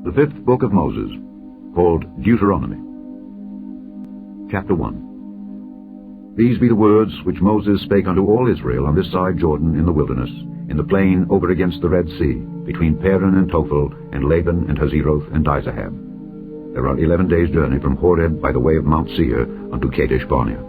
The fifth book of Moses, called Deuteronomy. Chapter 1. These be the words which Moses spake unto all Israel on this side Jordan in the wilderness, in the plain over against the Red Sea, between Paran and Tophel, and Laban and Hazeroth and Dizahab. There are 11 days' journey from Horeb by the way of Mount Seir unto Kadesh Barnea.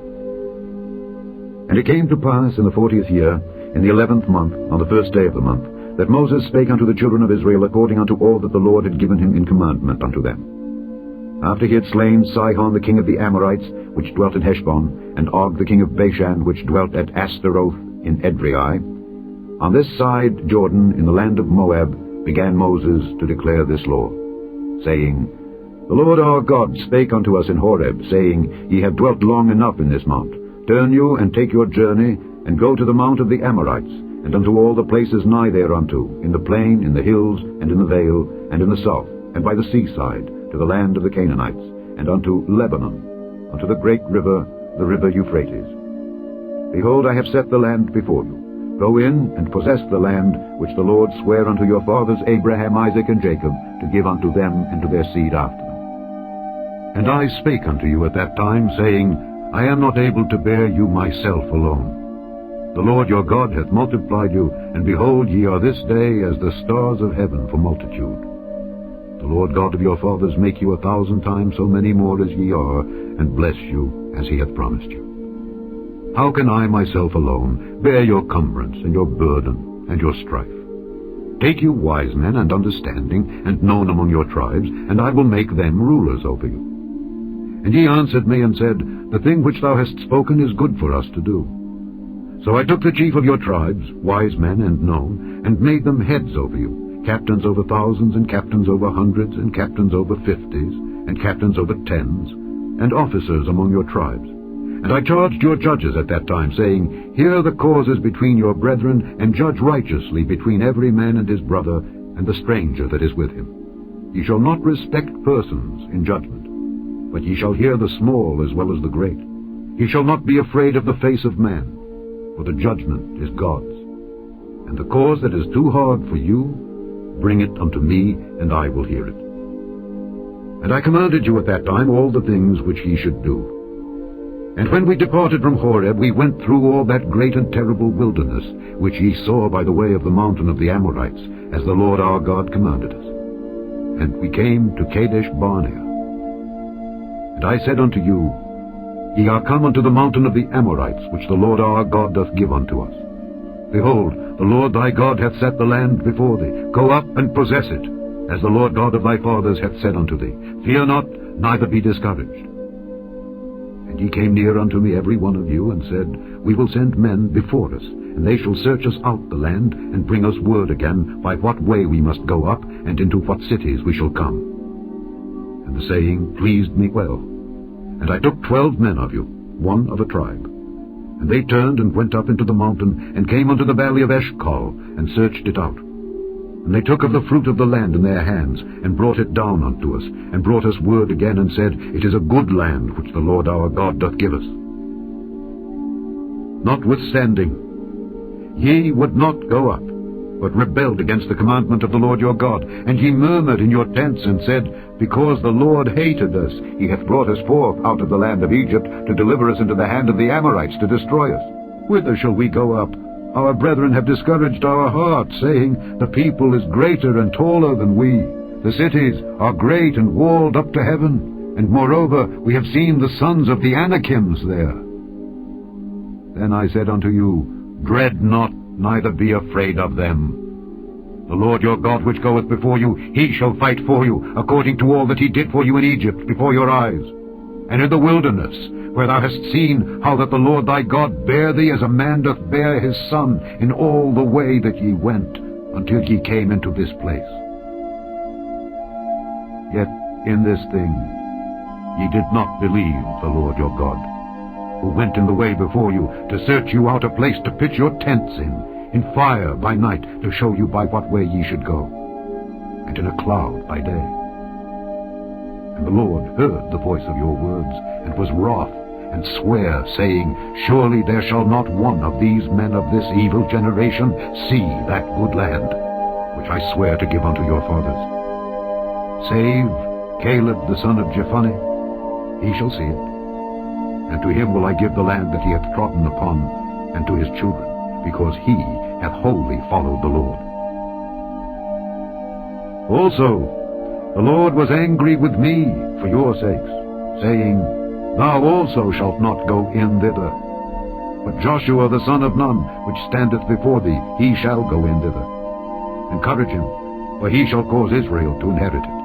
And it came to pass in the 40th year, in the 11th month, on the first day of the month, that Moses spake unto the children of Israel according unto all that the Lord had given him in commandment unto them. After he had slain Sihon the king of the Amorites, which dwelt in Heshbon, and Og the king of Bashan, which dwelt at Ashtaroth in Edrei, on this side Jordan, in the land of Moab, began Moses to declare this law, saying, The Lord our God spake unto us in Horeb, saying, Ye have dwelt long enough in this mount. Turn you, and take your journey, and go to the mount of the Amorites, and unto all the places nigh thereunto, in the plain, in the hills, and in the vale, and in the south, and by the seaside, to the land of the Canaanites, and unto Lebanon, unto the great river, the river Euphrates. Behold, I have set the land before you. Go in, and possess the land which the Lord sware unto your fathers Abraham, Isaac, and Jacob, to give unto them and to their seed after them. And I spake unto you at that time, saying, I am not able to bear you myself alone. The Lord your God hath multiplied you, and behold, ye are this day as the stars of heaven for multitude. The Lord God of your fathers make you 1,000 times so many more as ye are, and bless you as he hath promised you. How can I myself alone bear your cumbrance, and your burden, and your strife? Take you wise men and understanding, and known among your tribes, and I will make them rulers over you. And he answered me and said, The thing which thou hast spoken is good for us to do. So I took the chief of your tribes, wise men and known, and made them heads over you, captains over thousands, and captains over hundreds, and captains over 50s, and captains over 10s, and officers among your tribes. And I charged your judges at that time, saying, Hear the causes between your brethren, and judge righteously between every man and his brother, and the stranger that is with him. Ye shall not respect persons in judgment, but ye shall hear the small as well as the great. Ye shall not be afraid of the face of man, for the judgment is God's. And the cause that is too hard for you, bring it unto me, and I will hear it. And I commanded you at that time all the things which ye should do. And when we departed from Horeb, we went through all that great and terrible wilderness, which ye saw by the way of the mountain of the Amorites, as the Lord our God commanded us. And we came to Kadesh Barnea. And I said unto you, Ye are come unto the mountain of the Amorites, which the Lord our God doth give unto us. Behold, the Lord thy God hath set the land before thee. Go up and possess it, as the Lord God of thy fathers hath said unto thee. Fear not, neither be discouraged. And ye came near unto me every one of you, and said, We will send men before us, and they shall search us out the land, and bring us word again by what way we must go up, and into what cities we shall come. And the saying pleased me well. And I took 12 men of you, one of a tribe. And they turned and went up into the mountain, and came unto the valley of Eshcol, and searched it out. And they took of the fruit of the land in their hands, and brought it down unto us, and brought us word again, and said, It is a good land which the Lord our God doth give us. Notwithstanding, ye would not go up, but rebelled against the commandment of the Lord your God. And ye murmured in your tents, and said, Because the Lord hated us, he hath brought us forth out of the land of Egypt, to deliver us into the hand of the Amorites, to destroy us. Whither shall we go up? Our brethren have discouraged our hearts, saying, The people is greater and taller than we. The cities are great and walled up to heaven. And moreover, we have seen the sons of the Anakims there. Then I said unto you, Dread not, neither be afraid of them. The Lord your God which goeth before you, he shall fight for you, according to all that he did for you in Egypt before your eyes. And in the wilderness, where thou hast seen how that the Lord thy God bare thee as a man doth bear his son, in all the way that ye went, until ye came into this place. Yet in this thing ye did not believe the Lord your God, who went in the way before you, to search you out a place to pitch your tents in fire by night, to show you by what way ye should go, and in a cloud by day. And the Lord heard the voice of your words, and was wroth, and sware, saying, Surely there shall not one of these men of this evil generation see that good land, which I swear to give unto your fathers. save Caleb the son of Jephunneh, he shall see it. And to him will I give the land that he hath trodden upon, and to his children, because he hath wholly followed the Lord. Also, the Lord was angry with me for your sakes, saying, Thou also shalt not go in thither. But Joshua the son of Nun, which standeth before thee, he shall go in thither. Encourage him, for he shall cause Israel to inherit it.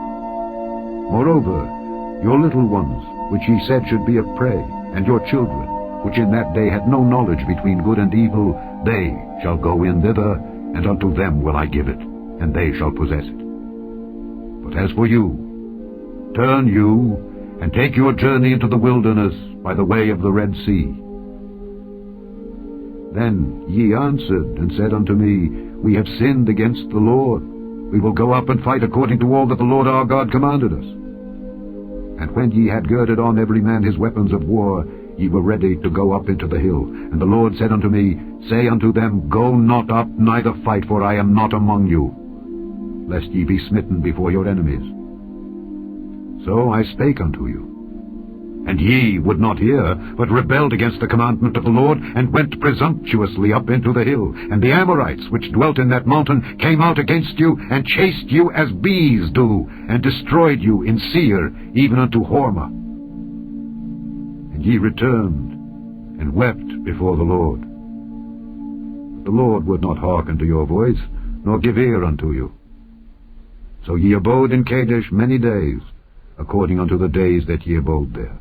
Moreover, your little ones, which ye said should be a prey, and your children, which in that day had no knowledge between good and evil, they shall go in thither, and unto them will I give it, and they shall possess it. But as for you, turn you, and take your journey into the wilderness by the way of the Red Sea. Then ye answered and said unto me, We have sinned against the Lord. We will go up and fight according to all that the Lord our God commanded us. And when ye had girded on every man his weapons of war, ye were ready to go up into the hill. And the Lord said unto me, Say unto them, Go not up, neither fight, for I am not among you, lest ye be smitten before your enemies. So I spake unto you. And ye would not hear, but rebelled against the commandment of the Lord, and went presumptuously up into the hill. And the Amorites, which dwelt in that mountain, came out against you, and chased you as bees do, and destroyed you in Seir, even unto Hormah. And ye returned, and wept before the Lord. But the Lord would not hearken to your voice, nor give ear unto you. So ye abode in Kadesh many days, according unto the days that ye abode there.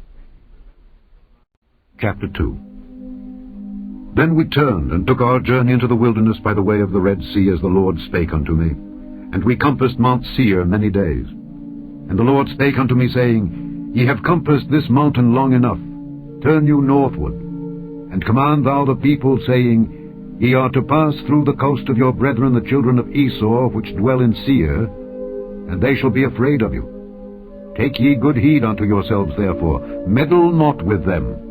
Chapter 2. Then we turned, and took our journey into the wilderness by the way of the Red Sea, as the Lord spake unto me. And we compassed Mount Seir many days. And the Lord spake unto me, saying, Ye have compassed this mountain long enough. Turn you northward, and command thou the people, saying, Ye are to pass through the coast of your brethren the children of Esau, which dwell in Seir, and they shall be afraid of you. Take ye good heed unto yourselves, therefore, meddle not with them.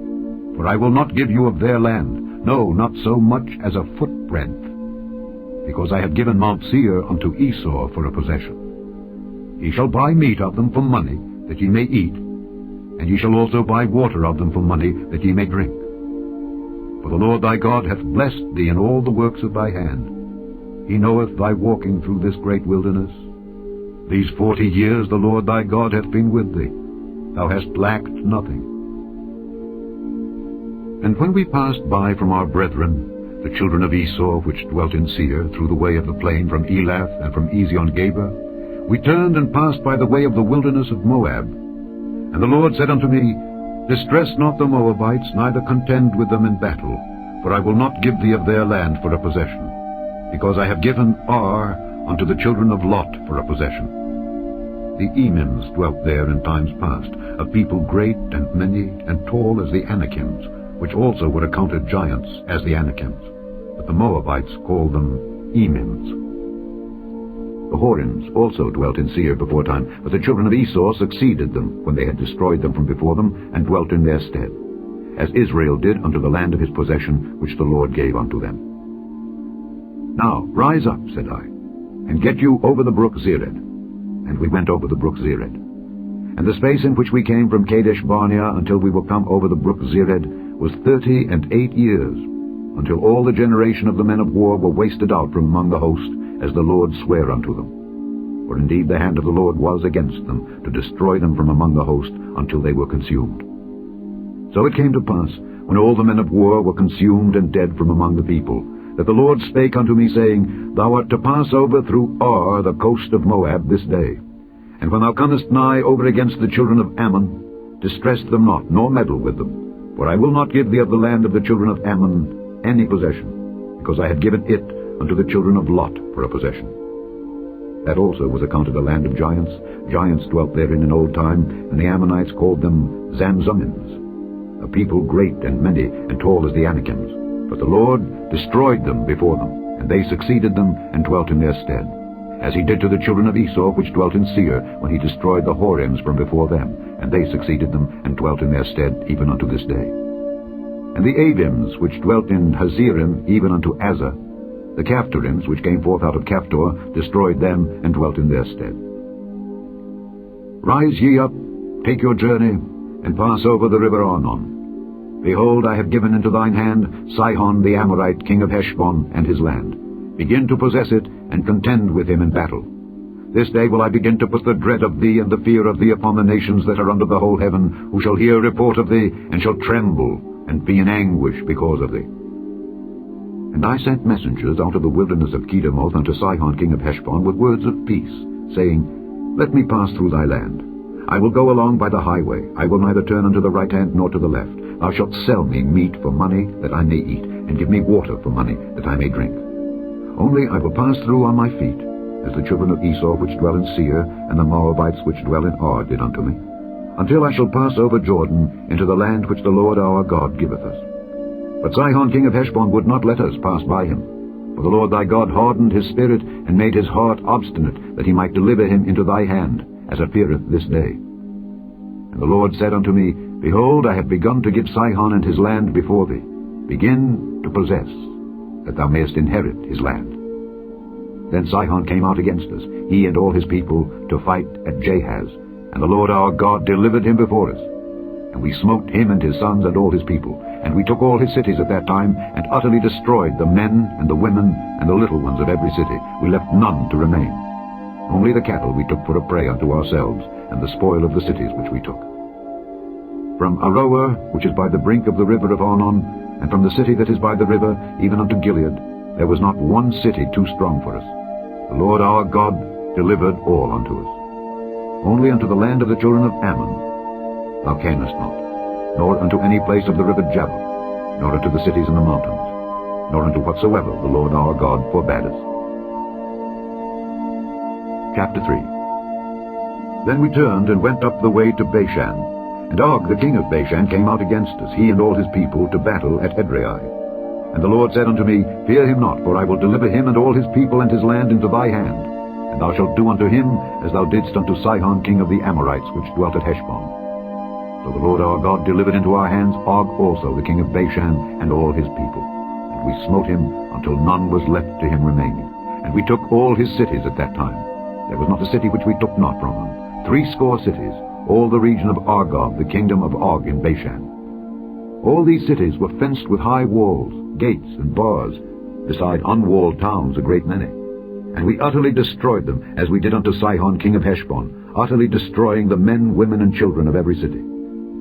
For I will not give you of their land, no, not so much as a footbreadth, because I have given Mount Seir unto Esau for a possession. Ye shall buy meat of them for money, that ye may eat, and ye shall also buy water of them for money, that ye may drink. For the Lord thy God hath blessed thee in all the works of thy hand. He knoweth thy walking through this great wilderness. These 40 years the Lord thy God hath been with thee. Thou hast lacked nothing. And when we passed by from our brethren, the children of Esau, which dwelt in Seir, through the way of the plain from Elath and from Ezion-Geber, we turned and passed by the way of the wilderness of Moab. And the Lord said unto me, Distress not the Moabites, neither contend with them in battle, for I will not give thee of their land for a possession, because I have given Ar unto the children of Lot for a possession. The Emims dwelt there in times past, a people great and many, and tall as the Anakims, which also were accounted giants as the Anakims. But the Moabites called them Emims. The Horims also dwelt in Seir before time, but the children of Esau succeeded them, when they had destroyed them from before them, and dwelt in their stead, as Israel did unto the land of his possession, which the Lord gave unto them. Now rise up, said I, and get you over the brook Zered. And we went over the brook Zered. And the space in which we came from Kadesh Barnea until we were come over the brook Zered was 38 years, until all the generation of the men of war were wasted out from among the host, as the Lord sware unto them. For indeed the hand of the Lord was against them, to destroy them from among the host, until they were consumed. So it came to pass, when all the men of war were consumed and dead from among the people, that the Lord spake unto me, saying, Thou art to pass over through Ar, the coast of Moab, this day. And when thou comest nigh over against the children of Ammon, distress them not, nor meddle with them. For I will not give thee of the land of the children of Ammon any possession, because I have given it unto the children of Lot for a possession. That also was accounted a land of giants. Giants dwelt therein in old time, and the Ammonites called them Zamzummims, a people great and many, and tall as the Anakims. But the Lord destroyed them before them, and they succeeded them, and dwelt in their stead, as he did to the children of Esau, which dwelt in Seir, when he destroyed the Horims from before them, and they succeeded them, and dwelt in their stead, even unto this day. And the Avims, which dwelt in Hazerim, even unto Azza, the Caphtorims, which came forth out of Caphtor, destroyed them, and dwelt in their stead. Rise ye up, take your journey, and pass over the river Arnon. Behold, I have given into thine hand Sihon the Amorite, king of Heshbon, and his land. Begin to possess it, and contend with him in battle. This day will I begin to put the dread of thee and the fear of thee upon the nations that are under the whole heaven, who shall hear report of thee, and shall tremble, and be in anguish because of thee. And I sent messengers out of the wilderness of Kedemoth unto Sihon king of Heshbon with words of peace, saying, Let me pass through thy land. I will go along by the highway. I will neither turn unto the right hand nor to the left. Thou shalt sell me meat for money that I may eat, and give me water for money that I may drink. Only I will pass through on my feet, as the children of Esau which dwell in Seir, and the Moabites which dwell in Ar did unto me, until I shall pass over Jordan into the land which the Lord our God giveth us. But Sihon king of Heshbon would not let us pass by him. For the Lord thy God hardened his spirit, and made his heart obstinate, that he might deliver him into thy hand, as appeareth this day. And the Lord said unto me, Behold, I have begun to give Sihon and his land before thee. Begin to possess, that thou mayest inherit his land. Then Sihon came out against us, he and all his people, to fight at Jahaz, and the Lord our God delivered him before us. And we smote him and his sons and all his people, and we took all his cities at that time, and utterly destroyed the men and the women and the little ones of every city. We left none to remain. Only the cattle we took for a prey unto ourselves, and the spoil of the cities which we took. From Aroer, which is by the brink of the river of Arnon, and from the city that is by the river, even unto Gilead, there was not one city too strong for us. The Lord our God delivered all unto us. Only unto the land of the children of Ammon thou camest not, nor unto any place of the river Jabbok, nor unto the cities in the mountains, nor unto whatsoever the Lord our God forbade us. Chapter 3. Then we turned and went up the way to Bashan, and Og the king of Bashan came out against us, he and all his people, to battle at Edrei. And the Lord said unto me, Fear him not, for I will deliver him and all his people and his land into thy hand, and thou shalt do unto him as thou didst unto Sihon king of the Amorites, which dwelt at Heshbon. So the Lord our God delivered into our hands Og also the king of Bashan and all his people. And we smote him until none was left to him remaining. And we took all his cities at that time. There was not a city which we took not from them. 80 cities, all the region of Argob, the kingdom of Og in Bashan. All these cities were fenced with high walls, gates, and bars, beside unwalled towns a great many. And we utterly destroyed them, as we did unto Sihon king of Heshbon, utterly destroying the men, women, and children of every city.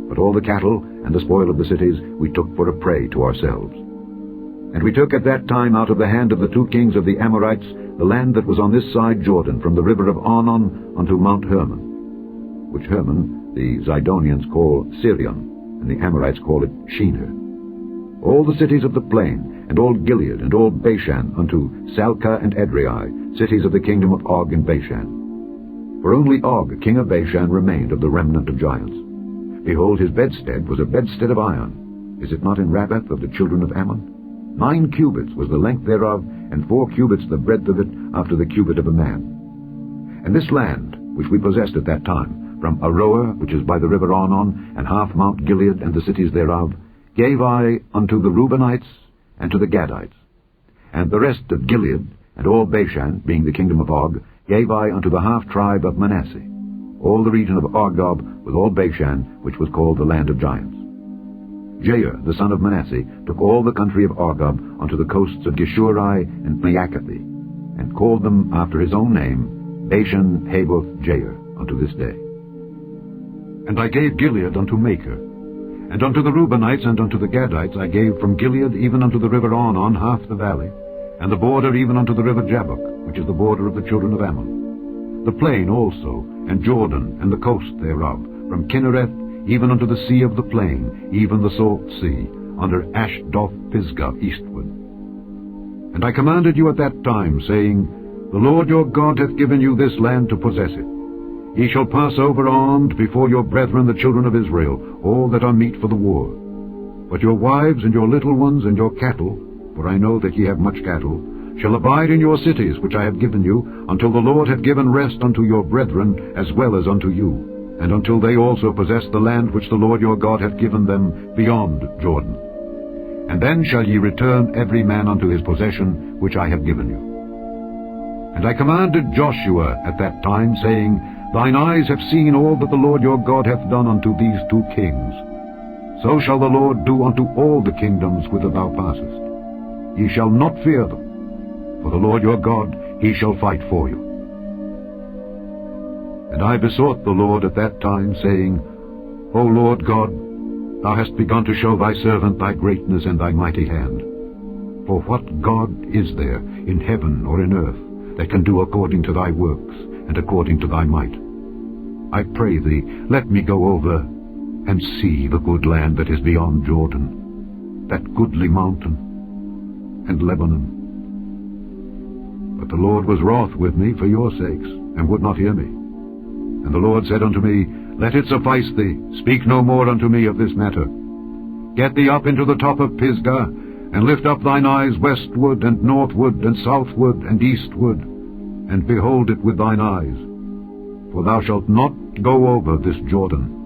But all the cattle and the spoil of the cities we took for a prey to ourselves. And we took at that time out of the hand of the 2 kings of the Amorites the land that was on this side Jordan, from the river of Arnon unto Mount Hermon, which Hermon the Zidonians call Sirion, and the Amorites call it Shinir. All the cities of the plain, and all Gilead, and all Bashan, unto Salcah and Edrei, cities of the kingdom of Og in Bashan. For only Og, king of Bashan, remained of the remnant of giants. Behold, his bedstead was a bedstead of iron. Is it not in Rabbath of the children of Ammon? 9 cubits was the length thereof, and 4 cubits the breadth of it, after the cubit of a man. And this land, which we possessed at that time, from Aroer, which is by the river Arnon, and half Mount Gilead and the cities thereof, gave I unto the Reubenites and to the Gadites. And the rest of Gilead, and all Bashan, being the kingdom of Og, gave I unto the half-tribe of Manasseh, all the region of Argob, with all Bashan, which was called the land of giants. Jair, the son of Manasseh, took all the country of Argob unto the coasts of Geshuri and Maacathi, and called them after his own name, Bashan Havoth Jair, unto this day. And I gave Gilead unto Machir, and unto the Reubenites and unto the Gadites I gave from Gilead even unto the river Arnon half the valley, and the border even unto the river Jabbok, which is the border of the children of Ammon, the plain also, and Jordan, and the coast thereof, from Kinnereth even unto the sea of the plain, even the salt sea, under Ashdoth-Pisgah eastward. And I commanded you at that time, saying, The Lord your God hath given you this land to possess it. Ye shall pass over armed before your brethren the children of Israel, all that are meet for the war. But your wives and your little ones and your cattle, for I know that ye have much cattle, shall abide in your cities which I have given you, until the Lord have given rest unto your brethren as well as unto you, and until they also possess the land which the Lord your God hath given them beyond Jordan. And then shall ye return every man unto his possession which I have given you. And I commanded Joshua at that time, saying, Thine eyes have seen all that the Lord your God hath done unto these 2 kings. So shall the Lord do unto all the kingdoms whither thou passest. Ye shall not fear them, for the Lord your God, he shall fight for you. And I besought the Lord at that time, saying, O Lord God, thou hast begun to show thy servant thy greatness and thy mighty hand. For what God is there in heaven or in earth that can do according to thy works and according to thy might? I pray thee, let me go over and see the good land that is beyond Jordan, that goodly mountain, and Lebanon. But the Lord was wroth with me for your sakes, and would not hear me. And the Lord said unto me, Let it suffice thee, speak no more unto me of this matter. Get thee up into the top of Pisgah, and lift up thine eyes westward, and northward, and southward, and eastward, and behold it with thine eyes. For thou shalt not go over this Jordan.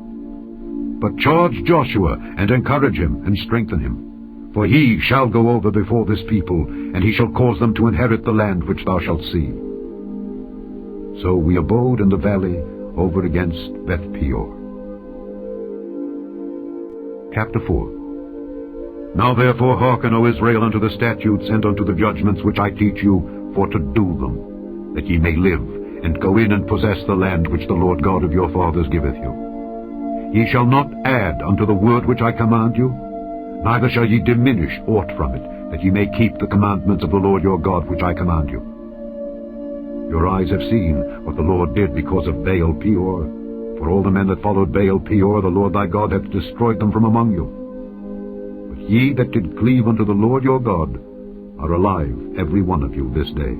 But charge Joshua, and encourage him, and strengthen him. For he shall go over before this people, and he shall cause them to inherit the land which thou shalt see. So we abode in the valley over against Beth-peor. Chapter 4. Now therefore hearken, O Israel, unto the statutes and unto the judgments which I teach you, for to do them, that ye may live, and go in and possess the land which the Lord God of your fathers giveth you. Ye shall not add unto the word which I command you, neither shall ye diminish aught from it, that ye may keep the commandments of the Lord your God which I command you. Your eyes have seen what the Lord did because of Baal-peor. For all the men that followed Baal-peor, the Lord thy God hath destroyed them from among you. But ye that did cleave unto the Lord your God are alive, every one of you, this day.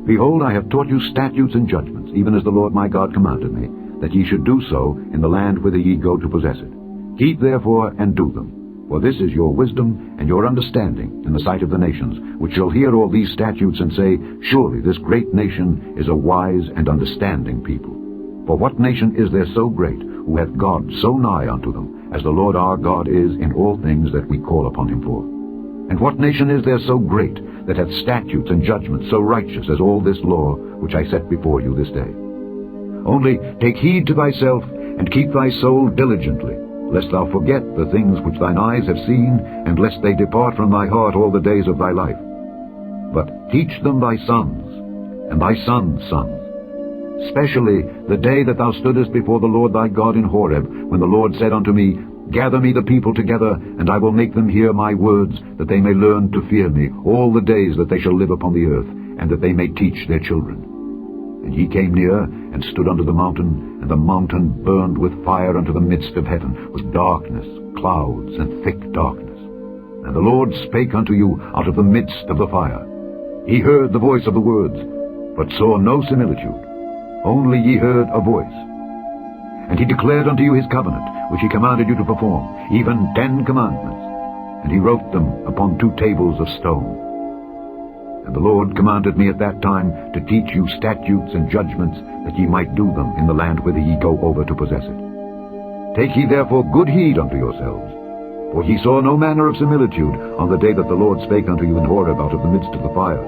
Behold, I have taught you statutes and judgments, even as the Lord my God commanded me, that ye should do so in the land whither ye go to possess it. Keep therefore and do them. For this is your wisdom and your understanding in the sight of the nations, which shall hear all these statutes and say, Surely this great nation is a wise and understanding people. For what nation is there so great, who hath God so nigh unto them, as the Lord our God is in all things that we call upon him for? And what nation is there so great, that hath statutes and judgments so righteous as all this law, which I set before you this day? Only take heed to thyself, and keep thy soul diligently, lest thou forget the things which thine eyes have seen, and lest they depart from thy heart all the days of thy life. But teach them thy sons, and thy sons' sons, especially the day that thou stoodest before the Lord thy God in Horeb, when the Lord said unto me, Gather me the people together, and I will make them hear my words, that they may learn to fear me all the days that they shall live upon the earth, and that they may teach their children. And ye came near, and stood under the mountain, and the mountain burned with fire unto the midst of heaven, with darkness, clouds, and thick darkness. And the Lord spake unto you out of the midst of the fire. Ye heard the voice of the words, but saw no similitude, only ye heard a voice. And he declared unto you his covenant, which he commanded you to perform, even 10 commandments, and he wrote them upon 2 tables of stone. And the Lord commanded me at that time to teach you statutes and judgments, that ye might do them in the land whither ye go over to possess it. Take ye therefore good heed unto yourselves, for ye saw no manner of similitude on the day that the Lord spake unto you in Horeb out of the midst of the fire.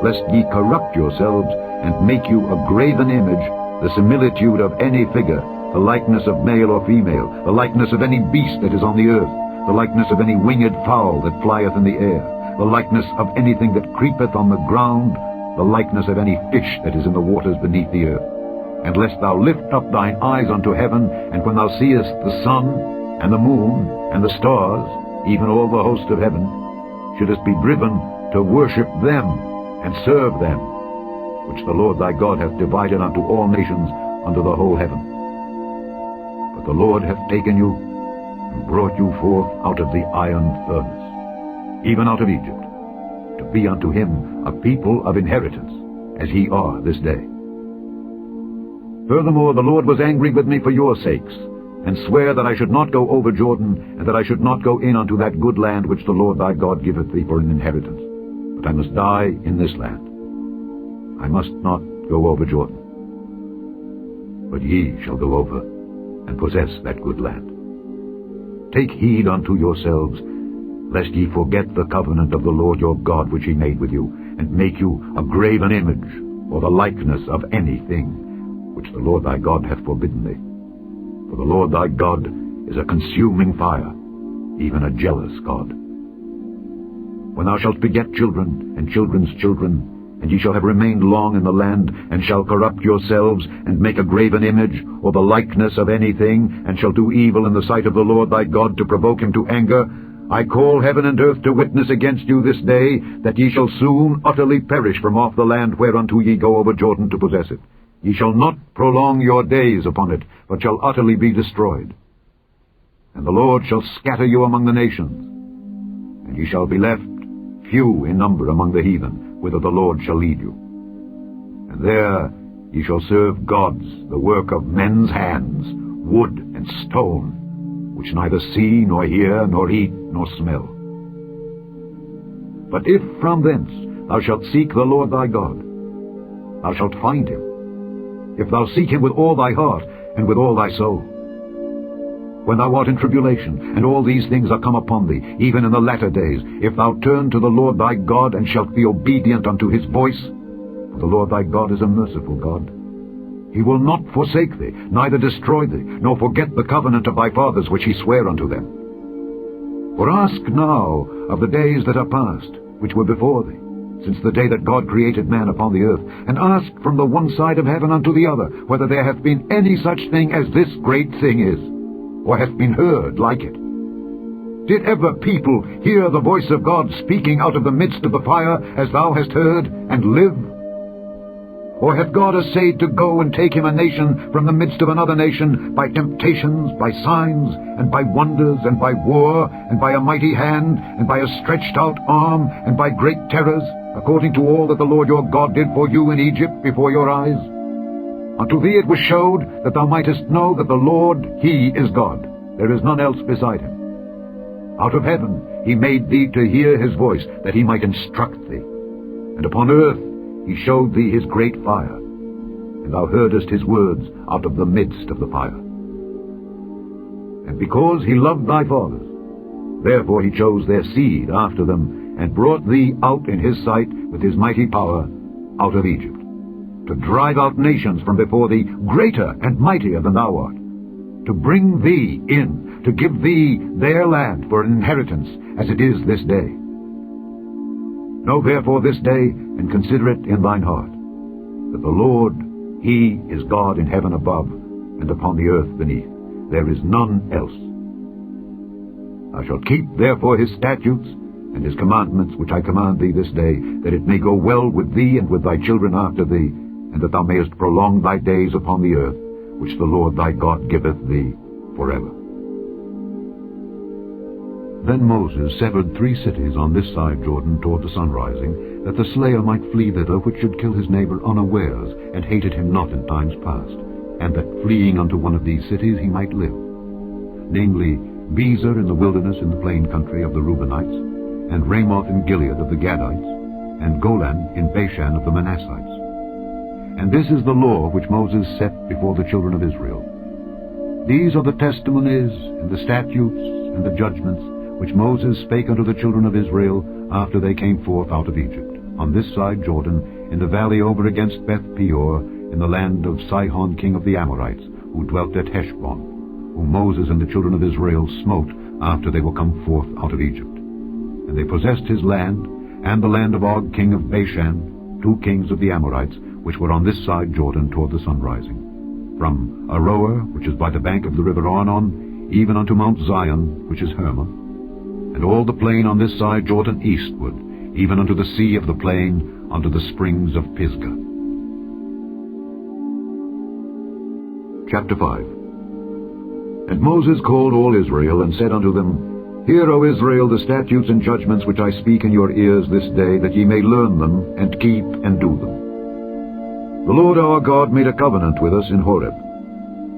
Lest ye corrupt yourselves, and make you a graven image, the similitude of any figure, the likeness of male or female, the likeness of any beast that is on the earth, the likeness of any winged fowl that flieth in the air, the likeness of anything that creepeth on the ground, the likeness of any fish that is in the waters beneath the earth. And lest thou lift up thine eyes unto heaven, and when thou seest the sun, and the moon, and the stars, even all the host of heaven, shouldest be driven to worship them, and serve them, which the Lord thy God hath divided unto all nations under the whole heaven. But the Lord hath taken you, and brought you forth out of the iron furnace, even out of Egypt, to be unto him a people of inheritance, as ye are this day. Furthermore, the Lord was angry with me for your sakes, and sware that I should not go over Jordan, and that I should not go in unto that good land which the Lord thy God giveth thee for an inheritance, but I must die in this land. I must not go over Jordan, but ye shall go over, and possess that good land. Take heed unto yourselves, lest ye forget the covenant of the Lord your God which he made with you, and make you a graven image, or the likeness of anything, which the Lord thy God hath forbidden thee. For the Lord thy God is a consuming fire, even a jealous God. When thou shalt beget children, and children's children, and ye shall have remained long in the land, and shall corrupt yourselves, and make a graven image, or the likeness of anything, and shall do evil in the sight of the Lord thy God, to provoke him to anger, I call heaven and earth to witness against you this day, that ye shall soon utterly perish from off the land whereunto ye go over Jordan to possess it. Ye shall not prolong your days upon it, but shall utterly be destroyed. And the Lord shall scatter you among the nations, and ye shall be left few in number among the heathen, whither the Lord shall lead you. And there ye shall serve gods, the work of men's hands, wood and stone, which neither see, nor hear, nor eat, nor smell. But if from thence thou shalt seek the Lord thy God, thou shalt find him, if thou seek him with all thy heart and with all thy soul. When thou art in tribulation, and all these things are come upon thee, even in the latter days, if thou turn to the Lord thy God, and shalt be obedient unto his voice, for the Lord thy God is a merciful God. He will not forsake thee, neither destroy thee, nor forget the covenant of thy fathers which he sware unto them. For ask now of the days that are past, which were before thee, since the day that God created man upon the earth, and ask from the one side of heaven unto the other, whether there hath been any such thing as this great thing is, or hath been heard like it. Did ever people hear the voice of God speaking out of the midst of the fire, as thou hast heard, and live? Or hath God essayed to go and take him a nation from the midst of another nation, by temptations, by signs, and by wonders, and by war, and by a mighty hand, and by a stretched out arm, and by great terrors, according to all that the Lord your God did for you in Egypt before your eyes? Unto thee it was showed, that thou mightest know that the Lord, he is God. There is none else beside him. Out of heaven he made thee to hear his voice, that he might instruct thee. And upon earth he showed thee his great fire, and thou heardest his words out of the midst of the fire. And because he loved thy fathers, therefore he chose their seed after them, and brought thee out in his sight with his mighty power out of Egypt, to drive out nations from before thee, greater and mightier than thou art, to bring thee in, to give thee their land for an inheritance, as it is this day. Know therefore this day, and consider it in thine heart, that the Lord, he is God in heaven above, and upon the earth beneath. There is none else. Thou shalt keep therefore his statutes, and his commandments which I command thee this day, that it may go well with thee and with thy children after thee, and that thou mayest prolong thy days upon the earth, which the Lord thy God giveth thee forever. Then Moses severed 3 cities on this side Jordan toward the sunrising, that the slayer might flee thither which should kill his neighbor unawares, and hated him not in times past, and that fleeing unto one of these cities he might live, namely Bezer in the wilderness in the plain country of the Reubenites, and Ramoth in Gilead of the Gadites, and Golan in Bashan of the Manassites. And this is the law which Moses set before the children of Israel. These are the testimonies, and the statutes, and the judgments, which Moses spake unto the children of Israel after they came forth out of Egypt, on this side Jordan, in the valley over against Beth Peor, in the land of Sihon king of the Amorites, who dwelt at Heshbon, whom Moses and the children of Israel smote after they were come forth out of Egypt. And they possessed his land, and the land of Og king of Bashan, 2 kings of the Amorites, which were on this side Jordan toward the sunrising, from Aroer, which is by the bank of the river Arnon, even unto Mount Zion, which is Hermon, and all the plain on this side Jordan eastward, even unto the sea of the plain, unto the springs of Pisgah. Chapter 5. And Moses called all Israel, and said unto them, Hear, O Israel, the statutes and judgments which I speak in your ears this day, that ye may learn them, and keep and do them. The Lord our God made a covenant with us in Horeb.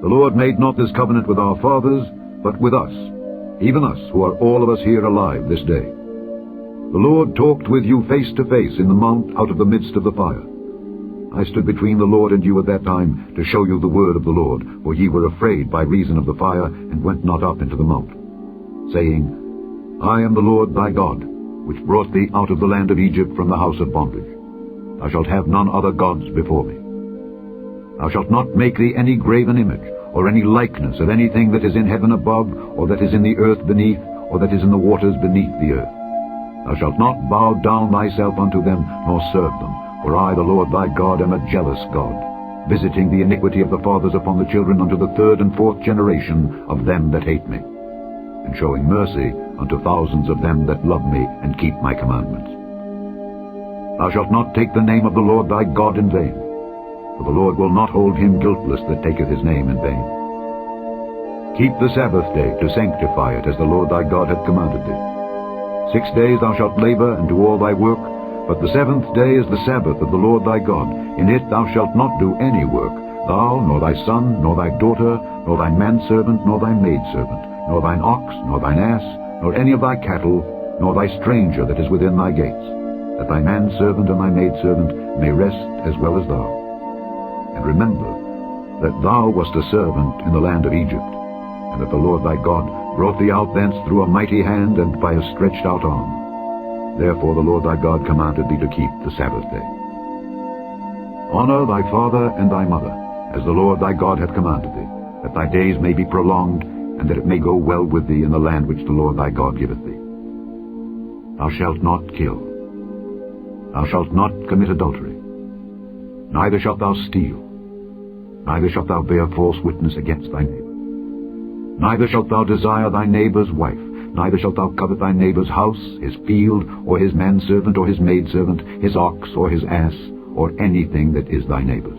The Lord made not this covenant with our fathers, but with us, even us, who are all of us here alive this day. The Lord talked with you face to face in the mount out of the midst of the fire. I stood between the Lord and you at that time, to show you the word of the Lord, for ye were afraid by reason of the fire, and went not up into the mount, saying, I am the Lord thy God, which brought thee out of the land of Egypt from the house of bondage. Thou shalt have none other gods before me. Thou shalt not make thee any graven image, or any likeness of anything that is in heaven above, or that is in the earth beneath, or that is in the waters beneath the earth. Thou shalt not bow down thyself unto them, nor serve them. For I, the Lord thy God, am a jealous God, visiting the iniquity of the fathers upon the children unto the third and fourth generation of them that hate me, and showing mercy unto thousands of them that love me and keep my commandments. Thou shalt not take the name of the Lord thy God in vain, for the Lord will not hold him guiltless that taketh his name in vain. Keep the Sabbath day to sanctify it, as the Lord thy God hath commanded thee. 6 days thou shalt labor and do all thy work, but the seventh day is the Sabbath of the Lord thy God. In it thou shalt not do any work, thou, nor thy son, nor thy daughter, nor thy manservant, nor thy maidservant, nor thine ox, nor thine ass, nor any of thy cattle, nor thy stranger that is within thy gates, that thy manservant and thy maidservant may rest as well as thou. And remember that thou wast a servant in the land of Egypt, and that the Lord thy God brought thee out thence through a mighty hand and by a stretched out arm. Therefore the Lord thy God commanded thee to keep the Sabbath day. Honor thy father and thy mother, as the Lord thy God hath commanded thee, that thy days may be prolonged, and that it may go well with thee in the land which the Lord thy God giveth thee. Thou shalt not kill. Thou shalt not commit adultery. Neither shalt thou steal. Neither shalt thou bear false witness against thy neighbor. Neither shalt thou desire thy neighbor's wife. Neither shalt thou covet thy neighbor's house, his field, or his manservant, or his maidservant, his ox, or his ass, or anything that is thy neighbor's.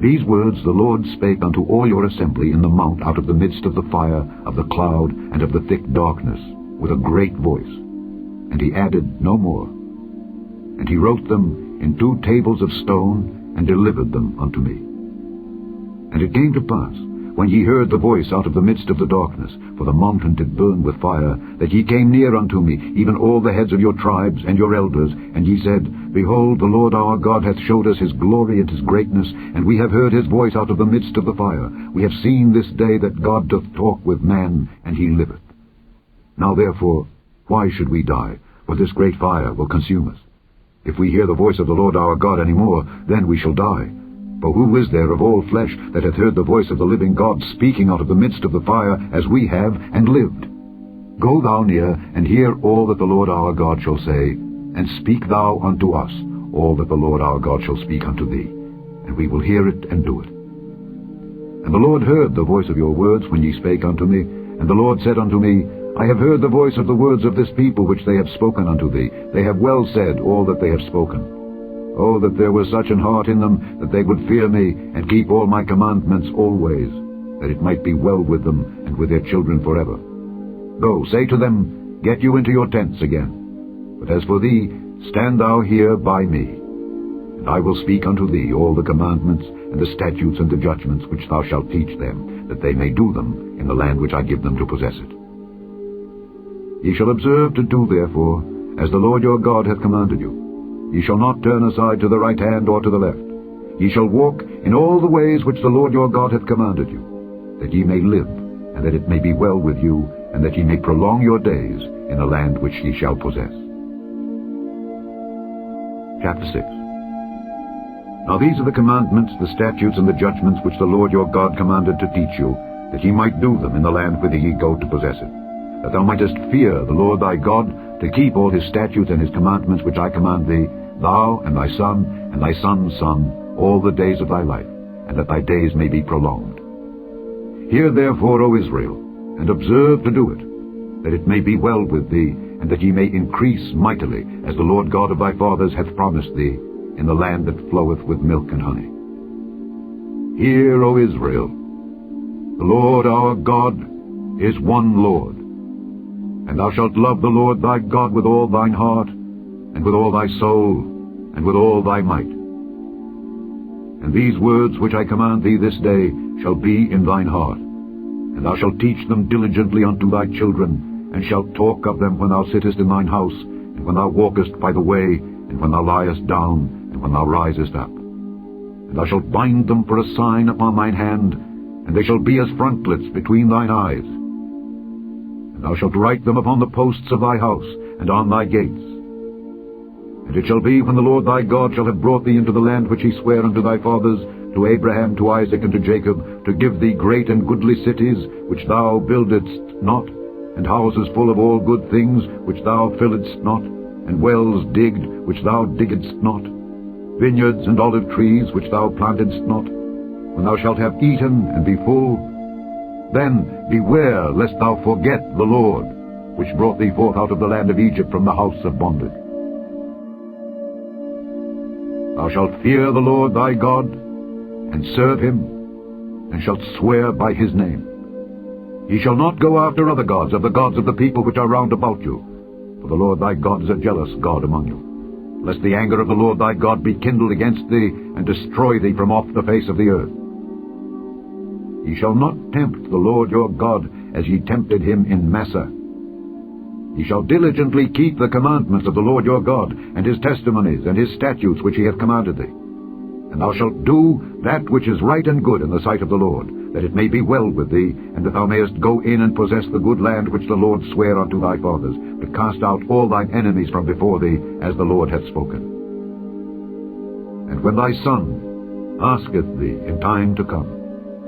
These words the Lord spake unto all your assembly in the mount out of the midst of the fire, of the cloud, and of the thick darkness, with a great voice. And he added no more. And he wrote them in 2 tables of stone, and delivered them unto me. And it came to pass, when ye heard the voice out of the midst of the darkness, for the mountain did burn with fire, that ye came near unto me, even all the heads of your tribes and your elders, and ye said, Behold, the Lord our God hath showed us his glory and his greatness, and we have heard his voice out of the midst of the fire. We have seen this day that God doth talk with man, and he liveth. Now therefore, why should we die? For this great fire will consume us. If we hear the voice of the Lord our God any more, then we shall die. For who is there of all flesh that hath heard the voice of the living God speaking out of the midst of the fire, as we have, and lived? Go thou near, and hear all that the Lord our God shall say, and speak thou unto us all that the Lord our God shall speak unto thee, and we will hear it and do it. And the Lord heard the voice of your words when ye spake unto me, and the Lord said unto me, I have heard the voice of the words of this people which they have spoken unto thee. They have well said all that they have spoken. Oh, that there was such an heart in them, that they would fear me, and keep all my commandments always, that it might be well with them, and with their children forever. Go, say to them, Get you into your tents again. But as for thee, stand thou here by me. And I will speak unto thee all the commandments, and the statutes and the judgments which thou shalt teach them, that they may do them in the land which I give them to possess it. Ye shall observe to do therefore, as the Lord your God hath commanded you. Ye shall not turn aside to the right hand or to the left. Ye shall walk in all the ways which the Lord your God hath commanded you, that ye may live, and that it may be well with you, and that ye may prolong your days in the land which ye shall possess. Chapter 6. Now these are the commandments, the statutes, and the judgments which the Lord your God commanded to teach you, that ye might do them in the land whither ye go to possess it, that thou mightest fear the Lord thy God, to keep all his statutes and his commandments which I command thee, thou and thy son and thy son's son, all the days of thy life, and that thy days may be prolonged. Hear therefore, O Israel, and observe to do it, that it may be well with thee, and that ye may increase mightily, as the Lord God of thy fathers hath promised thee, in the land that floweth with milk and honey. Hear, O Israel, the Lord our God is one Lord. And thou shalt love the Lord thy God with all thine heart, and with all thy soul, and with all thy might. And these words which I command thee this day shall be in thine heart, and thou shalt teach them diligently unto thy children, and shalt talk of them when thou sittest in thine house, and when thou walkest by the way, and when thou liest down, and when thou risest up. And thou shalt bind them for a sign upon thine hand, and they shall be as frontlets between thine eyes. And thou shalt write them upon the posts of thy house, and on thy gates. And it shall be, when the Lord thy God shall have brought thee into the land which he sware unto thy fathers, to Abraham, to Isaac, and to Jacob, to give thee great and goodly cities, which thou buildedst not, and houses full of all good things, which thou filledst not, and wells digged, which thou diggedst not, vineyards and olive trees, which thou plantedst not, when thou shalt have eaten and be full, then beware lest thou forget the Lord, which brought thee forth out of the land of Egypt from the house of bondage. Thou shalt fear the Lord thy God, and serve him, and shalt swear by his name. Ye shall not go after other gods, of the gods of the people which are round about you, for the Lord thy God is a jealous God among you, lest the anger of the Lord thy God be kindled against thee, and destroy thee from off the face of the earth. Ye shall not tempt the Lord your God, as ye tempted him in Massah. Ye shall diligently keep the commandments of the Lord your God, and his testimonies, and his statutes which he hath commanded thee. And thou shalt do that which is right and good in the sight of the Lord, that it may be well with thee, and that thou mayest go in and possess the good land which the Lord sware unto thy fathers, to cast out all thine enemies from before thee, as the Lord hath spoken. And when thy son asketh thee in time to come,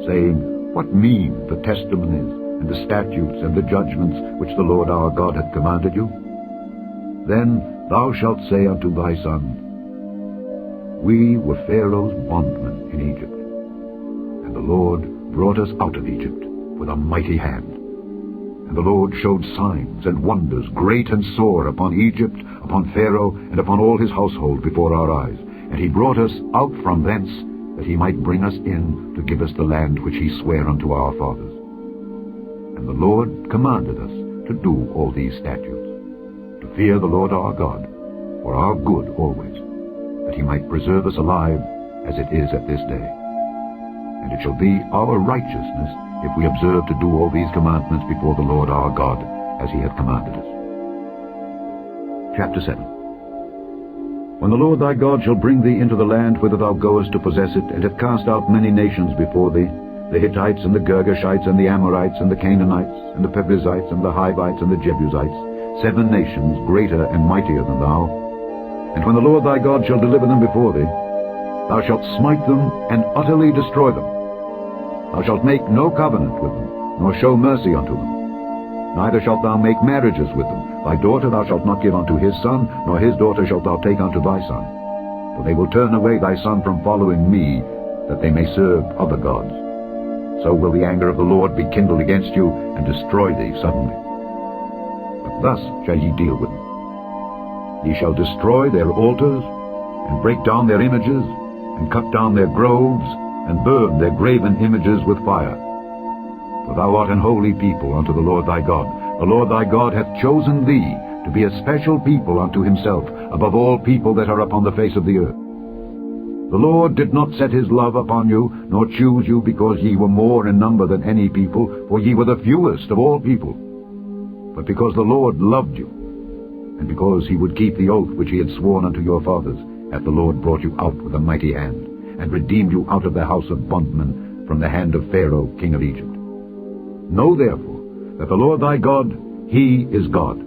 saying, What mean the testimonies, and the statutes, and the judgments which the Lord our God hath commanded you? Then thou shalt say unto thy son, We were Pharaoh's bondmen in Egypt, and the Lord brought us out of Egypt with a mighty hand. And the Lord showed signs and wonders great and sore upon Egypt, upon Pharaoh, and upon all his household before our eyes. And he brought us out from thence, that he might bring us in to give us the land which he sware unto our fathers. And the Lord commanded us to do all these statutes, to fear the Lord our God, for our good always, that he might preserve us alive, as it is at this day. And it shall be our righteousness, if we observe to do all these commandments before the Lord our God, as he hath commanded us. Chapter 7. When the Lord thy God shall bring thee into the land whither thou goest to possess it, and hath cast out many nations before thee, the Hittites, and the Girgashites, and the Amorites, and the Canaanites, and the Perizzites, and the Hivites, and the Jebusites, 7 nations greater and mightier than thou. And when the Lord thy God shall deliver them before thee, thou shalt smite them and utterly destroy them. Thou shalt make no covenant with them, nor show mercy unto them. Neither shalt thou make marriages with them. Thy daughter thou shalt not give unto his son, nor his daughter shalt thou take unto thy son. For they will turn away thy son from following me, that they may serve other gods. So will the anger of the Lord be kindled against you, and destroy thee suddenly. But thus shall ye deal with them. Ye shall destroy their altars, and break down their images, and cut down their groves, and burn their graven images with fire. For thou art an holy people unto the Lord thy God. The Lord thy God hath chosen thee to be a special people unto himself, above all people that are upon the face of the earth. The Lord did not set his love upon you, nor choose you, because ye were more in number than any people, for ye were the fewest of all people. But because the Lord loved you, and because he would keep the oath which he had sworn unto your fathers, hath the Lord brought you out with a mighty hand, and redeemed you out of the house of bondmen, from the hand of Pharaoh king of Egypt. Know therefore that the Lord thy God, he is God,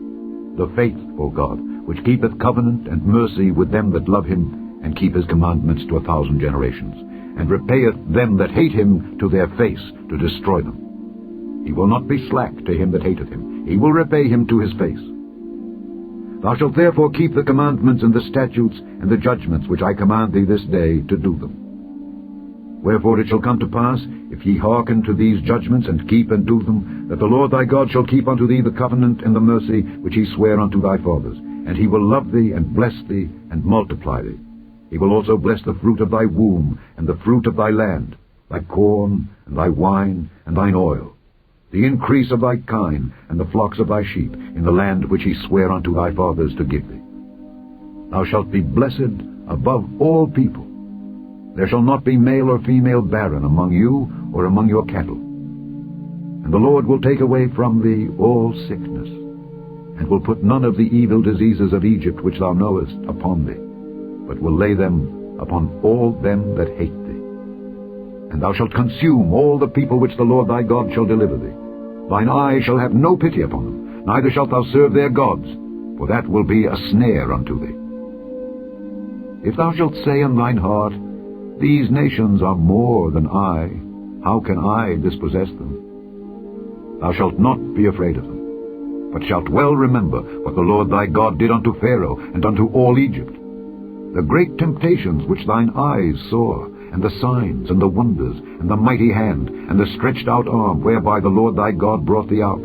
the faithful God, which keepeth covenant and mercy with them that love him, and keep his commandments to 1,000 generations, and repayeth them that hate him to their face, to destroy them. He will not be slack to him that hateth him. He will repay him to his face. Thou shalt therefore keep the commandments and the statutes and the judgments which I command thee this day, to do them. Wherefore it shall come to pass, if ye hearken to these judgments, and keep and do them, that the Lord thy God shall keep unto thee the covenant and the mercy which he sware unto thy fathers, and he will love thee, and bless thee, and multiply thee. He will also bless the fruit of thy womb, and the fruit of thy land, thy corn, and thy wine, and thine oil, the increase of thy kine, and the flocks of thy sheep, in the land which he sware unto thy fathers to give thee. Thou shalt be blessed above all people. There shall not be male or female barren among you, or among your cattle. And the Lord will take away from thee all sickness, and will put none of the evil diseases of Egypt which thou knowest upon thee, but will lay them upon all them that hate thee. And thou shalt consume all the people which the Lord thy God shall deliver thee. Thine eye shall have no pity upon them, neither shalt thou serve their gods, for that will be a snare unto thee. If thou shalt say in thine heart, These nations are more than I, how can I dispossess them? Thou shalt not be afraid of them, but shalt well remember what the Lord thy God did unto Pharaoh and unto all Egypt, the great temptations which thine eyes saw, and the signs, and the wonders, and the mighty hand, and the stretched out arm, whereby the Lord thy God brought thee out.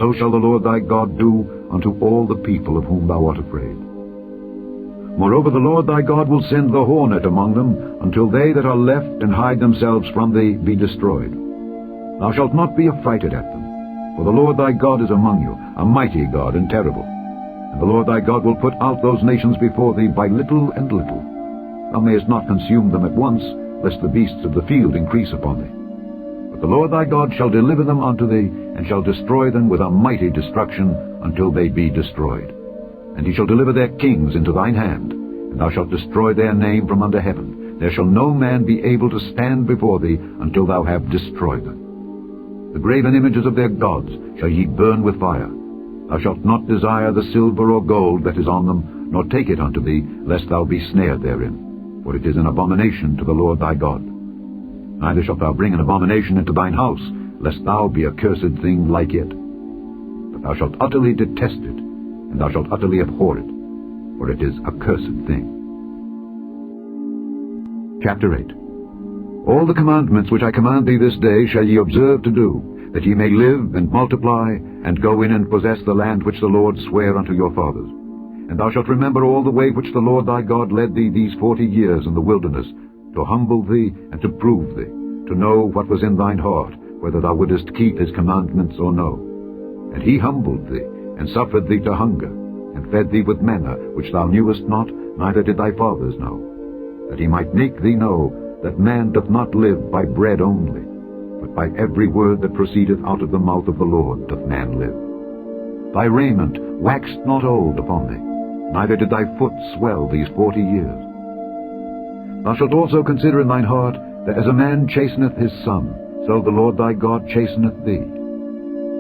So shall the Lord thy God do unto all the people of whom thou art afraid. Moreover, the Lord thy God will send the hornet among them, until they that are left and hide themselves from thee be destroyed. Thou shalt not be affrighted at them, for the Lord thy God is among you, a mighty God and terrible. And the Lord thy God will put out those nations before thee by little and little. Thou mayest not consume them at once, lest the beasts of the field increase upon thee. But the Lord thy God shall deliver them unto thee, and shall destroy them with a mighty destruction until they be destroyed. And he shall deliver their kings into thine hand, and thou shalt destroy their name from under heaven. There shall no man be able to stand before thee until thou have destroyed them. The graven images of their gods shall ye burn with fire. Thou shalt not desire the silver or gold that is on them, nor take it unto thee, lest thou be snared therein. For it is an abomination to the Lord thy God. Neither shalt thou bring an abomination into thine house, lest thou be a cursed thing like it. But thou shalt utterly detest it, and thou shalt utterly abhor it, for it is a cursed thing. Chapter 8. All the commandments which I command thee this day shall ye observe to do, that ye may live and multiply, and go in and possess the land which the Lord sware unto your fathers. And thou shalt remember all the way which the Lord thy God led thee these 40 years in the wilderness, to humble thee and to prove thee, to know what was in thine heart, whether thou wouldest keep his commandments or no. And he humbled thee, and suffered thee to hunger, and fed thee with manna, which thou knewest not, neither did thy fathers know, that he might make thee know that man doth not live by bread only, but by every word that proceedeth out of the mouth of the Lord doth man live. Thy raiment waxed not old upon thee, neither did thy foot swell these 40 years. Thou shalt also consider in thine heart, that as a man chasteneth his son, so the Lord thy God chasteneth thee.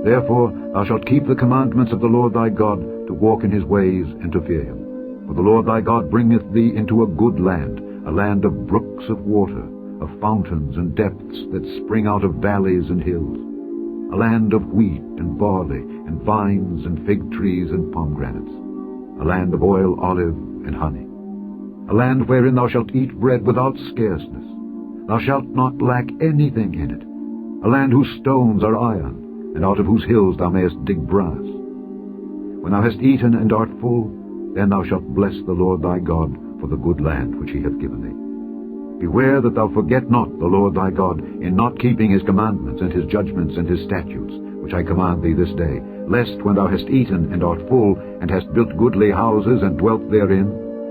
Therefore thou shalt keep the commandments of the Lord thy God, to walk in his ways, and to fear him. For the Lord thy God bringeth thee into a good land, a land of brooks of water, of fountains and depths that spring out of valleys and hills, a land of wheat and barley, and vines and fig trees and pomegranates, a land of oil, olive, and honey, a land wherein thou shalt eat bread without scarceness. Thou shalt not lack anything in it, a land whose stones are iron, and out of whose hills thou mayest dig brass. When thou hast eaten and art full, then thou shalt bless the Lord thy God for the good land which he hath given thee. Beware that thou forget not the Lord thy God in not keeping his commandments and his judgments and his statutes, which I command thee this day, lest when thou hast eaten and art full, and hast built goodly houses and dwelt therein,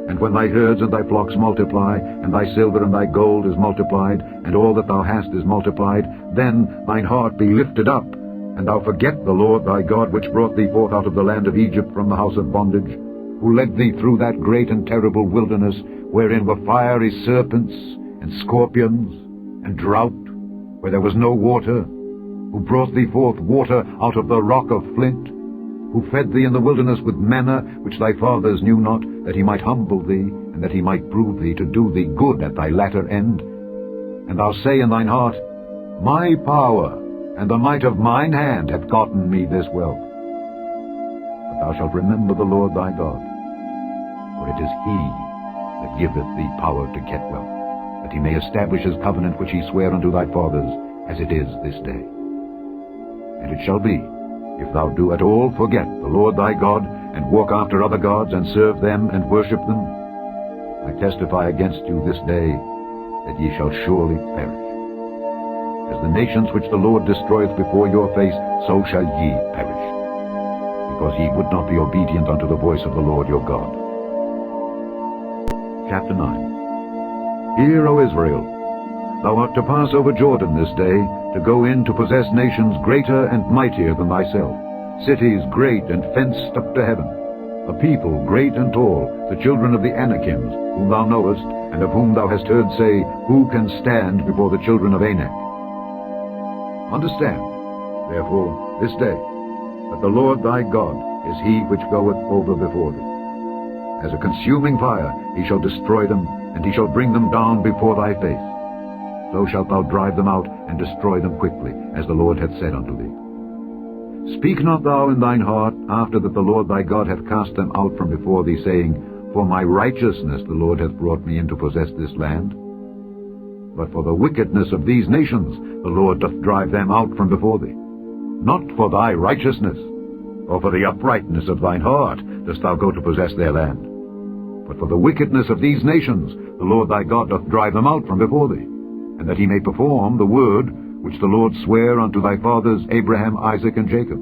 and when thy herds and thy flocks multiply, and thy silver and thy gold is multiplied, and all that thou hast is multiplied, then thine heart be lifted up, and thou forget the Lord thy God, which brought thee forth out of the land of Egypt from the house of bondage, who led thee through that great and terrible wilderness, wherein were fiery serpents, and scorpions, and drought, where there was no water, who brought thee forth water out of the rock of flint, who fed thee in the wilderness with manna, which thy fathers knew not, that he might humble thee, and that he might prove thee to do thee good at thy latter end. And thou say in thine heart, My power and the might of mine hand hath gotten me this wealth. But thou shalt remember the Lord thy God, for it is he that giveth thee power to get wealth, that he may establish his covenant which he sware unto thy fathers, as it is this day. And it shall be, if thou do at all forget the Lord thy God, and walk after other gods, and serve them, and worship them, I testify against you this day, that ye shall surely perish. As the nations which the Lord destroyeth before your face, so shall ye perish, because ye would not be obedient unto the voice of the Lord your God. Chapter 9. Hear, O Israel, thou art to pass over Jordan this day, to go in to possess nations greater and mightier than thyself, cities great and fenced up to heaven, a people great and tall, the children of the Anakims, whom thou knowest, and of whom thou hast heard say, Who can stand before the children of Anak? Understand, therefore, this day, that the Lord thy God is he which goeth over before thee. As a consuming fire he shall destroy them, and he shall bring them down before thy face. So shalt thou drive them out, and destroy them quickly, as the Lord hath said unto thee. Speak not thou in thine heart, after that the Lord thy God hath cast them out from before thee, saying, For my righteousness the Lord hath brought me in to possess this land. But for the wickedness of these nations the Lord doth drive them out from before thee. Not for thy righteousness, or for the uprightness of thine heart dost thou go to possess their land. But for the wickedness of these nations the Lord thy God doth drive them out from before thee, and that he may perform the word which the Lord sware unto thy fathers Abraham, Isaac, and Jacob.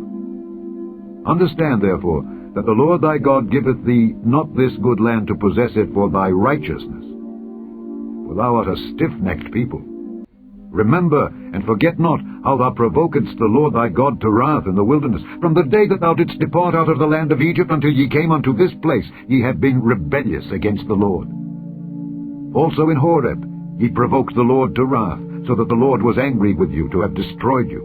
Understand therefore that the Lord thy God giveth thee not this good land to possess it for thy righteousness, for thou art a stiff-necked people. Remember and forget not how thou provokedst the Lord thy God to wrath in the wilderness. From the day that thou didst depart out of the land of Egypt until ye came unto this place, ye have been rebellious against the Lord. Also in Horeb ye provoked the Lord to wrath, so that the Lord was angry with you to have destroyed you.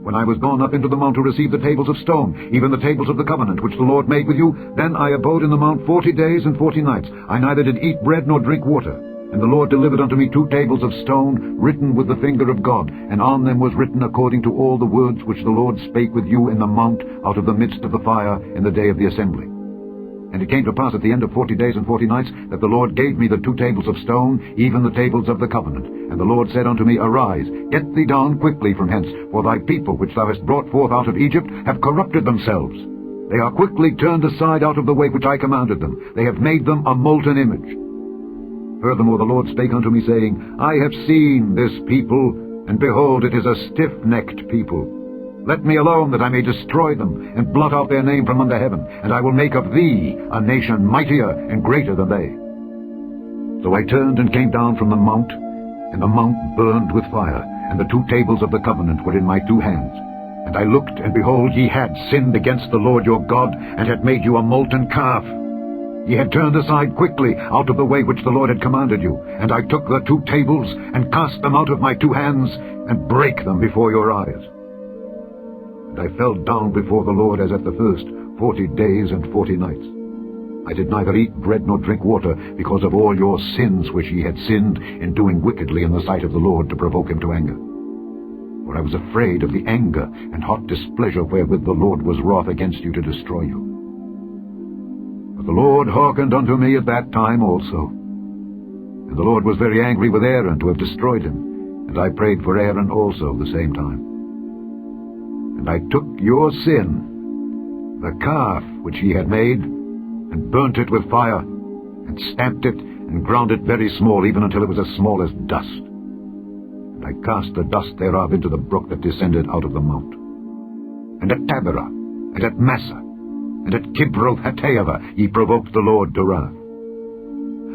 When I was gone up into the mount to receive the tables of stone, even the tables of the covenant which the Lord made with you, then I abode in the mount 40 days and 40 nights. I neither did eat bread nor drink water. And the Lord delivered unto me 2 tables of stone, written with the finger of God, and on them was written according to all the words which the Lord spake with you in the mount out of the midst of the fire in the day of the assembly. And it came to pass at the end of 40 days and 40 nights that the Lord gave me the 2 tables of stone, even the tables of the covenant. And the Lord said unto me, Arise, get thee down quickly from hence, for thy people which thou hast brought forth out of Egypt have corrupted themselves. They are quickly turned aside out of the way which I commanded them. They have made them a molten image. Furthermore the Lord spake unto me, saying, I have seen this people, and behold, it is a stiff-necked people. Let me alone, that I may destroy them, and blot out their name from under heaven, and I will make of thee a nation mightier and greater than they. So I turned and came down from the mount, and the mount burned with fire, and the 2 tables of the covenant were in my 2 hands. And I looked, and behold, ye had sinned against the Lord your God, and had made you a molten calf. Ye had turned aside quickly out of the way which the Lord had commanded you. And I took the 2 tables, and cast them out of my 2 hands, and brake them before your eyes. And I fell down before the Lord as at the first 40 days and 40 nights. I did neither eat bread nor drink water, because of all your sins which ye had sinned in doing wickedly in the sight of the Lord, to provoke him to anger. For I was afraid of the anger and hot displeasure wherewith the Lord was wroth against you to destroy you. But the Lord hearkened unto me at that time also. And the Lord was very angry with Aaron to have destroyed him, and I prayed for Aaron also the same time. And I took your sin, the calf which ye had made, and burnt it with fire, and stamped it, and ground it very small, even until it was as small as dust. And I cast the dust thereof into the brook that descended out of the mount. And at Taberah, and at Massa, and at Kibroth-Hattaavah ye provoked the Lord to wrath.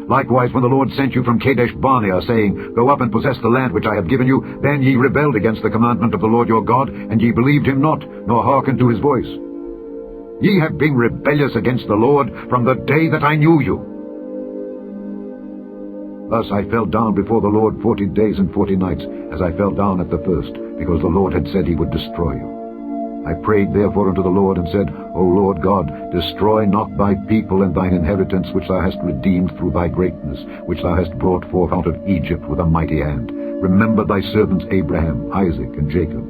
Likewise, when the Lord sent you from Kadesh-barnea, saying, Go up and possess the land which I have given you, then ye rebelled against the commandment of the Lord your God, and ye believed him not, nor hearkened to his voice. Ye have been rebellious against the Lord from the day that I knew you. Thus I fell down before the Lord 40 days and 40 nights, as I fell down at the first, because the Lord had said he would destroy you. I prayed therefore unto the Lord, and said, O Lord God, destroy not thy people and thine inheritance, which thou hast redeemed through thy greatness, which thou hast brought forth out of Egypt with a mighty hand. Remember thy servants Abraham, Isaac, and Jacob.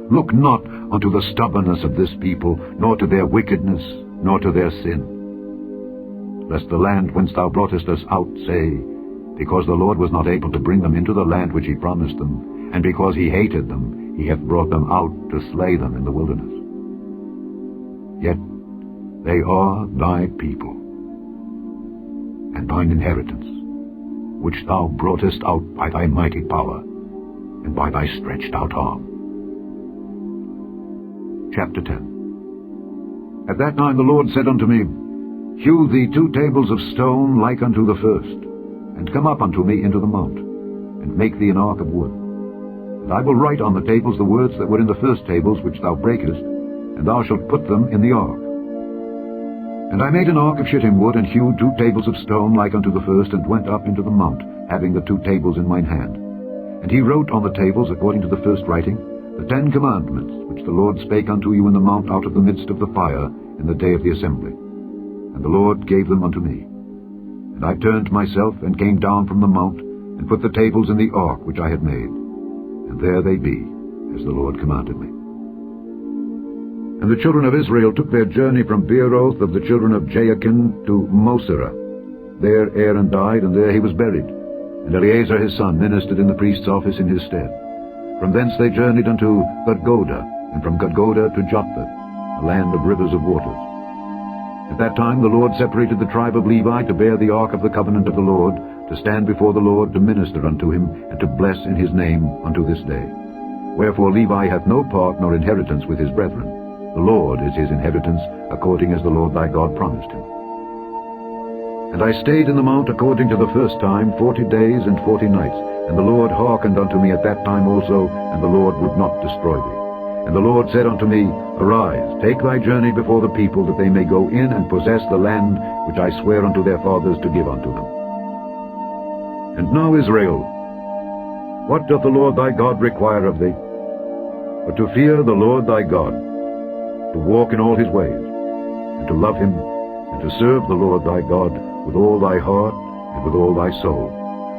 Look not unto the stubbornness of this people, nor to their wickedness, nor to their sin. Lest the land whence thou broughtest us out say, Because the Lord was not able to bring them into the land which he promised them, and because he hated them, he hath brought them out to slay them in the wilderness. Yet they are thy people, and thine inheritance, which thou broughtest out by thy mighty power, and by thy stretched out arm. Chapter 10. At that time the Lord said unto me, Hew thee 2 tables of stone like unto the first, and come up unto me into the mount, and make thee an ark of wood. And I will write on the tables the words that were in the first tables which thou breakest, and thou shalt put them in the ark. And I made an ark of shittim wood, and hewed 2 tables of stone like unto the first, and went up into the mount, having the 2 tables in mine hand. And he wrote on the tables, according to the first writing, the 10 commandments, which the Lord spake unto you in the mount out of the midst of the fire, in the day of the assembly. and the Lord gave them unto me. And I turned myself, and came down from the mount, and put the tables in the ark which I had made. And there they be, as the Lord commanded me. And the children of Israel took their journey from Beeroth of the children of Jaakan to Moserah. There Aaron died, and there he was buried. And Eleazar his son ministered in the priest's office in his stead. From thence they journeyed unto Gudgoda, and from Gudgoda to Jotbath, a land of rivers of waters. At that time the Lord separated the tribe of Levi to bear the ark of the covenant of the Lord, to stand before the Lord, to minister unto him, and to bless in his name unto this day. Wherefore Levi hath no part nor inheritance with his brethren. The Lord is his inheritance, according as the Lord thy God promised him. And I stayed in the mount according to the first time 40 days and 40 nights. And the Lord hearkened unto me at that time also, and the Lord would not destroy thee. And the Lord said unto me, Arise, take thy journey before the people, that they may go in and possess the land which I swear unto their fathers to give unto them. And now, Israel, what doth the Lord thy God require of thee? But to fear the Lord thy God, to walk in all his ways, and to love him, and to serve the Lord thy God with all thy heart and with all thy soul,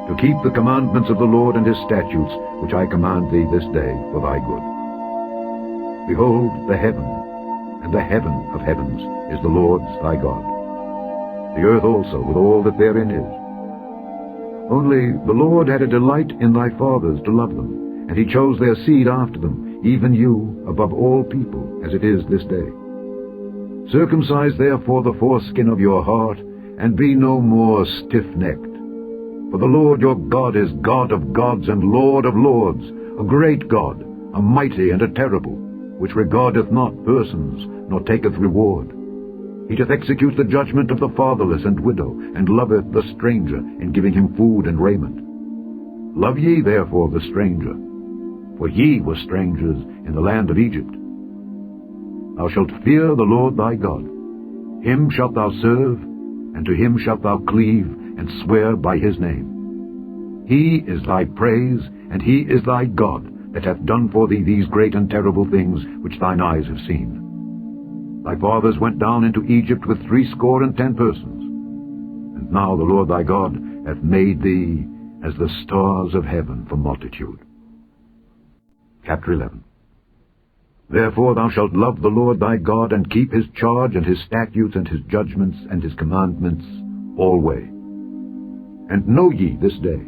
to keep the commandments of the Lord and his statutes, which I command thee this day for thy good. Behold, the heaven, and the heaven of heavens is the Lord's thy God, the earth also with all that therein is. Only the Lord had a delight in thy fathers to love them, and he chose their seed after them, even you above all people, as it is this day. Circumcise therefore the foreskin of your heart, and be no more stiff-necked. For the Lord your God is God of gods and Lord of lords, a great God, a mighty and a terrible, which regardeth not persons, nor taketh reward. He doth execute the judgment of the fatherless and widow, and loveth the stranger, in giving him food and raiment. Love ye therefore the stranger, for ye were strangers in the land of Egypt. Thou shalt fear the Lord thy God. Him shalt thou serve, and to him shalt thou cleave, and swear by his name. He is thy praise, and he is thy God, that hath done for thee these great and terrible things which thine eyes have seen. Thy fathers went down into Egypt with 70 persons. And now the Lord thy God hath made thee as the stars of heaven for multitude. Chapter 11. Therefore thou shalt love the Lord thy God, and keep his charge, and his statutes, and his judgments, and his commandments alway. And know ye this day,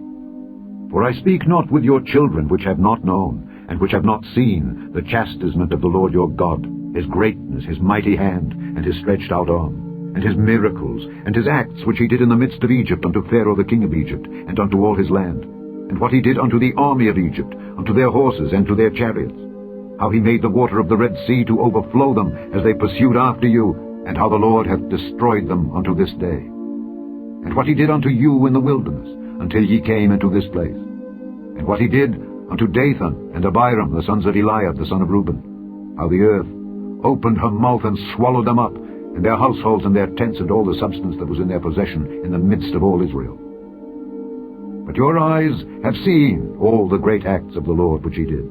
for I speak not with your children which have not known, and which have not seen the chastisement of the Lord your God, his greatness, his mighty hand, and his stretched out arm, and his miracles, and his acts which he did in the midst of Egypt unto Pharaoh the king of Egypt, and unto all his land, and what he did unto the army of Egypt, unto their horses, and to their chariots, how he made the water of the Red Sea to overflow them as they pursued after you, and how the Lord hath destroyed them unto this day. And what he did unto you in the wilderness, until ye came into this place. And what he did unto Dathan and Abiram, the sons of Eliab, the son of Reuben, how the earth opened her mouth and swallowed them up, and their households and their tents and all the substance that was in their possession in the midst of all Israel. But your eyes have seen all the great acts of the Lord which he did.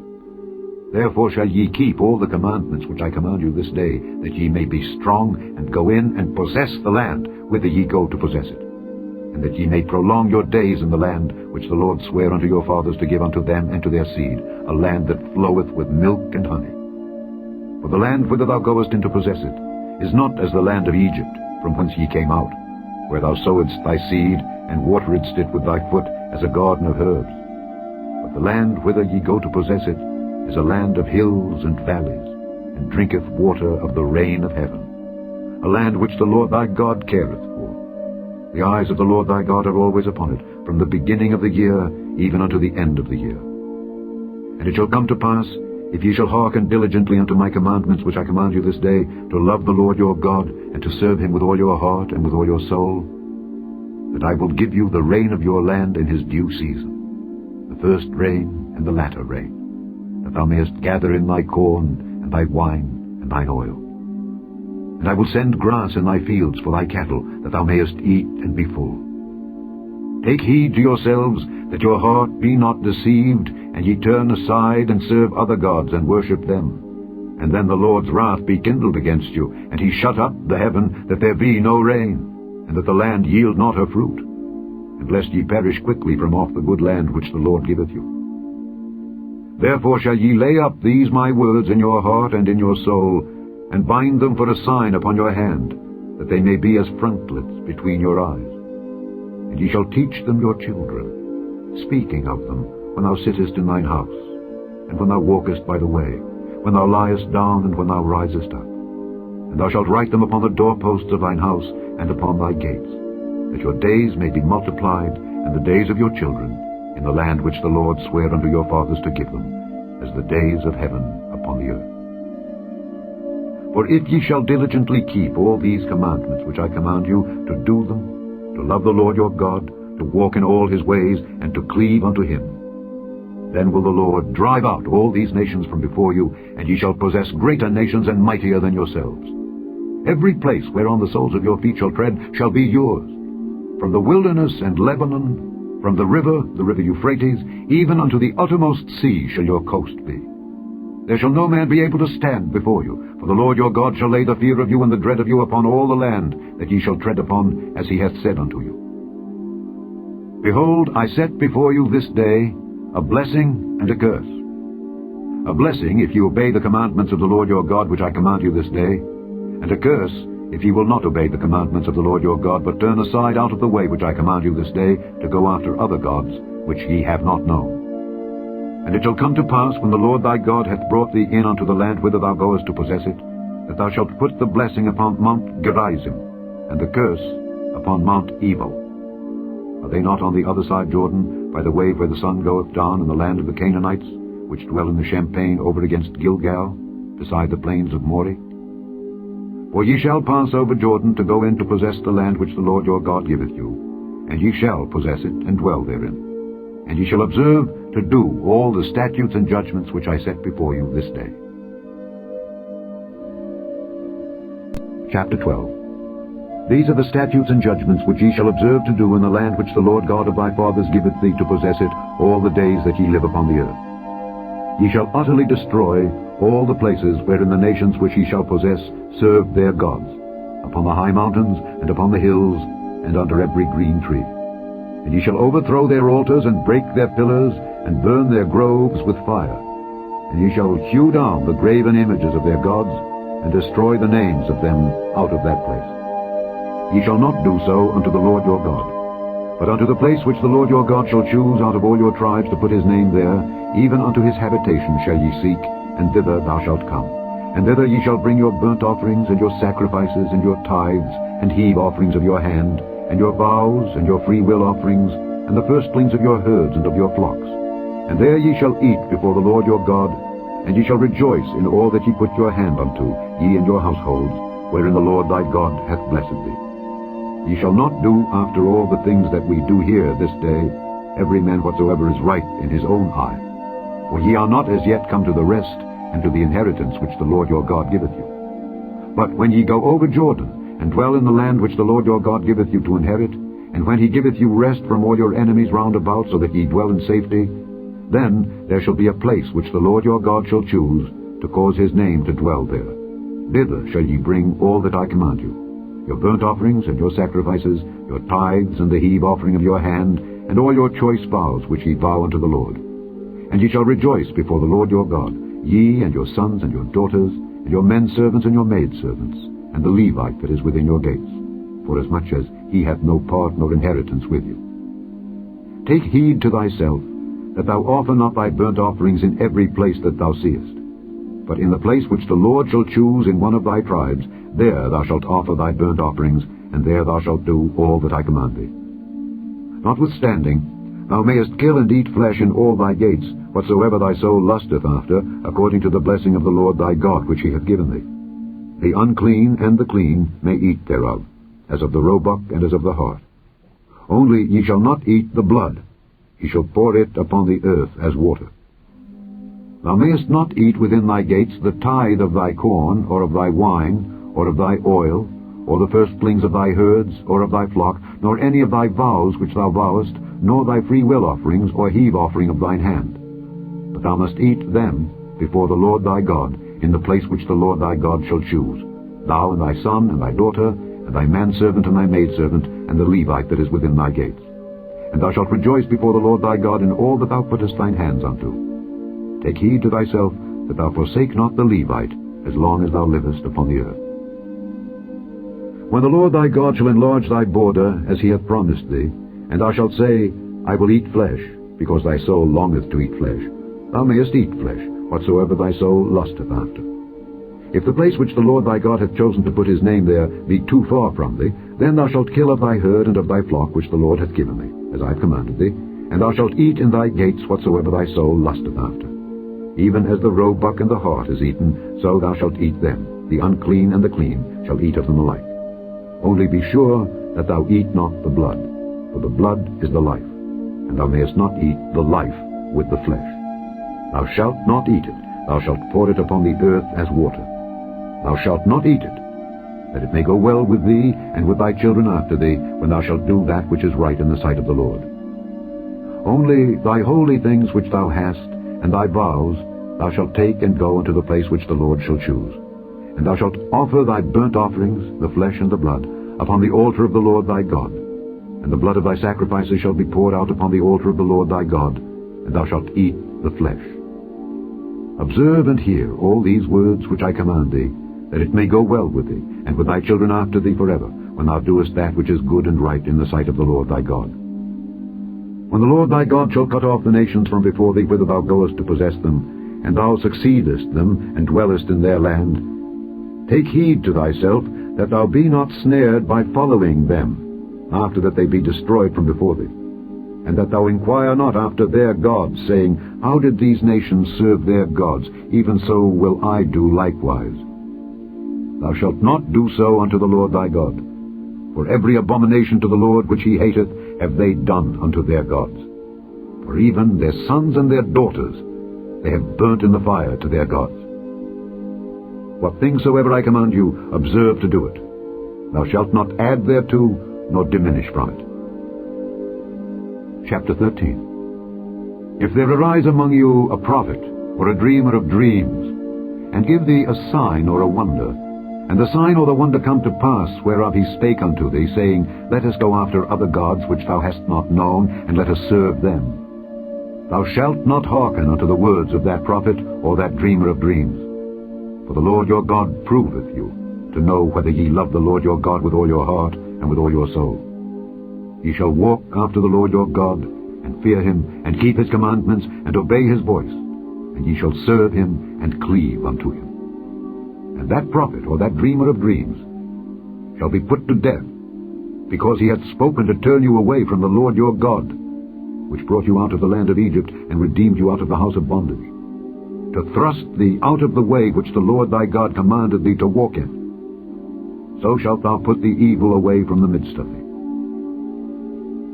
Therefore shall ye keep all the commandments which I command you this day, that ye may be strong, and go in and possess the land whither ye go to possess it, and that ye may prolong your days in the land which the Lord sware unto your fathers to give unto them and to their seed, a land that floweth with milk and honey. For the land whither thou goest in to possess it is not as the land of Egypt, from whence ye came out, where thou sowedst thy seed, and wateredst it with thy foot as a garden of herbs. But the land whither ye go to possess it is a land of hills and valleys, and drinketh water of the rain of heaven, a land which the Lord thy God careth for. The eyes of the Lord thy God are always upon it, from the beginning of the year even unto the end of the year. And it shall come to pass, if ye shall hearken diligently unto my commandments which I command you this day, to love the Lord your God, and to serve him with all your heart and with all your soul, that I will give you the rain of your land in his due season, the first rain and the latter rain, that thou mayest gather in thy corn, and thy wine, and thine oil. And I will send grass in thy fields for thy cattle, that thou mayest eat and be full. Take heed to yourselves, that your heart be not deceived, and ye turn aside and serve other gods, and worship them, And then the Lord's wrath be kindled against you, and he shut up the heaven, that there be no rain, and that the land yield not her fruit, and lest ye perish quickly from off the good land which the Lord giveth you. Therefore shall ye lay up these my words in your heart and in your soul, and bind them for a sign upon your hand, that they may be as frontlets between your eyes. And ye shall teach them your children, speaking of them when thou sittest in thine house, and when thou walkest by the way, when thou liest down, and when thou risest up. And thou shalt write them upon the doorposts of thine house, and upon thy gates, that your days may be multiplied, and the days of your children, in the land which the Lord sware unto your fathers to give them, as the days of heaven upon the earth. For if ye shall diligently keep all these commandments which I command you, to do them, to love the Lord your God, to walk in all his ways, and to cleave unto him, then will the Lord drive out all these nations from before you, and ye shall possess greater nations and mightier than yourselves. Every place whereon the soles of your feet shall tread shall be yours. From the wilderness and Lebanon, from the river Euphrates, even unto the uttermost sea shall your coast be. There shall no man be able to stand before you, for the Lord your God shall lay the fear of you and the dread of you upon all the land that ye shall tread upon, as he hath said unto you. Behold, I set before you this day a blessing and a curse. A blessing, if ye obey the commandments of the Lord your God, which I command you this day, and a curse, if ye will not obey the commandments of the Lord your God, but turn aside out of the way which I command you this day, to go after other gods, which ye have not known. And it shall come to pass, when the Lord thy God hath brought thee in unto the land whither thou goest to possess it, that thou shalt put the blessing upon Mount Gerizim, and the curse upon Mount Ebal. Are they not on the other side Jordan, by the way where the sun goeth down, in the land of the Canaanites, which dwell in the champaign over against Gilgal, beside the plains of Moreh? For ye shall pass over Jordan to go in to possess the land which the Lord your God giveth you, and ye shall possess it, and dwell therein. And ye shall observe to do all the statutes and judgments which I set before you this day. Chapter 12. These are the statutes and judgments which ye shall observe to do in the land which the Lord God of thy fathers giveth thee to possess it all the days that ye live upon the earth. Ye shall utterly destroy all the places wherein the nations which ye shall possess serve their gods, upon the high mountains, and upon the hills, and under every green tree. And ye shall overthrow their altars, and break their pillars, and burn their groves with fire. And ye shall hew down the graven images of their gods, and destroy the names of them out of that place. Ye shall not do so unto the Lord your God, but unto the place which the Lord your God shall choose out of all your tribes to put his name there, even unto his habitation shall ye seek, and thither thou shalt come. And thither ye shall bring your burnt offerings, and your sacrifices, and your tithes, and heave offerings of your hand, and your vows, and your freewill offerings, and the firstlings of your herds and of your flocks. And there ye shall eat before the Lord your God, and ye shall rejoice in all that ye put your hand unto, ye and your households, wherein the Lord thy God hath blessed thee. Ye shall not do after all the things that we do here this day, every man whatsoever is right in his own eye. For ye are not as yet come to the rest, and to the inheritance which the Lord your God giveth you. But when ye go over Jordan, and dwell in the land which the Lord your God giveth you to inherit, and when he giveth you rest from all your enemies round about, so that ye dwell in safety, then there shall be a place which the Lord your God shall choose, to cause his name to dwell there. Thither shall ye bring all that I command you, your burnt offerings and your sacrifices, your tithes and the heave offering of your hand, and all your choice vows which ye vow unto the Lord. And ye shall rejoice before the Lord your God, ye and your sons and your daughters, and your men servants and your maid servants, and the Levite that is within your gates, forasmuch as he hath no part nor inheritance with you. Take heed to thyself, that thou offer not thy burnt offerings in every place that thou seest. But in the place which the Lord shall choose in one of thy tribes, there thou shalt offer thy burnt offerings, and there thou shalt do all that I command thee. Notwithstanding, thou mayest kill and eat flesh in all thy gates, whatsoever thy soul lusteth after, according to the blessing of the Lord thy God which he hath given thee. The unclean and the clean may eat thereof, as of the roebuck and as of the hart. Only ye shall not eat the blood. Ye shall pour it upon the earth as water. Thou mayest not eat within thy gates the tithe of thy corn, or of thy wine, or of thy oil, or the firstlings of thy herds, or of thy flock, nor any of thy vows which thou vowest, nor thy freewill offerings, or heave offering of thine hand. But thou must eat them before the Lord thy God, in the place which the Lord thy God shall choose, thou and thy son and thy daughter, and thy manservant and thy maidservant, and the Levite that is within thy gates. And thou shalt rejoice before the Lord thy God in all that thou puttest thine hands unto. Take heed to thyself that thou forsake not the Levite, as long as thou livest upon the earth. When the Lord thy God shall enlarge thy border, as he hath promised thee, and thou shalt say, I will eat flesh, because thy soul longeth to eat flesh, thou mayest eat flesh, whatsoever thy soul lusteth after. If the place which the Lord thy God hath chosen to put his name there be too far from thee, then thou shalt kill of thy herd and of thy flock which the Lord hath given thee, as I have commanded thee, and thou shalt eat in thy gates whatsoever thy soul lusteth after. Even as the roebuck and the hart is eaten, so thou shalt eat them. The unclean and the clean shall eat of them alike. Only be sure that thou eat not the blood, for the blood is the life, and thou mayest not eat the life with the flesh. Thou shalt not eat it, thou shalt pour it upon the earth as water. Thou shalt not eat it, that it may go well with thee and with thy children after thee, when thou shalt do that which is right in the sight of the Lord. Only thy holy things which thou hast, and thy vows, thou shalt take and go unto the place which the Lord shall choose. And thou shalt offer thy burnt offerings, the flesh and the blood, upon the altar of the Lord thy God. And the blood of thy sacrifices shall be poured out upon the altar of the Lord thy God, and thou shalt eat the flesh. Observe and hear all these words which I command thee, that it may go well with thee, and with thy children after thee forever, when thou doest that which is good and right in the sight of the Lord thy God. When the Lord thy God shall cut off the nations from before thee whither thou goest to possess them, and thou succeedest them, and dwellest in their land, take heed to thyself that thou be not snared by following them, after that they be destroyed from before thee, and that thou inquire not after their gods, saying, How did these nations serve their gods? Even so will I do likewise. Thou shalt not do so unto the Lord thy God, for every abomination to the Lord which he hateth have they done unto their gods. For even their sons and their daughters they have burnt in the fire to their gods. What things soever I command you, observe to do it. Thou shalt not add thereto, nor diminish from it. Chapter 13. If there arise among you a prophet, or a dreamer of dreams, and give thee a sign or a wonder, and the sign or the wonder come to pass, whereof he spake unto thee, saying, Let us go after other gods which thou hast not known, and let us serve them. Thou shalt not hearken unto the words of that prophet or that dreamer of dreams. For the Lord your God proveth you, to know whether ye love the Lord your God with all your heart and with all your soul. Ye shall walk after the Lord your God, and fear him, and keep his commandments, and obey his voice, and ye shall serve him, and cleave unto him. And that prophet or that dreamer of dreams shall be put to death, because he hath spoken to turn you away from the Lord your God, which brought you out of the land of Egypt, and redeemed you out of the house of bondage, to thrust thee out of the way which the Lord thy God commanded thee to walk in. So shalt thou put the evil away from the midst of thee.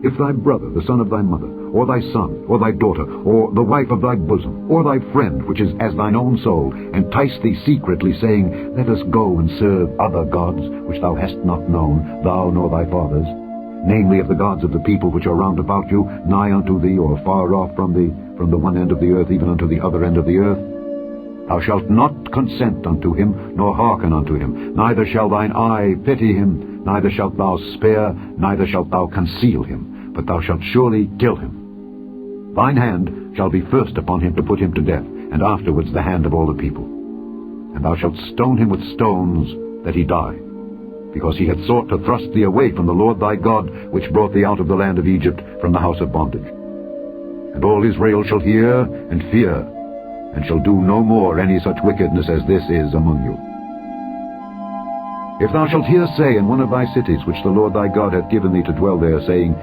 If thy brother, the son of thy mother, or thy son, or thy daughter, or the wife of thy bosom, or thy friend, which is as thine own soul, entice thee secretly, saying, Let us go and serve other gods, which thou hast not known, thou nor thy fathers, namely of the gods of the people which are round about you, nigh unto thee, or far off from thee, from the one end of the earth even unto the other end of the earth, thou shalt not consent unto him, nor hearken unto him, neither shall thine eye pity him, neither shalt thou spare, neither shalt thou conceal him, but thou shalt surely kill him. Thine hand shall be first upon him to put him to death, and afterwards the hand of all the people. And thou shalt stone him with stones, that he die, because he hath sought to thrust thee away from the Lord thy God, which brought thee out of the land of Egypt, from the house of bondage. And all Israel shall hear and fear, and shall do no more any such wickedness as this is among you. If thou shalt hear say in one of thy cities, which the Lord thy God hath given thee to dwell there, saying,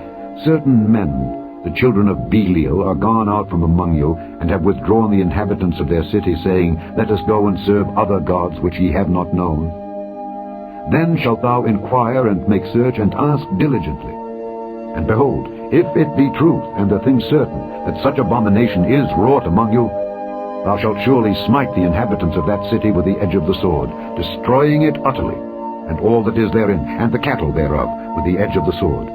Certain men, the children of Belial, are gone out from among you, and have withdrawn the inhabitants of their city, saying, Let us go and serve other gods which ye have not known. Then shalt thou inquire and make search, and ask diligently. And behold, if it be truth, and the thing certain, that such abomination is wrought among you, thou shalt surely smite the inhabitants of that city with the edge of the sword, destroying it utterly, and all that is therein, and the cattle thereof, with the edge of the sword.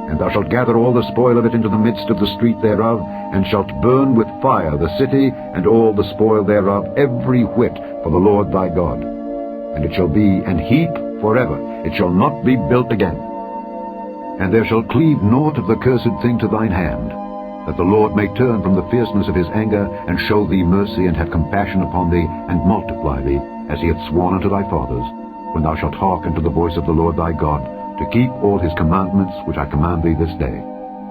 And thou shalt gather all the spoil of it into the midst of the street thereof, and shalt burn with fire the city and all the spoil thereof, every whit, for the Lord thy God. And it shall be an heap forever, it shall not be built again. And there shall cleave naught of the cursed thing to thine hand, that the Lord may turn from the fierceness of his anger, and show thee mercy, and have compassion upon thee, and multiply thee, as he hath sworn unto thy fathers, when thou shalt hearken to the voice of the Lord thy God, to keep all his commandments which I command thee this day,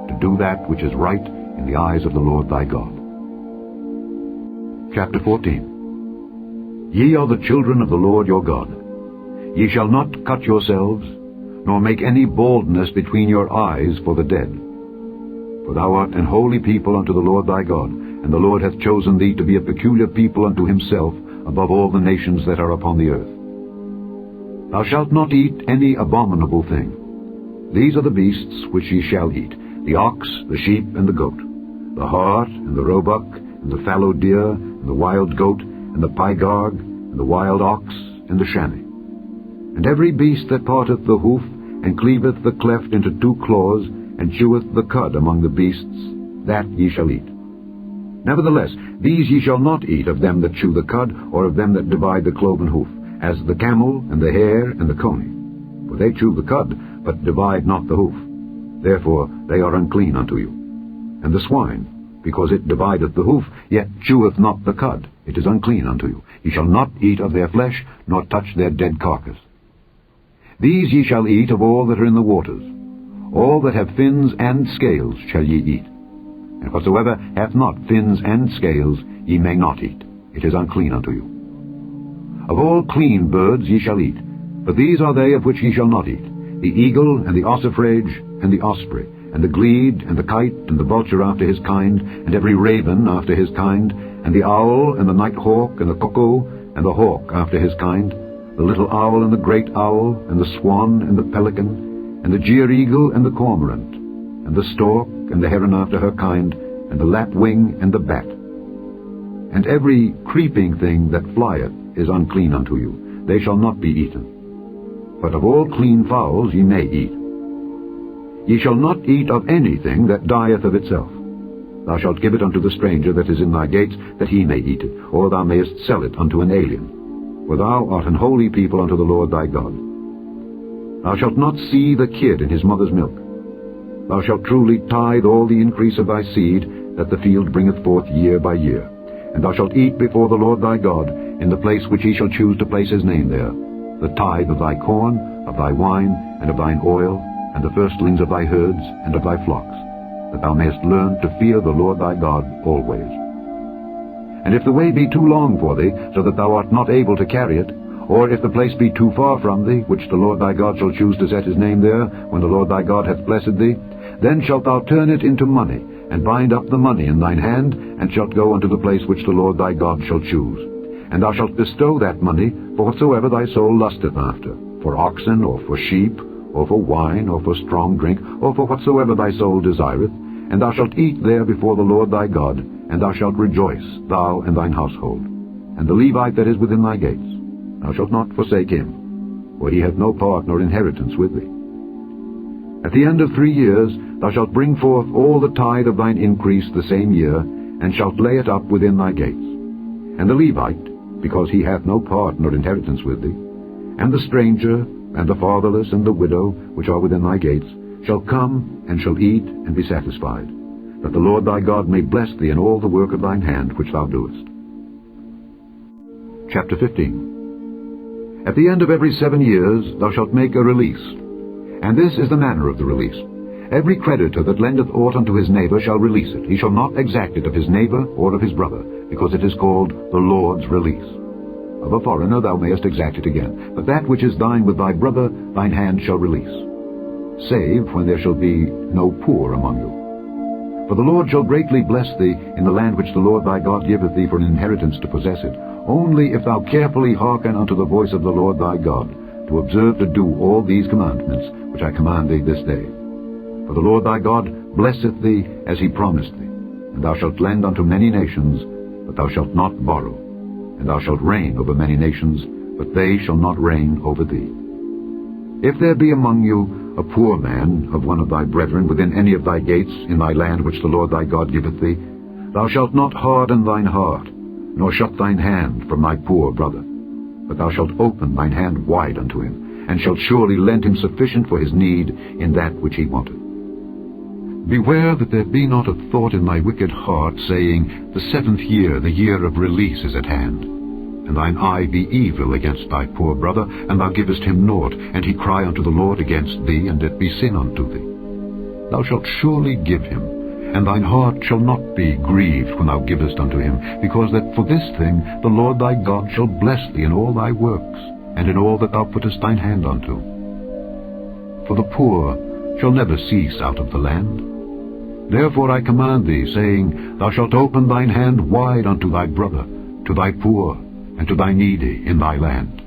to do that which is right in the eyes of the Lord thy God. Chapter 14. Ye are the children of the Lord your God. Ye shall not cut yourselves, nor make any baldness between your eyes for the dead. For thou art an holy people unto the Lord thy God, and the Lord hath chosen thee to be a peculiar people unto himself above all the nations that are upon the earth. Thou shalt not eat any abominable thing. These are the beasts which ye shall eat, the ox, the sheep, and the goat, the hart, and the roebuck, and the fallow deer, and the wild goat, and the pygarg, and the wild ox, and the shammy. And every beast that parteth the hoof, and cleaveth the cleft into two claws, and cheweth the cud among the beasts, that ye shall eat. Nevertheless, these ye shall not eat of them that chew the cud, or of them that divide the cloven hoof, as the camel, and the hare, and the coney. For they chew the cud, but divide not the hoof. Therefore they are unclean unto you. And the swine, because it divideth the hoof, yet cheweth not the cud, it is unclean unto you. Ye shall not eat of their flesh, nor touch their dead carcass. These ye shall eat of all that are in the waters. All that have fins and scales shall ye eat. And whatsoever hath not fins and scales ye may not eat. It is unclean unto you. Of all clean birds ye shall eat, but these are they of which ye shall not eat: the eagle, and the ossifrage, and the osprey, and the glede, and the kite, and the vulture after his kind, and every raven after his kind, and the owl, and the night hawk, and the cuckoo, and the hawk after his kind, the little owl, and the great owl, and the swan, and the pelican, and the jeer-eagle, and the cormorant, and the stork, and the heron after her kind, and the lapwing, and the bat. And every creeping thing that flieth is unclean unto you. They shall not be eaten. But of all clean fowls ye may eat. Ye shall not eat of anything that dieth of itself. Thou shalt give it unto the stranger that is in thy gates, that he may eat it, or thou mayest sell it unto an alien. For thou art an holy people unto the Lord thy God. Thou shalt not see the kid in his mother's milk. Thou shalt truly tithe all the increase of thy seed, that the field bringeth forth year by year. And thou shalt eat before the Lord thy God, in the place which he shall choose to place his name there, the tithe of thy corn, of thy wine, and of thine oil, and the firstlings of thy herds, and of thy flocks, that thou mayest learn to fear the Lord thy God always. And if the way be too long for thee, so that thou art not able to carry it, or if the place be too far from thee, which the Lord thy God shall choose to set his name there, when the Lord thy God hath blessed thee, then shalt thou turn it into money, and bind up the money in thine hand, and shalt go unto the place which the Lord thy God shall choose. And thou shalt bestow that money for whatsoever thy soul lusteth after, for oxen, or for sheep, or for wine, or for strong drink, or for whatsoever thy soul desireth, and thou shalt eat there before the Lord thy God, and thou shalt rejoice, thou and thine household. And the Levite that is within thy gates, thou shalt not forsake him, for he hath no part nor inheritance with thee. At the end of 3 years thou shalt bring forth all the tithe of thine increase the same year, and shalt lay it up within thy gates. And the Levite, because he hath no part nor inheritance with thee, and the stranger, and the fatherless, and the widow, which are within thy gates, shall come, and shall eat, and be satisfied, that the Lord thy God may bless thee in all the work of thine hand which thou doest. Chapter 15. At the end of every 7 years thou shalt make a release. And this is the manner of the release. Every creditor that lendeth aught unto his neighbor shall release it. He shall not exact it of his neighbor or of his brother, because it is called the Lord's release. Of a foreigner thou mayest exact it again, but that which is thine with thy brother thine hand shall release, save when there shall be no poor among you. For the Lord shall greatly bless thee in the land which the Lord thy God giveth thee for an inheritance to possess it, only if thou carefully hearken unto the voice of the Lord thy God, to observe to do all these commandments which I command thee this day. For the Lord thy God blesseth thee as he promised thee, and thou shalt lend unto many nations, but thou shalt not borrow. And thou shalt reign over many nations, but they shall not reign over thee. If there be among you a poor man of one of thy brethren within any of thy gates in thy land which the Lord thy God giveth thee, Thou shalt not harden thine heart, nor shut thine hand from thy poor brother, but thou shalt open thine hand wide unto him, and shalt surely lend him sufficient for his need in that which he wanteth. Beware that there be not a thought in thy wicked heart, saying, The 7th year, the year of release, is at hand. And thine eye be evil against thy poor brother, and thou givest him naught, and he cry unto the Lord against thee, and it be sin unto thee. Thou shalt surely give him, and thine heart shall not be grieved when thou givest unto him, because that for this thing the Lord thy God shall bless thee in all thy works, and in all that thou puttest thine hand unto. For the poor shall never cease out of the land. Therefore I command thee, saying, Thou shalt open thine hand wide unto thy brother, to thy poor, and to thy needy in thy land.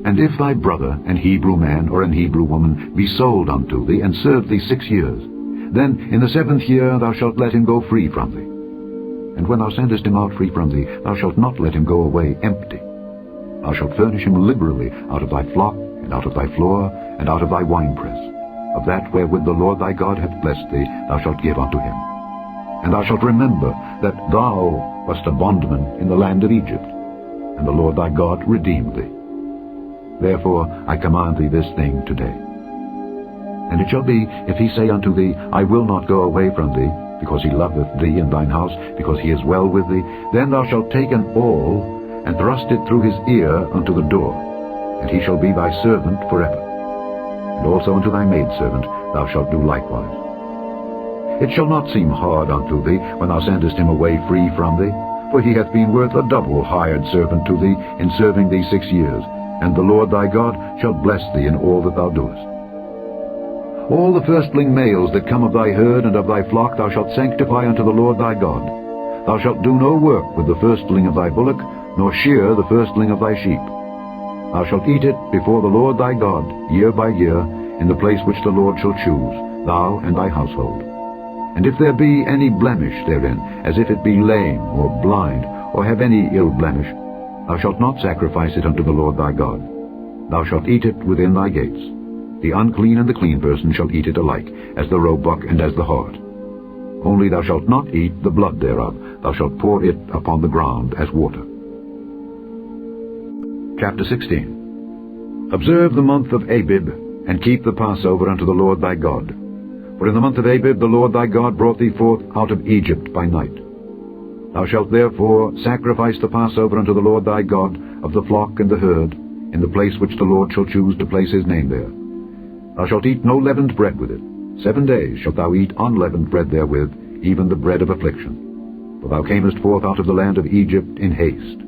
And if thy brother, an Hebrew man or an Hebrew woman, be sold unto thee, and serve thee 6 years, then in the 7th year thou shalt let him go free from thee. And when thou sendest him out free from thee, thou shalt not let him go away empty. Thou shalt furnish him liberally out of thy flock, and out of thy floor, and out of thy winepress. Of that wherewith the Lord thy God hath blessed thee, thou shalt give unto him. And thou shalt remember that thou wast a bondman in the land of Egypt, and the Lord thy God redeemed thee. Therefore I command thee this thing today. And it shall be, if he say unto thee, I will not go away from thee, because he loveth thee and thine house, because he is well with thee, then thou shalt take an awl, and thrust it through his ear unto the door, and he shall be thy servant forever. And also unto thy maidservant thou shalt do likewise. It shall not seem hard unto thee when thou sendest him away free from thee, for he hath been worth a double hired servant to thee in serving thee 6 years, and the Lord thy God shall bless thee in all that thou doest. All the firstling males that come of thy herd and of thy flock thou shalt sanctify unto the Lord thy God. Thou shalt do no work with the firstling of thy bullock, nor shear the firstling of thy sheep. Thou shalt eat it before the Lord thy God, year by year, in the place which the Lord shall choose, thou and thy household. And if there be any blemish therein, as if it be lame, or blind, or have any ill blemish, thou shalt not sacrifice it unto the Lord thy God. Thou shalt eat it within thy gates. The unclean and the clean person shall eat it alike, as the roebuck and as the hart. Only thou shalt not eat the blood thereof. Thou shalt pour it upon the ground as water. Chapter 16. Observe the month of Abib, and keep the Passover unto the Lord thy God. For in the month of Abib the Lord thy God brought thee forth out of Egypt by night. Thou shalt therefore sacrifice the Passover unto the Lord thy God of the flock and the herd, in the place which the Lord shall choose to place his name there. Thou shalt eat no leavened bread with it. 7 days shalt thou eat unleavened bread therewith, even the bread of affliction. For thou camest forth out of the land of Egypt in haste,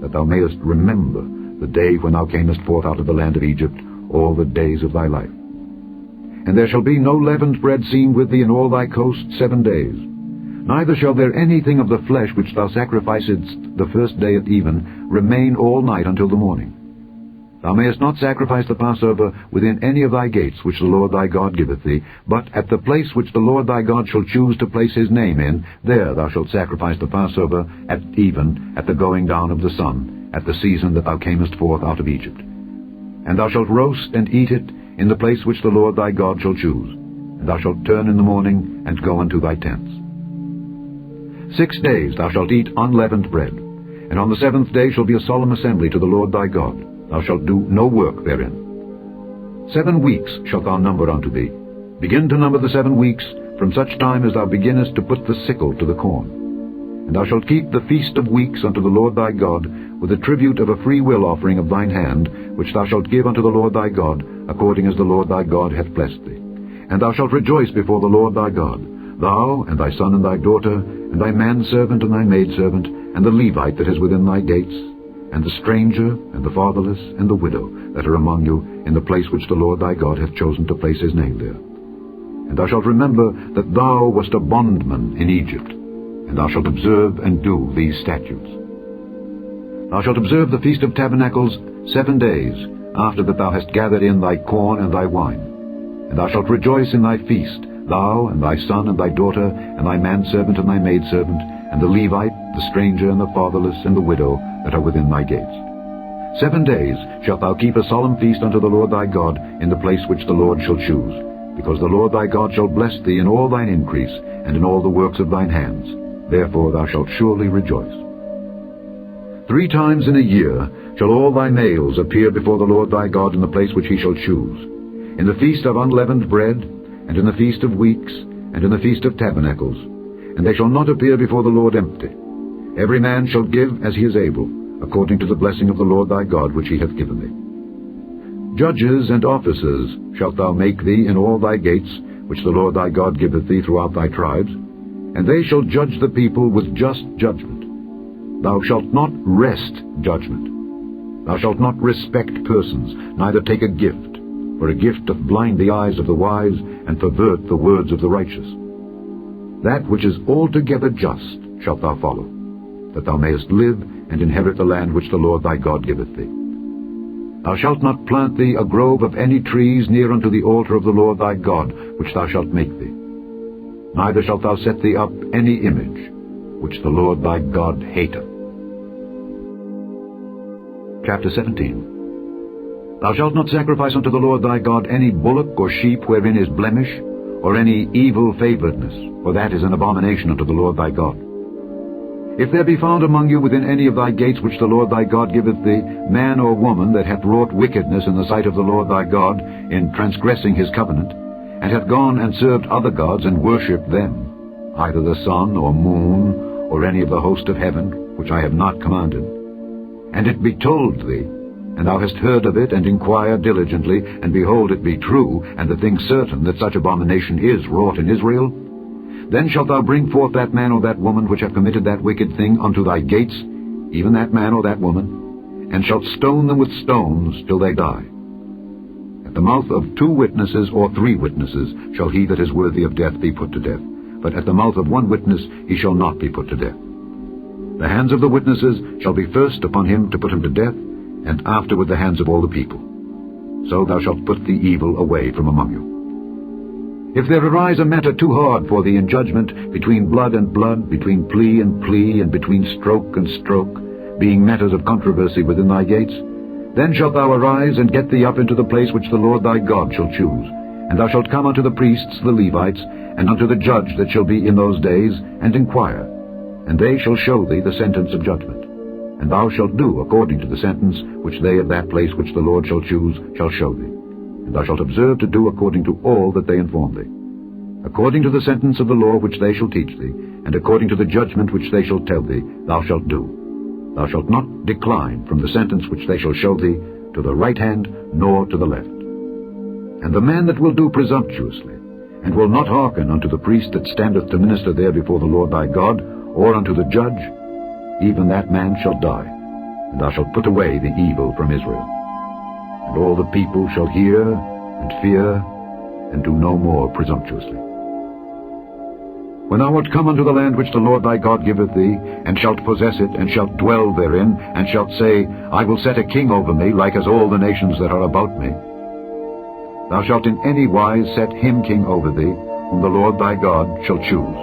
that thou mayest remember the day when thou camest forth out of the land of Egypt, all the days of thy life. And there shall be no leavened bread seen with thee in all thy coast 7 days. Neither shall there anything of the flesh which thou sacrificedst the first day at even remain all night until the morning. Thou mayest not sacrifice the Passover within any of thy gates which the Lord thy God giveth thee, but at the place which the Lord thy God shall choose to place his name in, there thou shalt sacrifice the Passover at even, at the going down of the sun, at the season that thou camest forth out of Egypt. And thou shalt roast and eat it in the place which the Lord thy God shall choose, and thou shalt turn in the morning and go unto thy tents. 6 days thou shalt eat unleavened bread, and on the 7th day shall be a solemn assembly to the Lord thy God. Thou shalt do no work therein. 7 weeks shalt thou number unto thee. Begin to number the 7 weeks, from such time as thou beginnest to put the sickle to the corn. And thou shalt keep the feast of weeks unto the Lord thy God, with a tribute of a free will offering of thine hand, which thou shalt give unto the Lord thy God, according as the Lord thy God hath blessed thee. And thou shalt rejoice before the Lord thy God, thou, and thy son and thy daughter, and thy manservant and thy maidservant, and the Levite that is within thy gates, and the stranger, and the fatherless, and the widow that are among you, in the place which the Lord thy God hath chosen to place his name there. And thou shalt remember that thou wast a bondman in Egypt, and thou shalt observe and do these statutes. Thou shalt observe the Feast of Tabernacles 7 days, after that thou hast gathered in thy corn and thy wine. And thou shalt rejoice in thy feast, thou, and thy son, and thy daughter, and thy manservant, and thy maidservant, and the Levite, the stranger, and the fatherless, and the widow that are within thy gates. 7 days shalt thou keep a solemn feast unto the Lord thy God, in the place which the Lord shall choose. because the Lord thy God shall bless thee in all thine increase, and in all the works of thine hands. Therefore thou shalt surely rejoice. 3 times in a year shall all thy males appear before the Lord thy God in the place which he shall choose, in the feast of unleavened bread, and in the feast of weeks, and in the feast of tabernacles, and they shall not appear before the Lord empty. Every man shall give as he is able, according to the blessing of the Lord thy God which he hath given thee. Judges and officers shalt thou make thee in all thy gates, which the Lord thy God giveth thee throughout thy tribes, and they shall judge the people with just judgment. Thou shalt not wrest judgment. Thou shalt not respect persons, neither take a gift, for a gift doth blind the eyes of the wise, and pervert the words of the righteous. That which is altogether just shalt thou follow, that thou mayest live and inherit the land which the Lord thy God giveth thee. Thou shalt not plant thee a grove of any trees near unto the altar of the Lord thy God, which thou shalt make thee. Neither shalt thou set thee up any image, which the Lord thy God hateth. Chapter 17. Thou shalt not sacrifice unto the Lord thy God any bullock or sheep wherein is blemish, or any evil favoredness, for that is an abomination unto the Lord thy God. If there be found among you within any of thy gates which the Lord thy God giveth thee, man or woman that hath wrought wickedness in the sight of the Lord thy God, in transgressing his covenant, and hath gone and served other gods and worshipped them, either the sun or moon, or any of the host of heaven, which I have not commanded, and it be told thee, and thou hast heard of it, and inquired diligently, and behold, it be true, and the thing certain, that such abomination is wrought in Israel, then shalt thou bring forth that man or that woman which hath committed that wicked thing unto thy gates, even that man or that woman, and shalt stone them with stones till they die. At the mouth of 2 witnesses or 3 witnesses shall he that is worthy of death be put to death, but at the mouth of 1 witness he shall not be put to death. The hands of the witnesses shall be first upon him to put him to death, and afterward the hands of all the people. So thou shalt put the evil away from among you. If there arise a matter too hard for thee in judgment, between blood and blood, between plea, and between stroke and stroke, being matters of controversy within thy gates, then shalt thou arise and get thee up into the place which the Lord thy God shall choose. And thou shalt come unto the priests the Levites, and unto the judge that shall be in those days, and inquire. And they shall show thee the sentence of judgment. And thou shalt do according to the sentence which they of that place which the Lord shall choose shall show thee. And thou shalt observe to do according to all that they inform thee. According to the sentence of the law which they shall teach thee, and according to the judgment which they shall tell thee, thou shalt do. Thou shalt not decline from the sentence which they shall show thee, to the right hand nor to the left. And the man that will do presumptuously, and will not hearken unto the priest that standeth to minister there before the Lord thy God, or unto the judge, even that man shall die, and thou shalt put away the evil from Israel. And all the people shall hear and fear, and do no more presumptuously. When thou art come unto the land which the Lord thy God giveth thee, and shalt possess it, and shalt dwell therein, and shalt say, I will set a king over me, like as all the nations that are about me, thou shalt in any wise set him king over thee, whom the Lord thy God shall choose.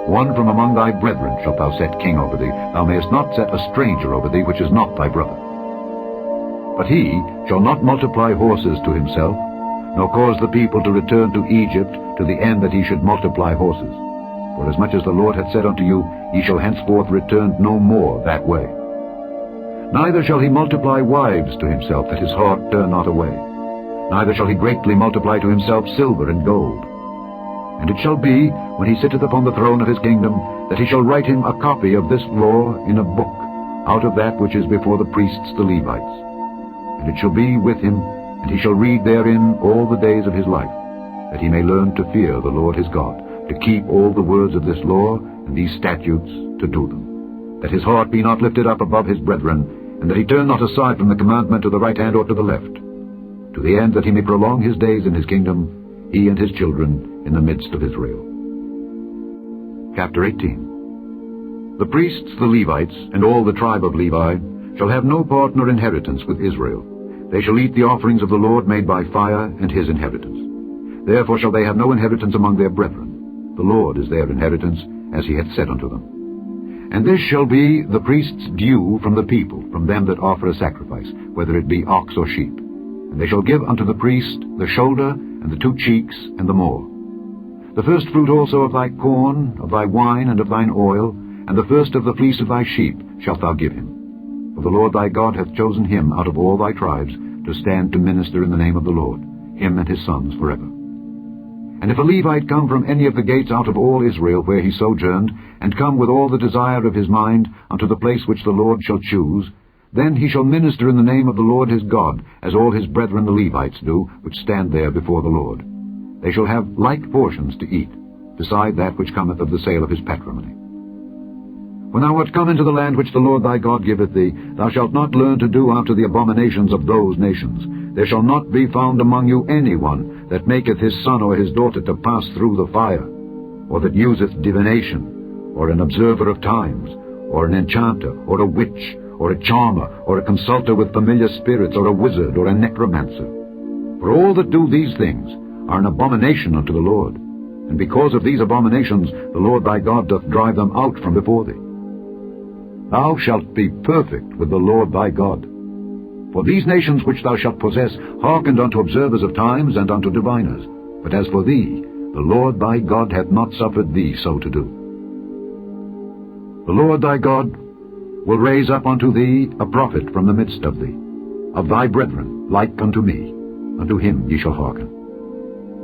One from among thy brethren shalt thou set king over thee. Thou mayest not set a stranger over thee, which is not thy brother. But he shall not multiply horses to himself, nor cause the people to return to Egypt, to the end that he should multiply horses. For as much as the Lord hath said unto you, ye shall henceforth return no more that way. Neither shall he multiply wives to himself, that his heart turn not away. Neither shall he greatly multiply to himself silver and gold. And it shall be, when he sitteth upon the throne of his kingdom, that he shall write him a copy of this law in a book, out of that which is before the priests the Levites. And it shall be with him, and he shall read therein all the days of his life, that he may learn to fear the Lord his God, to keep all the words of this law and these statutes, to do them, that his heart be not lifted up above his brethren, and that he turn not aside from the commandment to the right hand or to the left, to the end that he may prolong his days in his kingdom, he and his children in the midst of Israel. Chapter 18. The priests, the Levites, and all the tribe of Levi, shall have no part nor inheritance with Israel. They shall eat the offerings of the Lord made by fire, and his inheritance. Therefore shall they have no inheritance among their brethren. The Lord is their inheritance, as he hath said unto them. And this shall be the priest's due from the people, from them that offer a sacrifice, whether it be ox or sheep. And they shall give unto the priest the shoulder, and the 2 cheeks, and the more. The first fruit also of thy corn, of thy wine, and of thine oil, and the first of the fleece of thy sheep shalt thou give him. For the Lord thy God hath chosen him out of all thy tribes to stand to minister in the name of the Lord, him and his sons forever. And if a Levite come from any of the gates out of all Israel where he sojourned, and come with all the desire of his mind unto the place which the Lord shall choose, then he shall minister in the name of the Lord his God, as all his brethren the Levites do, which stand there before the Lord. They shall have like portions to eat, beside that which cometh of the sale of his patrimony. When thou art come into the land which the Lord thy God giveth thee, thou shalt not learn to do after the abominations of those nations. There shall not be found among you any one that maketh his son or his daughter to pass through the fire, or that useth divination, or an observer of times, or an enchanter, or a witch, or a charmer, or a consulter with familiar spirits, or a wizard, or a necromancer. For all that do these things are an abomination unto the Lord, and because of these abominations the Lord thy God doth drive them out from before thee. Thou shalt be perfect with the Lord thy God. For these nations which thou shalt possess hearkened unto observers of times and unto diviners. But as for thee, the Lord thy God hath not suffered thee so to do. The Lord thy God will raise up unto thee a prophet from the midst of thee, of thy brethren, like unto me. Unto him ye shall hearken.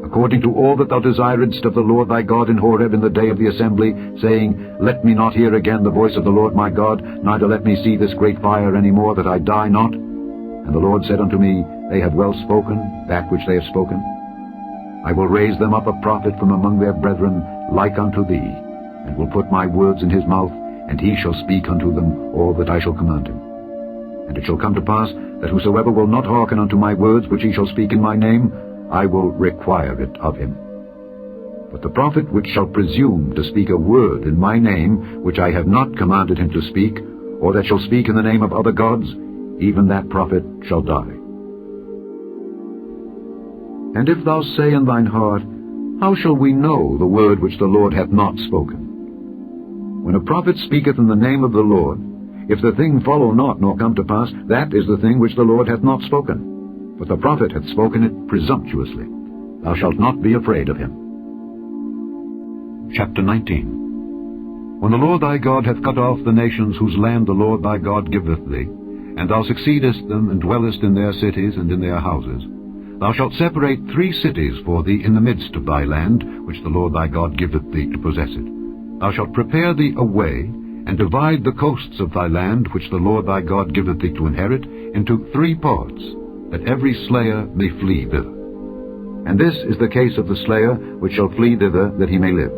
According to all that thou desiredst of the Lord thy God in Horeb in the day of the assembly, saying, Let me not hear again the voice of the Lord my God, neither let me see this great fire any more, that I die not. And the Lord said unto me, They have well spoken, that which they have spoken. I will raise them up a prophet from among their brethren, like unto thee, and will put my words in his mouth, and he shall speak unto them all that I shall command him. And it shall come to pass, that whosoever will not hearken unto my words which he shall speak in my name, I will require it of him. But the prophet which shall presume to speak a word in my name, which I have not commanded him to speak, or that shall speak in the name of other gods, even that prophet shall die. And if thou say in thine heart, How shall we know the word which the Lord hath not spoken? When a prophet speaketh in the name of the Lord, if the thing follow not nor come to pass, that is the thing which the Lord hath not spoken. But the prophet hath spoken it presumptuously. Thou shalt not be afraid of him. Chapter 19. When the Lord thy God hath cut off the nations whose land the Lord thy God giveth thee, and thou succeedest them, and dwellest in their cities and in their houses, thou shalt separate 3 cities for thee in the midst of thy land, which the Lord thy God giveth thee to possess it. Thou shalt prepare thee a way, and divide the coasts of thy land, which the Lord thy God giveth thee to inherit, into 3 parts, that every slayer may flee thither. And this is the case of the slayer which shall flee thither, that he may live.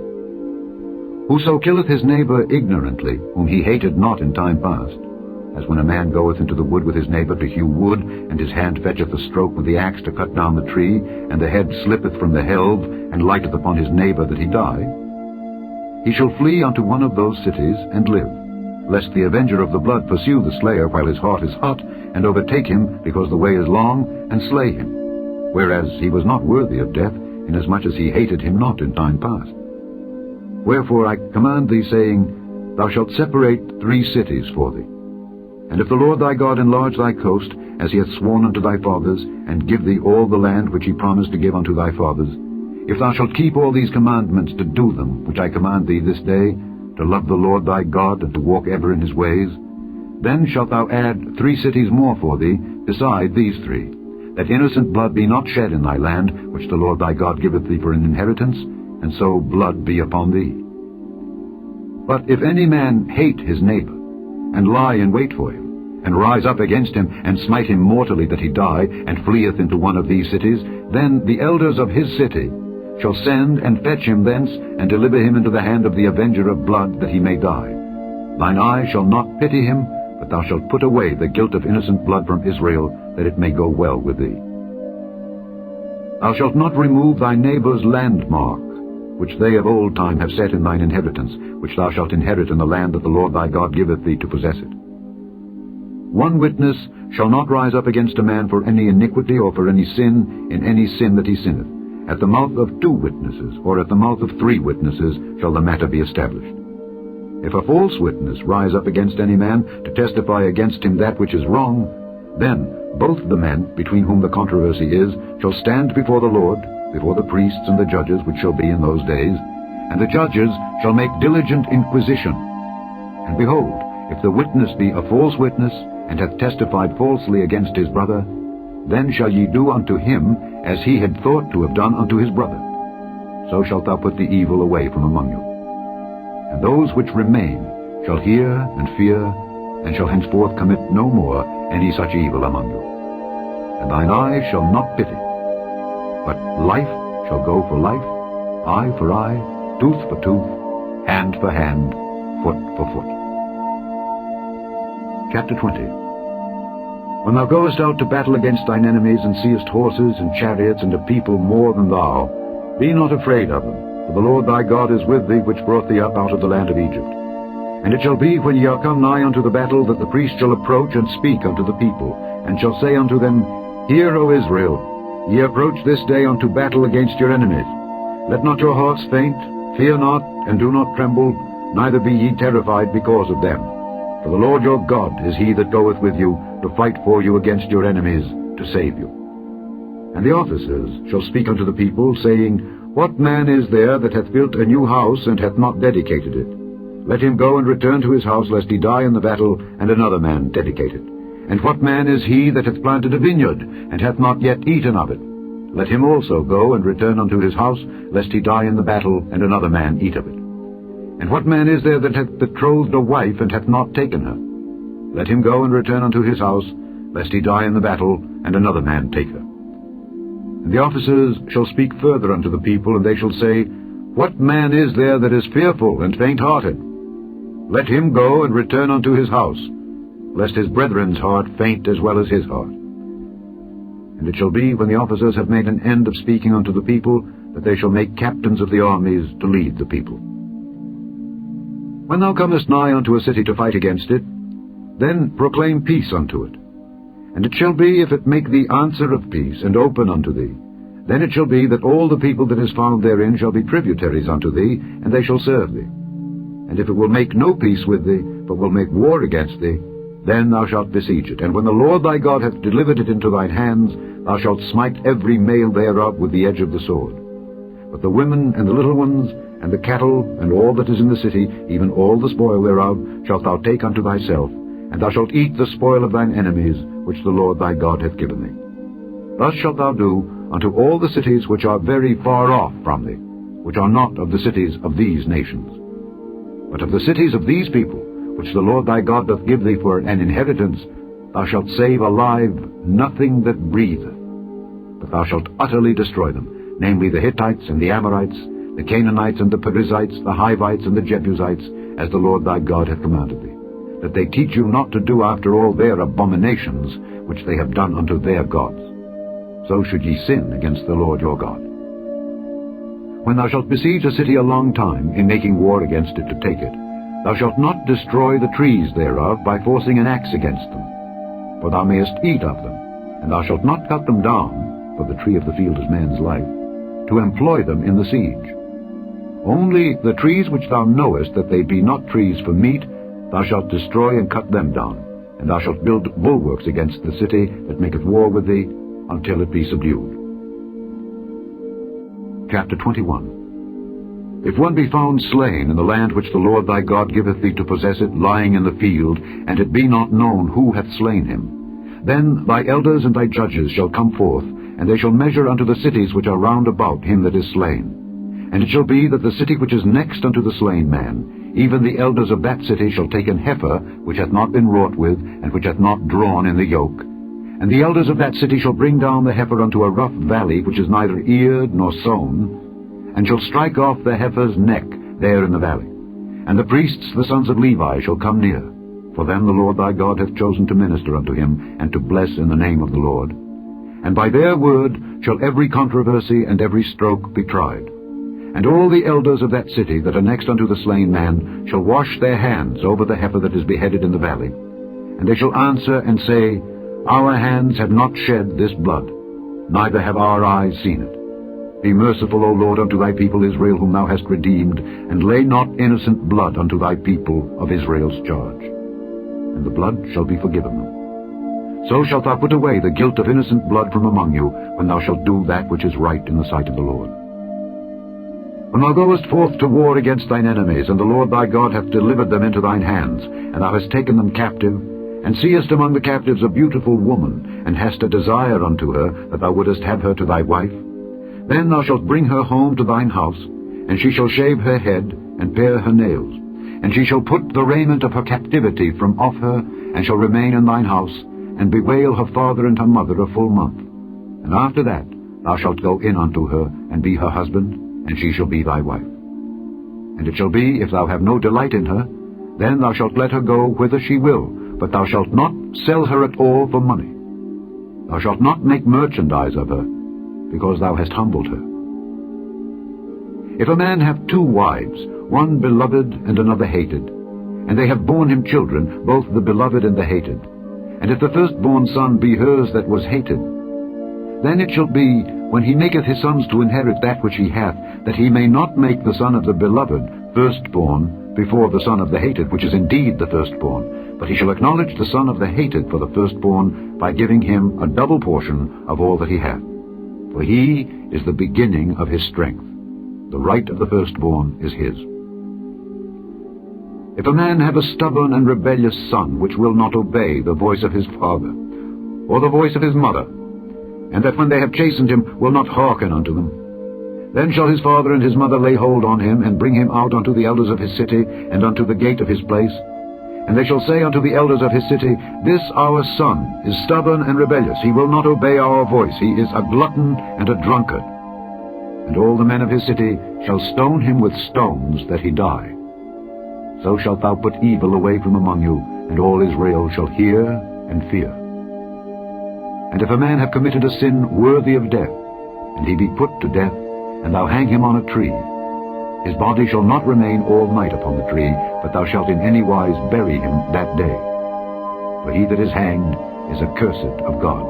Whoso killeth his neighbor ignorantly, whom he hated not in time past, as when a man goeth into the wood with his neighbor to hew wood, and his hand fetcheth a stroke with the axe to cut down the tree, and the head slippeth from the helve, and lighteth upon his neighbor that he die, he shall flee unto one of those cities, and live, lest the avenger of the blood pursue the slayer while his heart is hot, and overtake him, because the way is long, and slay him, whereas he was not worthy of death, inasmuch as he hated him not in time past. Wherefore I command thee, saying, Thou shalt separate 3 cities for thee. And if the Lord thy God enlarge thy coast, as he hath sworn unto thy fathers, and give thee all the land which he promised to give unto thy fathers, if thou shalt keep all these commandments to do them, which I command thee this day, to love the Lord thy God, and to walk ever in his ways, then shalt thou add 3 cities more for thee, beside these 3, that innocent blood be not shed in thy land, which the Lord thy God giveth thee for an inheritance, and so blood be upon thee. But if any man hate his neighbor, and lie in wait for him, and rise up against him, and smite him mortally that he die, and fleeth into one of these cities, then the elders of his city shall send and fetch him thence, and deliver him into the hand of the avenger of blood, that he may die. Thine eye shall not pity him, but thou shalt put away the guilt of innocent blood from Israel, that it may go well with thee. Thou shalt not remove thy neighbor's landmark, which they of old time have set in thine inheritance, which thou shalt inherit in the land that the Lord thy God giveth thee to possess it. One witness shall not rise up against a man for any iniquity or for any sin in any sin that he sinneth. At the mouth of 2 witnesses, or at the mouth of 3 witnesses, shall the matter be established. If a false witness rise up against any man to testify against him that which is wrong, then both the men between whom the controversy is shall stand before the Lord, before the priests and the judges which shall be in those days, and the judges shall make diligent inquisition. And behold, if the witness be a false witness, and hath testified falsely against his brother, then shall ye do unto him as he had thought to have done unto his brother. So shalt thou put the evil away from among you. And those which remain shall hear and fear, and shall henceforth commit no more any such evil among you. And thine eye shall not pity, but life shall go for life, eye for eye, tooth for tooth, hand for hand, foot for foot. Chapter 20. When thou goest out to battle against thine enemies, and seest horses and chariots and a people more than thou, be not afraid of them, for the Lord thy God is with thee, which brought thee up out of the land of Egypt. And it shall be, when ye are come nigh unto the battle, that the priest shall approach and speak unto the people, and shall say unto them, Hear, O Israel, ye approach this day unto battle against your enemies. Let not your hearts faint, fear not, and do not tremble, neither be ye terrified because of them. For the Lord your God is he that goeth with you, to fight for you against your enemies, to save you. And the officers shall speak unto the people, saying, What man is there that hath built a new house, and hath not dedicated it? Let him go and return to his house, lest he die in the battle, and another man dedicate it. And what man is he that hath planted a vineyard, and hath not yet eaten of it? Let him also go and return unto his house, lest he die in the battle, and another man eat of it. And what man is there that hath betrothed a wife, and hath not taken her? Let him go and return unto his house, lest he die in the battle, and another man take her. And the officers shall speak further unto the people, and they shall say, What man is there that is fearful and faint-hearted? Let him go and return unto his house, lest his brethren's heart faint as well as his heart. And it shall be, when the officers have made an end of speaking unto the people, that they shall make captains of the armies to lead the people. When thou comest nigh unto a city to fight against it, then proclaim peace unto it. And it shall be, if it make thee answer of peace, and open unto thee, then it shall be that all the people that is found therein shall be tributaries unto thee, and they shall serve thee. And if it will make no peace with thee, but will make war against thee, then thou shalt besiege it. And when the Lord thy God hath delivered it into thine hands, thou shalt smite every male thereof with the edge of the sword. But the women and the little ones, and the cattle, and all that is in the city, even all the spoil thereof, shalt thou take unto thyself, and thou shalt eat the spoil of thine enemies, which the Lord thy God hath given thee. Thus shalt thou do unto all the cities which are very far off from thee, which are not of the cities of these nations. But of the cities of these people, which the Lord thy God doth give thee for an inheritance, thou shalt save alive nothing that breatheth, but thou shalt utterly destroy them, namely the Hittites and the Amorites, the Canaanites and the Perizzites, the Hivites and the Jebusites, as the Lord thy God hath commanded thee, that they teach you not to do after all their abominations, which they have done unto their gods. So should ye sin against the Lord your God. When thou shalt besiege a city a long time, in making war against it to take it, thou shalt not destroy the trees thereof by forcing an axe against them, for thou mayest eat of them, and thou shalt not cut them down, for the tree of the field is man's life, to employ them in the siege. Only the trees which thou knowest that they be not trees for meat, thou shalt destroy and cut them down, and thou shalt build bulwarks against the city that maketh war with thee, until it be subdued. Chapter 21. If one be found slain in the land which the Lord thy God giveth thee to possess it, lying in the field, and it be not known who hath slain him, then thy elders and thy judges shall come forth, and they shall measure unto the cities which are round about him that is slain. And it shall be that the city which is next unto the slain man, even the elders of that city shall take an heifer which hath not been wrought with, and which hath not drawn in the yoke. And the elders of that city shall bring down the heifer unto a rough valley, which is neither eared nor sown, and shall strike off the heifer's neck there in the valley. And the priests, the sons of Levi, shall come near, for them the Lord thy God hath chosen to minister unto him, and to bless in the name of the Lord. And by their word shall every controversy and every stroke be tried. And all the elders of that city that are next unto the slain man shall wash their hands over the heifer that is beheaded in the valley. And they shall answer and say, Our hands have not shed this blood, neither have our eyes seen it. Be merciful, O Lord, unto thy people Israel, whom thou hast redeemed, and lay not innocent blood unto thy people of Israel's charge. And the blood shall be forgiven them. So shalt thou put away the guilt of innocent blood from among you, when thou shalt do that which is right in the sight of the Lord. When thou goest forth to war against thine enemies, and the Lord thy God hath delivered them into thine hands, and thou hast taken them captive, and seest among the captives a beautiful woman, and hast a desire unto her, that thou wouldest have her to thy wife, then thou shalt bring her home to thine house, and she shall shave her head, and pare her nails, and she shall put the raiment of her captivity from off her, and shall remain in thine house, and bewail her father and her mother a full month. And after that thou shalt go in unto her, and be her husband, and she shall be thy wife. And it shall be, if thou have no delight in her, then thou shalt let her go whither she will, but thou shalt not sell her at all for money. Thou shalt not make merchandise of her, because thou hast humbled her. If a man have 2 wives, one beloved and another hated, and they have borne him children, both the beloved and the hated, and if the firstborn son be hers that was hated, then it shall be, when he maketh his sons to inherit that which he hath, that he may not make the son of the beloved firstborn before the son of the hated, which is indeed the firstborn, but he shall acknowledge the son of the hated for the firstborn, by giving him a double portion of all that he hath. For he is the beginning of his strength. The right of the firstborn is his. If a man have a stubborn and rebellious son, which will not obey the voice of his father, or the voice of his mother, and that when they have chastened him will not hearken unto them, then shall his father and his mother lay hold on him, and bring him out unto the elders of his city, and unto the gate of his place. And they shall say unto the elders of his city, This our son is stubborn and rebellious, he will not obey our voice, he is a glutton and a drunkard. And all the men of his city shall stone him with stones, that he die. So shalt thou put evil away from among you, and all Israel shall hear and fear. And if a man have committed a sin worthy of death, and he be put to death, and thou hang him on a tree, his body shall not remain all night upon the tree, but thou shalt in any wise bury him that day. For he that is hanged is accursed of God,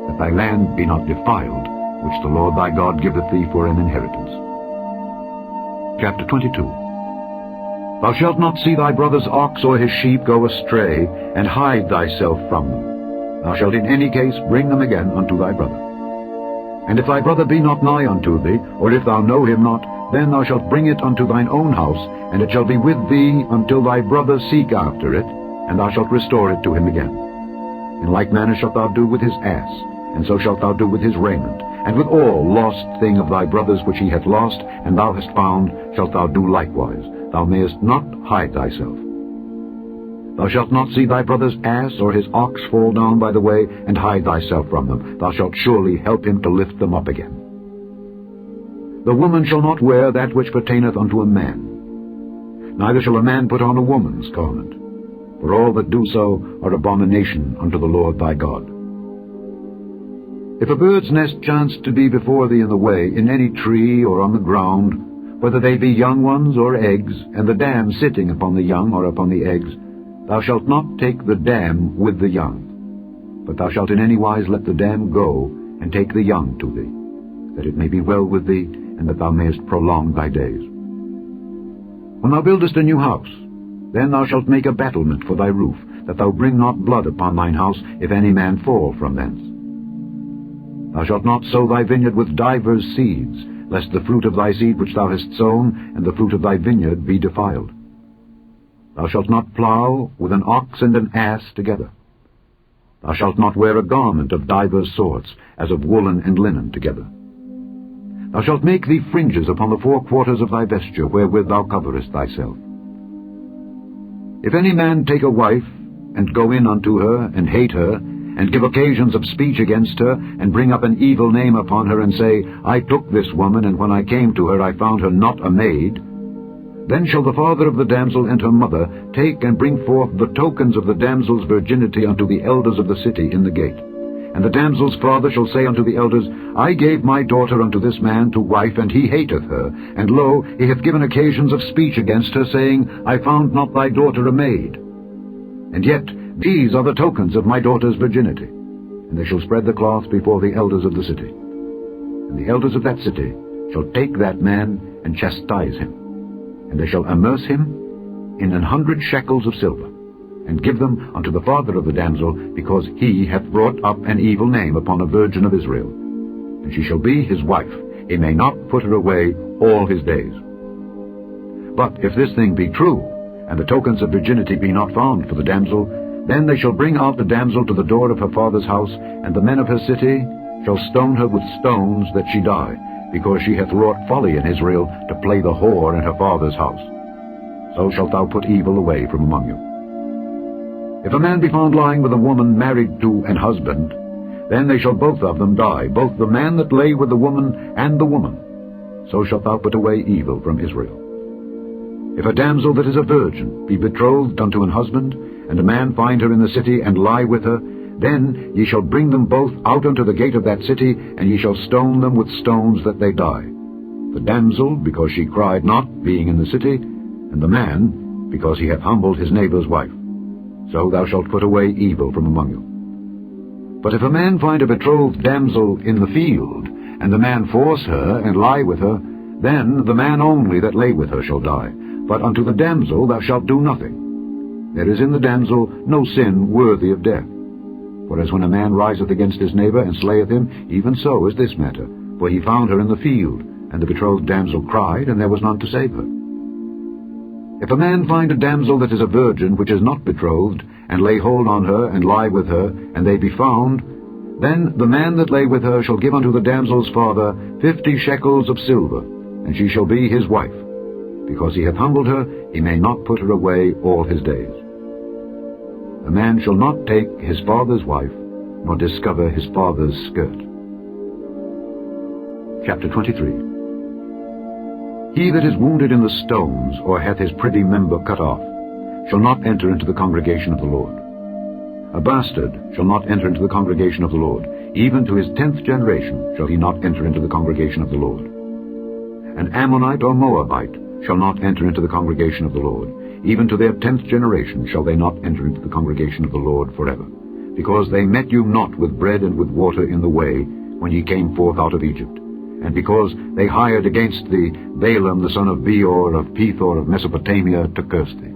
that thy land be not defiled, which the Lord thy God giveth thee for an inheritance. Chapter 22. Thou shalt not see thy brother's ox or his sheep go astray, and hide thyself from them. Thou shalt in any case bring them again unto thy brother. And if thy brother be not nigh unto thee, or if thou know him not, then thou shalt bring it unto thine own house, and it shall be with thee until thy brother seek after it, and thou shalt restore it to him again. In like manner shalt thou do with his ass, and so shalt thou do with his raiment, and with all lost thing of thy brother's which he hath lost, and thou hast found, shalt thou do likewise. Thou mayest not hide thyself. Thou shalt not see thy brother's ass or his ox fall down by the way, and hide thyself from them. Thou shalt surely help him to lift them up again. The woman shall not wear that which pertaineth unto a man, neither shall a man put on a woman's garment, for all that do so are abomination unto the Lord thy God. If a bird's nest chance to be before thee in the way, in any tree or on the ground, whether they be young ones or eggs, and the dam sitting upon the young or upon the eggs, thou shalt not take the dam with the young, but thou shalt in any wise let the dam go, and take the young to thee, that it may be well with thee, and that thou mayest prolong thy days. When thou buildest a new house, then thou shalt make a battlement for thy roof, that thou bring not blood upon thine house, if any man fall from thence. Thou shalt not sow thy vineyard with divers seeds, lest the fruit of thy seed which thou hast sown, and the fruit of thy vineyard, be defiled. Thou shalt not plow with an ox and an ass together. Thou shalt not wear a garment of divers sorts, as of woolen and linen together. Thou shalt make thee fringes upon the 4 quarters of thy vesture, wherewith thou coverest thyself. If any man take a wife, and go in unto her, and hate her, and give occasions of speech against her, and bring up an evil name upon her, and say, I took this woman, and when I came to her I found her not a maid, then shall the father of the damsel and her mother take and bring forth the tokens of the damsel's virginity unto the elders of the city in the gate. And the damsel's father shall say unto the elders, I gave my daughter unto this man to wife, and he hateth her. And lo, he hath given occasions of speech against her, saying, I found not thy daughter a maid. And yet these are the tokens of my daughter's virginity. And they shall spread the cloth before the elders of the city. And the elders of that city shall take that man and chastise him. And they shall amerce him in 100 shekels of silver. and give them unto the father of the damsel, because he hath brought up an evil name upon a virgin of Israel. And she shall be his wife. He may not put her away all his days. But if this thing be true, and the tokens of virginity be not found for the damsel, then they shall bring out the damsel to the door of her father's house, and the men of her city shall stone her with stones that she die, because she hath wrought folly in Israel to play the whore in her father's house. So shalt thou put evil away from among you. If a man be found lying with a woman married to an husband, then they shall both of them die, both the man that lay with the woman and the woman. So shalt thou put away evil from Israel. If a damsel that is a virgin be betrothed unto an husband, and a man find her in the city, and lie with her, then ye shall bring them both out unto the gate of that city, and ye shall stone them with stones that they die. The damsel, because she cried not, being in the city, and the man, because he hath humbled his neighbour's wife. So thou shalt put away evil from among you. But if a man find a betrothed damsel in the field, and the man force her, and lie with her, then the man only that lay with her shall die. But unto the damsel thou shalt do nothing. There is in the damsel no sin worthy of death. For as when a man riseth against his neighbour, and slayeth him, even so is this matter. For he found her in the field, and the betrothed damsel cried, and there was none to save her. If a man find a damsel that is a virgin, which is not betrothed, and lay hold on her, and lie with her, and they be found, then the man that lay with her shall give unto the damsel's father 50 shekels of silver, and she shall be his wife. Because he hath humbled her, he may not put her away all his days. A man shall not take his father's wife, nor discover his father's skirt. Chapter 23. He that is wounded in the stones, or hath his privy member cut off, shall not enter into the congregation of the Lord. A bastard shall not enter into the congregation of the Lord. Even to his 10th generation shall he not enter into the congregation of the Lord. An Ammonite or Moabite shall not enter into the congregation of the Lord. Even to their 10th generation shall they not enter into the congregation of the Lord forever. Because they met you not with bread and with water in the way, when ye came forth out of Egypt. And because they hired against thee Balaam the son of Beor of Pethor of Mesopotamia to curse thee.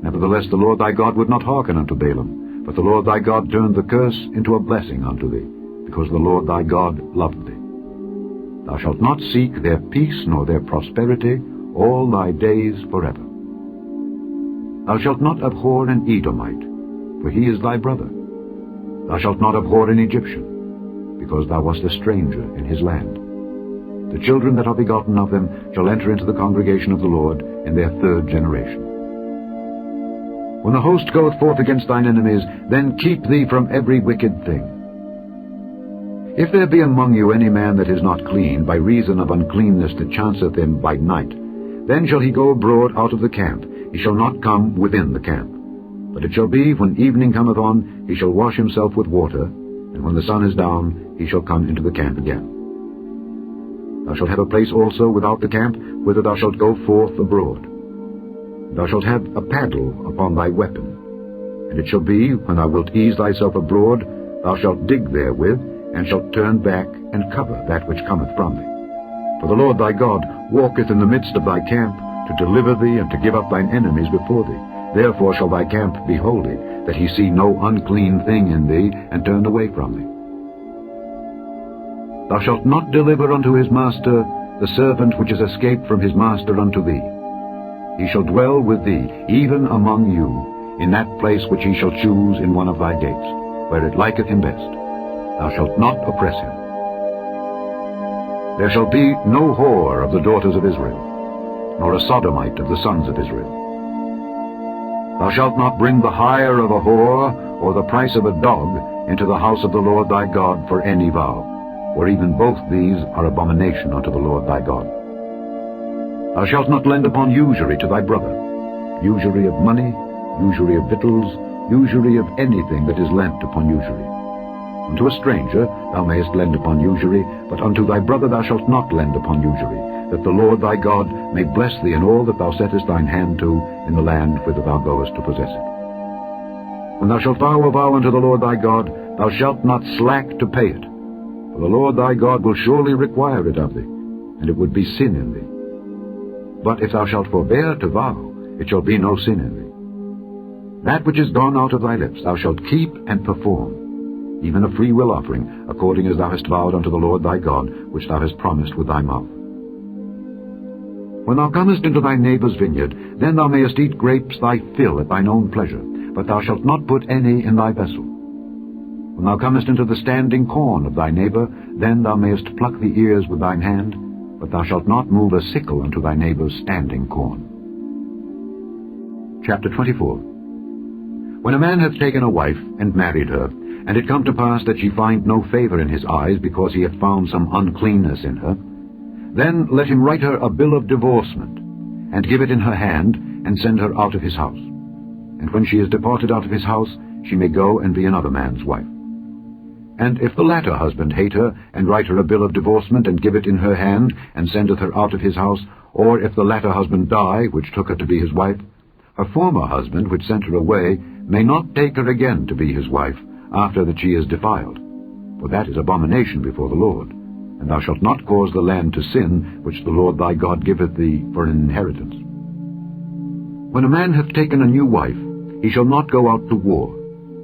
Nevertheless the Lord thy God would not hearken unto Balaam, but the Lord thy God turned the curse into a blessing unto thee, because the Lord thy God loved thee. Thou shalt not seek their peace nor their prosperity all thy days forever. Thou shalt not abhor an Edomite, for he is thy brother. Thou shalt not abhor an Egyptian, because thou wast a stranger in his land. The children that are begotten of them shall enter into the congregation of the Lord in their 3rd generation. When the host goeth forth against thine enemies, then keep thee from every wicked thing. If there be among you any man that is not clean, by reason of uncleanness that chanceth him by night, then shall he go abroad out of the camp. He shall not come within the camp. But it shall be, when evening cometh on, he shall wash himself with water, and when the sun is down, he shall come into the camp again. Thou shalt have a place also without the camp, whither thou shalt go forth abroad. Thou shalt have a paddle upon thy weapon. And it shall be, when thou wilt ease thyself abroad, thou shalt dig therewith, and shalt turn back and cover that which cometh from thee. For the Lord thy God walketh in the midst of thy camp, to deliver thee and to give up thine enemies before thee. Therefore shall thy camp be holy, that he see no unclean thing in thee, and turn away from thee. Thou shalt not deliver unto his master the servant which is escaped from his master unto thee. He shall dwell with thee, even among you, in that place which he shall choose in one of thy gates, where it liketh him best. Thou shalt not oppress him. There shall be no whore of the daughters of Israel, nor a sodomite of the sons of Israel. Thou shalt not bring the hire of a whore, or the price of a dog, into the house of the Lord thy God for any vow, for even both these are abomination unto the Lord thy God. Thou shalt not lend upon usury to thy brother, usury of money, usury of victuals, usury of anything that is lent upon usury. Unto a stranger thou mayest lend upon usury, but unto thy brother thou shalt not lend upon usury, that the Lord thy God may bless thee in all that thou settest thine hand to in the land whither thou goest to possess it. When thou shalt vow a vow unto the Lord thy God, thou shalt not slack to pay it, for the Lord thy God will surely require it of thee, and it would be sin in thee. But if thou shalt forbear to vow, it shall be no sin in thee. That which is gone out of thy lips thou shalt keep and perform, even a freewill offering, according as thou hast vowed unto the Lord thy God, which thou hast promised with thy mouth. When thou comest into thy neighbour's vineyard, then thou mayest eat grapes thy fill at thine own pleasure, but thou shalt not put any in thy vessel. When thou comest into the standing corn of thy neighbour, then thou mayest pluck the ears with thine hand, but thou shalt not move a sickle unto thy neighbour's standing corn. Chapter 24. When a man hath taken a wife, and married her, and it come to pass that she find no favour in his eyes, because he hath found some uncleanness in her, then let him write her a bill of divorcement, and give it in her hand, and send her out of his house. And when she is departed out of his house, she may go and be another man's wife. And if the latter husband hate her, and write her a bill of divorcement, and give it in her hand, and sendeth her out of his house, or if the latter husband die, which took her to be his wife, her former husband, which sent her away, may not take her again to be his wife, after that she is defiled. For that is abomination before the Lord. And thou shalt not cause the land to sin, which the Lord thy God giveth thee for an inheritance. When a man hath taken a new wife, he shall not go out to war,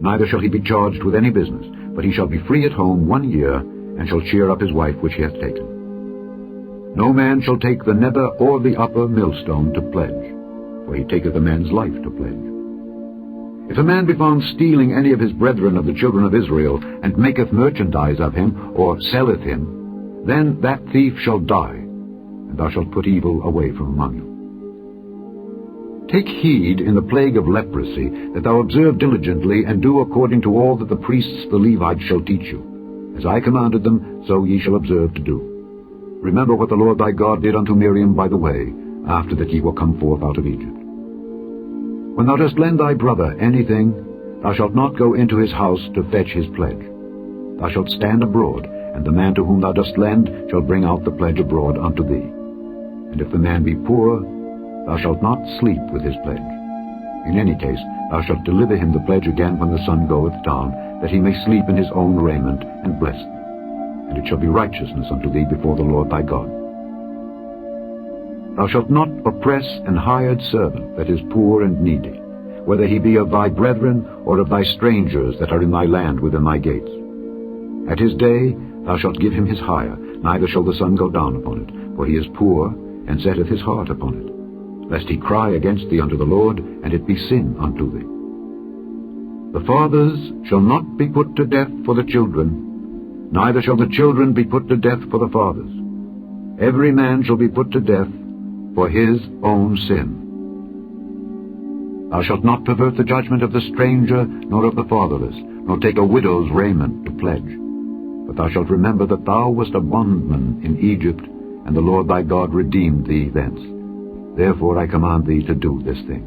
neither shall he be charged with any business, but he shall be free at home 1 year, and shall cheer up his wife which he hath taken. No man shall take the nether or the upper millstone to pledge, for he taketh a man's life to pledge. If a man be found stealing any of his brethren of the children of Israel, and maketh merchandise of him, or selleth him, then that thief shall die, and thou shalt put evil away from among you. Take heed in the plague of leprosy, that thou observe diligently, and do according to all that the priests the Levites shall teach you. As I commanded them, so ye shall observe to do. Remember what the Lord thy God did unto Miriam by the way, after that ye were come forth out of Egypt. When thou dost lend thy brother anything, thou shalt not go into his house to fetch his pledge. Thou shalt stand abroad, and the man to whom thou dost lend shall bring out the pledge abroad unto thee. And if the man be poor, thou shalt not sleep with his pledge. In any case, thou shalt deliver him the pledge again when the sun goeth down, that he may sleep in his own raiment, and bless thee. And it shall be righteousness unto thee before the Lord thy God. Thou shalt not oppress an hired servant that is poor and needy, whether he be of thy brethren or of thy strangers that are in thy land within thy gates. At his day thou shalt give him his hire, neither shall the sun go down upon it, for he is poor, and setteth his heart upon it, lest he cry against thee unto the Lord, and it be sin unto thee. The fathers shall not be put to death for the children, neither shall the children be put to death for the fathers. Every man shall be put to death for his own sin. Thou shalt not pervert the judgment of the stranger, nor of the fatherless, nor take a widow's raiment to pledge. But thou shalt remember that thou wast a bondman in Egypt, and the Lord thy God redeemed thee thence. Therefore I command thee to do this thing.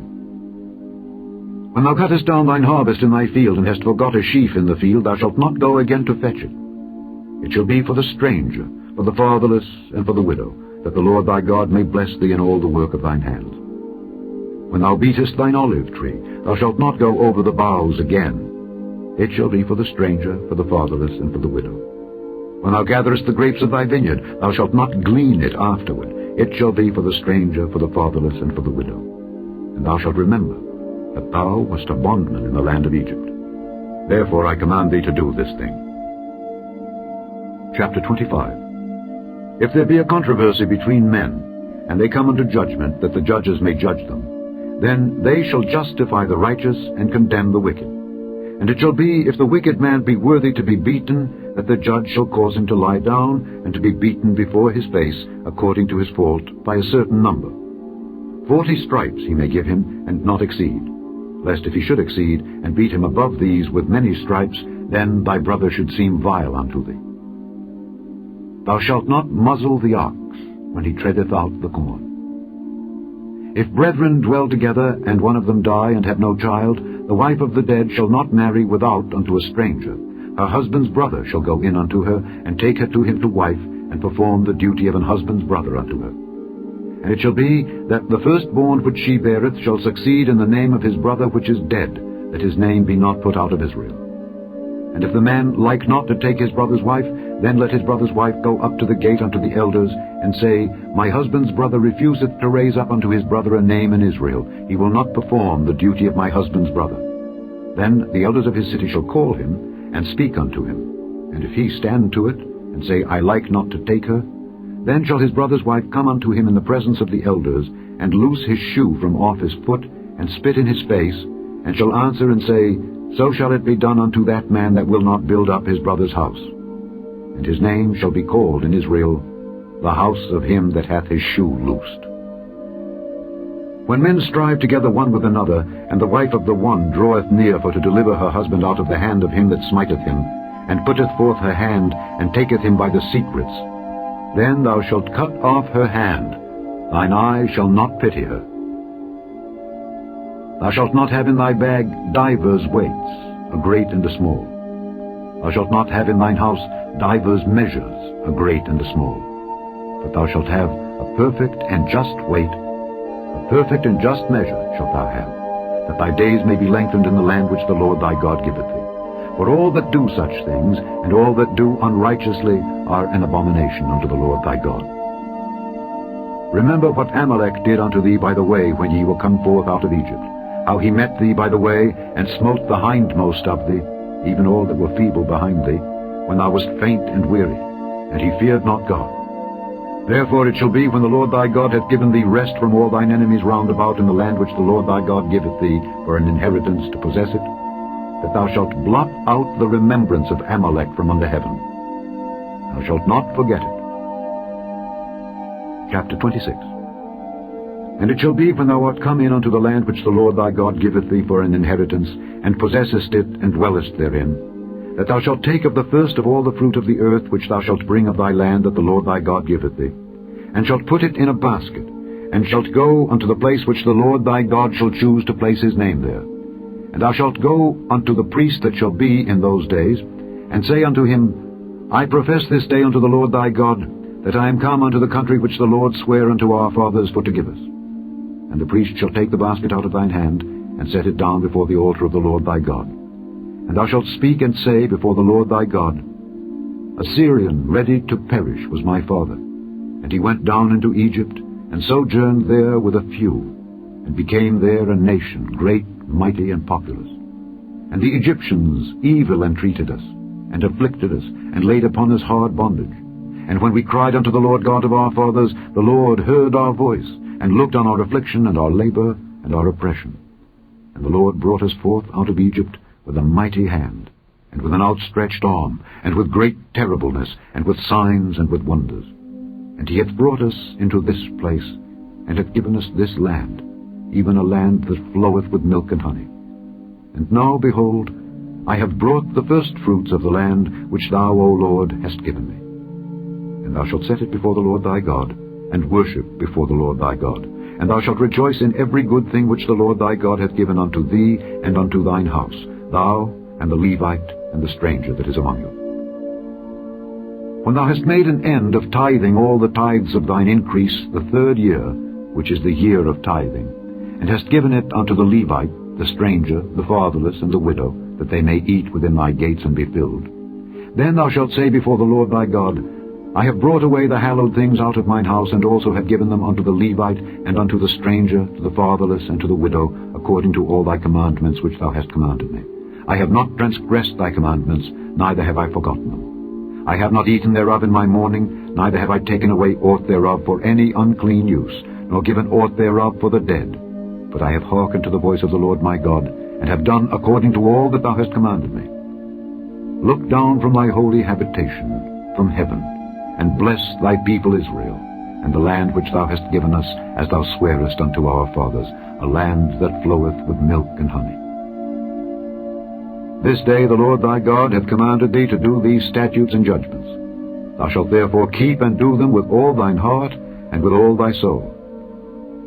When thou cuttest down thine harvest in thy field, and hast forgot a sheaf in the field, thou shalt not go again to fetch it. It shall be for the stranger, for the fatherless, and for the widow, that the Lord thy God may bless thee in all the work of thine hands. When thou beatest thine olive tree, thou shalt not go over the boughs again. It shall be for the stranger, for the fatherless, and for the widow. When thou gatherest the grapes of thy vineyard, thou shalt not glean it afterward. It shall be for the stranger, for the fatherless, and for the widow. And thou shalt remember that thou wast a bondman in the land of Egypt. Therefore I command thee to do this thing. Chapter 25. If there be a controversy between men, and they come unto judgment, that the judges may judge them, then they shall justify the righteous, and condemn the wicked. And it shall be, if the wicked man be worthy to be beaten, that the judge shall cause him to lie down, and to be beaten before his face, according to his fault, by a certain number. 40 stripes he may give him, and not exceed. Lest if he should exceed, and beat him above these with many stripes, then thy brother should seem vile unto thee. Thou shalt not muzzle the ox when he treadeth out the corn. If brethren dwell together, and one of them die, and have no child, the wife of the dead shall not marry without unto a stranger. Her husband's brother shall go in unto her, and take her to him to wife, and perform the duty of an husband's brother unto her. And it shall be, that the firstborn which she beareth shall succeed in the name of his brother which is dead, that his name be not put out of Israel. And if the man like not to take his brother's wife, then let his brother's wife go up to the gate unto the elders, and say, My husband's brother refuseth to raise up unto his brother a name in Israel. He will not perform the duty of my husband's brother. Then the elders of his city shall call him, and speak unto him. And if he stand to it, and say, I like not to take her, then shall his brother's wife come unto him in the presence of the elders, and loose his shoe from off his foot, and spit in his face, and shall answer and say, So shall it be done unto that man that will not build up his brother's house. And his name shall be called in Israel, the house of him that hath his shoe loosed. When men strive together one with another, and the wife of the one draweth near for to deliver her husband out of the hand of him that smiteth him, and putteth forth her hand, and taketh him by the secrets, then thou shalt cut off her hand, thine eye shall not pity her. Thou shalt not have in thy bag divers weights, a great and a small. Thou shalt not have in thine house divers measures, a great and a small. But thou shalt have a perfect and just weight, a perfect and just measure shalt thou have, that thy days may be lengthened in the land which the Lord thy God giveth thee. For all that do such things, and all that do unrighteously, are an abomination unto the Lord thy God. Remember what Amalek did unto thee by the way when ye were come forth out of Egypt, how he met thee by the way, and smote the hindmost of thee, even all that were feeble behind thee, when thou wast faint and weary, and he feared not God. Therefore it shall be, when the Lord thy God hath given thee rest from all thine enemies round about in the land which the Lord thy God giveth thee for an inheritance to possess it, that thou shalt blot out the remembrance of Amalek from under heaven. Thou shalt not forget it. Chapter 26. And it shall be, when thou art come in unto the land which the Lord thy God giveth thee for an inheritance, and possessest it, and dwellest therein, that thou shalt take of the first of all the fruit of the earth which thou shalt bring of thy land that the Lord thy God giveth thee, and shalt put it in a basket, and shalt go unto the place which the Lord thy God shall choose to place his name there. And thou shalt go unto the priest that shall be in those days, and say unto him, I profess this day unto the Lord thy God, that I am come unto the country which the Lord sware unto our fathers for to give us. And the priest shall take the basket out of thine hand, and set it down before the altar of the Lord thy God. And thou shalt speak and say before the Lord thy God, A Syrian ready to perish was my father, and he went down into Egypt, and sojourned there with a few, and became there a nation, great, mighty, and populous. And the Egyptians evil entreated us, and afflicted us, and laid upon us hard bondage. And when we cried unto the Lord God of our fathers, the Lord heard our voice, and looked on our affliction, and our labor, and our oppression. And the Lord brought us forth out of Egypt with a mighty hand, and with an outstretched arm, and with great terribleness, and with signs, and with wonders. And he hath brought us into this place, and hath given us this land, even a land that floweth with milk and honey. And now, behold, I have brought the first fruits of the land which thou, O Lord, hast given me. And thou shalt set it before the Lord thy God, and worship before the Lord thy God. And thou shalt rejoice in every good thing which the Lord thy God hath given unto thee and unto thine house, thou and the Levite and the stranger that is among you. When thou hast made an end of tithing all the tithes of thine increase the third year, which is the year of tithing, and hast given it unto the Levite, the stranger, the fatherless, and the widow, that they may eat within thy gates and be filled, then thou shalt say before the Lord thy God, I have brought away the hallowed things out of mine house, and also have given them unto the Levite, and unto the stranger, to the fatherless, and to the widow, according to all thy commandments which thou hast commanded me. I have not transgressed thy commandments, neither have I forgotten them. I have not eaten thereof in my mourning, neither have I taken away aught thereof for any unclean use, nor given aught thereof for the dead. But I have hearkened to the voice of the Lord my God, and have done according to all that thou hast commanded me. Look down from thy holy habitation, from heaven, and bless thy people Israel, and the land which thou hast given us, as thou swarest unto our fathers, a land that floweth with milk and honey. This day the Lord thy God hath commanded thee to do these statutes and judgments. Thou shalt therefore keep and do them with all thine heart and with all thy soul.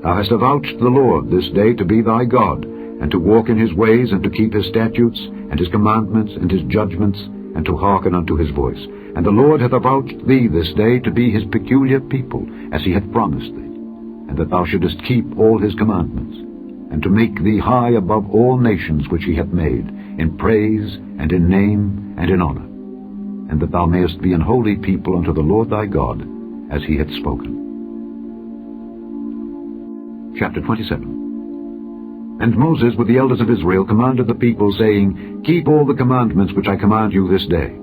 Thou hast avouched the Lord this day to be thy God, and to walk in his ways, and to keep his statutes, and his commandments, and his judgments, and to hearken unto his voice. And the Lord hath avouched thee this day to be his peculiar people, as he hath promised thee, and that thou shouldest keep all his commandments, and to make thee high above all nations which he hath made, in praise, and in name, and in honor. and that thou mayest be an holy people unto the Lord thy God, as he hath spoken. Chapter 27. And Moses with the elders of Israel commanded the people, saying, Keep all the commandments which I command you this day.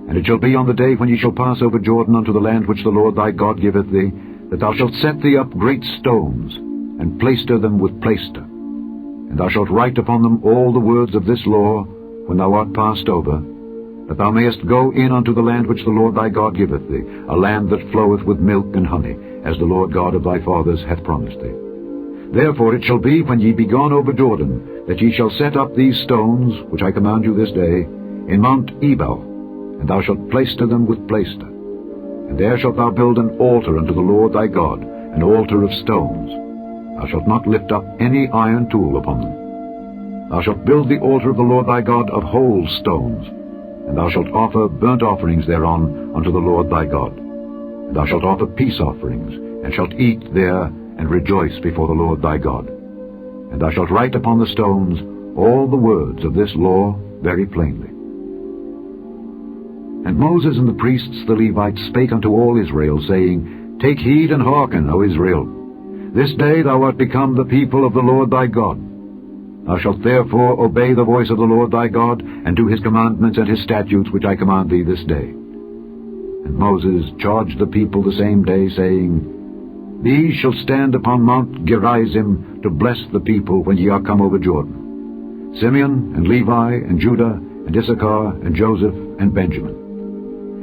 And it shall be on the day when ye shall pass over Jordan unto the land which the Lord thy God giveth thee, that thou shalt set thee up great stones, and plaister them with plaister. And thou shalt write upon them all the words of this law, when thou art passed over, that thou mayest go in unto the land which the Lord thy God giveth thee, a land that floweth with milk and honey, as the Lord God of thy fathers hath promised thee. Therefore it shall be, when ye be gone over Jordan, that ye shall set up these stones, which I command you this day, in Mount Ebal, and thou shalt plaister them with plaister. And there shalt thou build an altar unto the Lord thy God, an altar of stones. Thou shalt not lift up any iron tool upon them. Thou shalt build the altar of the Lord thy God of whole stones, and thou shalt offer burnt offerings thereon unto the Lord thy God. And thou shalt offer peace offerings, and shalt eat there, and rejoice before the Lord thy God. And thou shalt write upon the stones all the words of this law very plainly. And Moses and the priests the Levites spake unto all Israel, saying, Take heed and hearken, O Israel. This day thou art become the people of the Lord thy God. Thou shalt therefore obey the voice of the Lord thy God, and do his commandments and his statutes which I command thee this day. And Moses charged the people the same day, saying, These shall stand upon Mount Gerizim to bless the people when ye are come over Jordan, Simeon and Levi and Judah and Issachar and Joseph and Benjamin.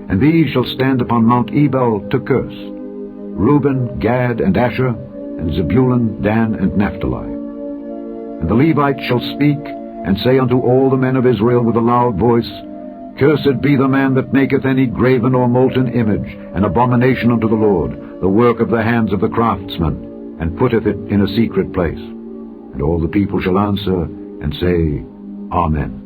And these shall stand upon Mount Ebal to curse, Reuben, Gad, and Asher, and Zebulun, Dan, and Naphtali. And the Levites shall speak, and say unto all the men of Israel with a loud voice, Cursed be the man that maketh any graven or molten image, an abomination unto the Lord, the work of the hands of the craftsman, and putteth it in a secret place. And all the people shall answer, and say, Amen.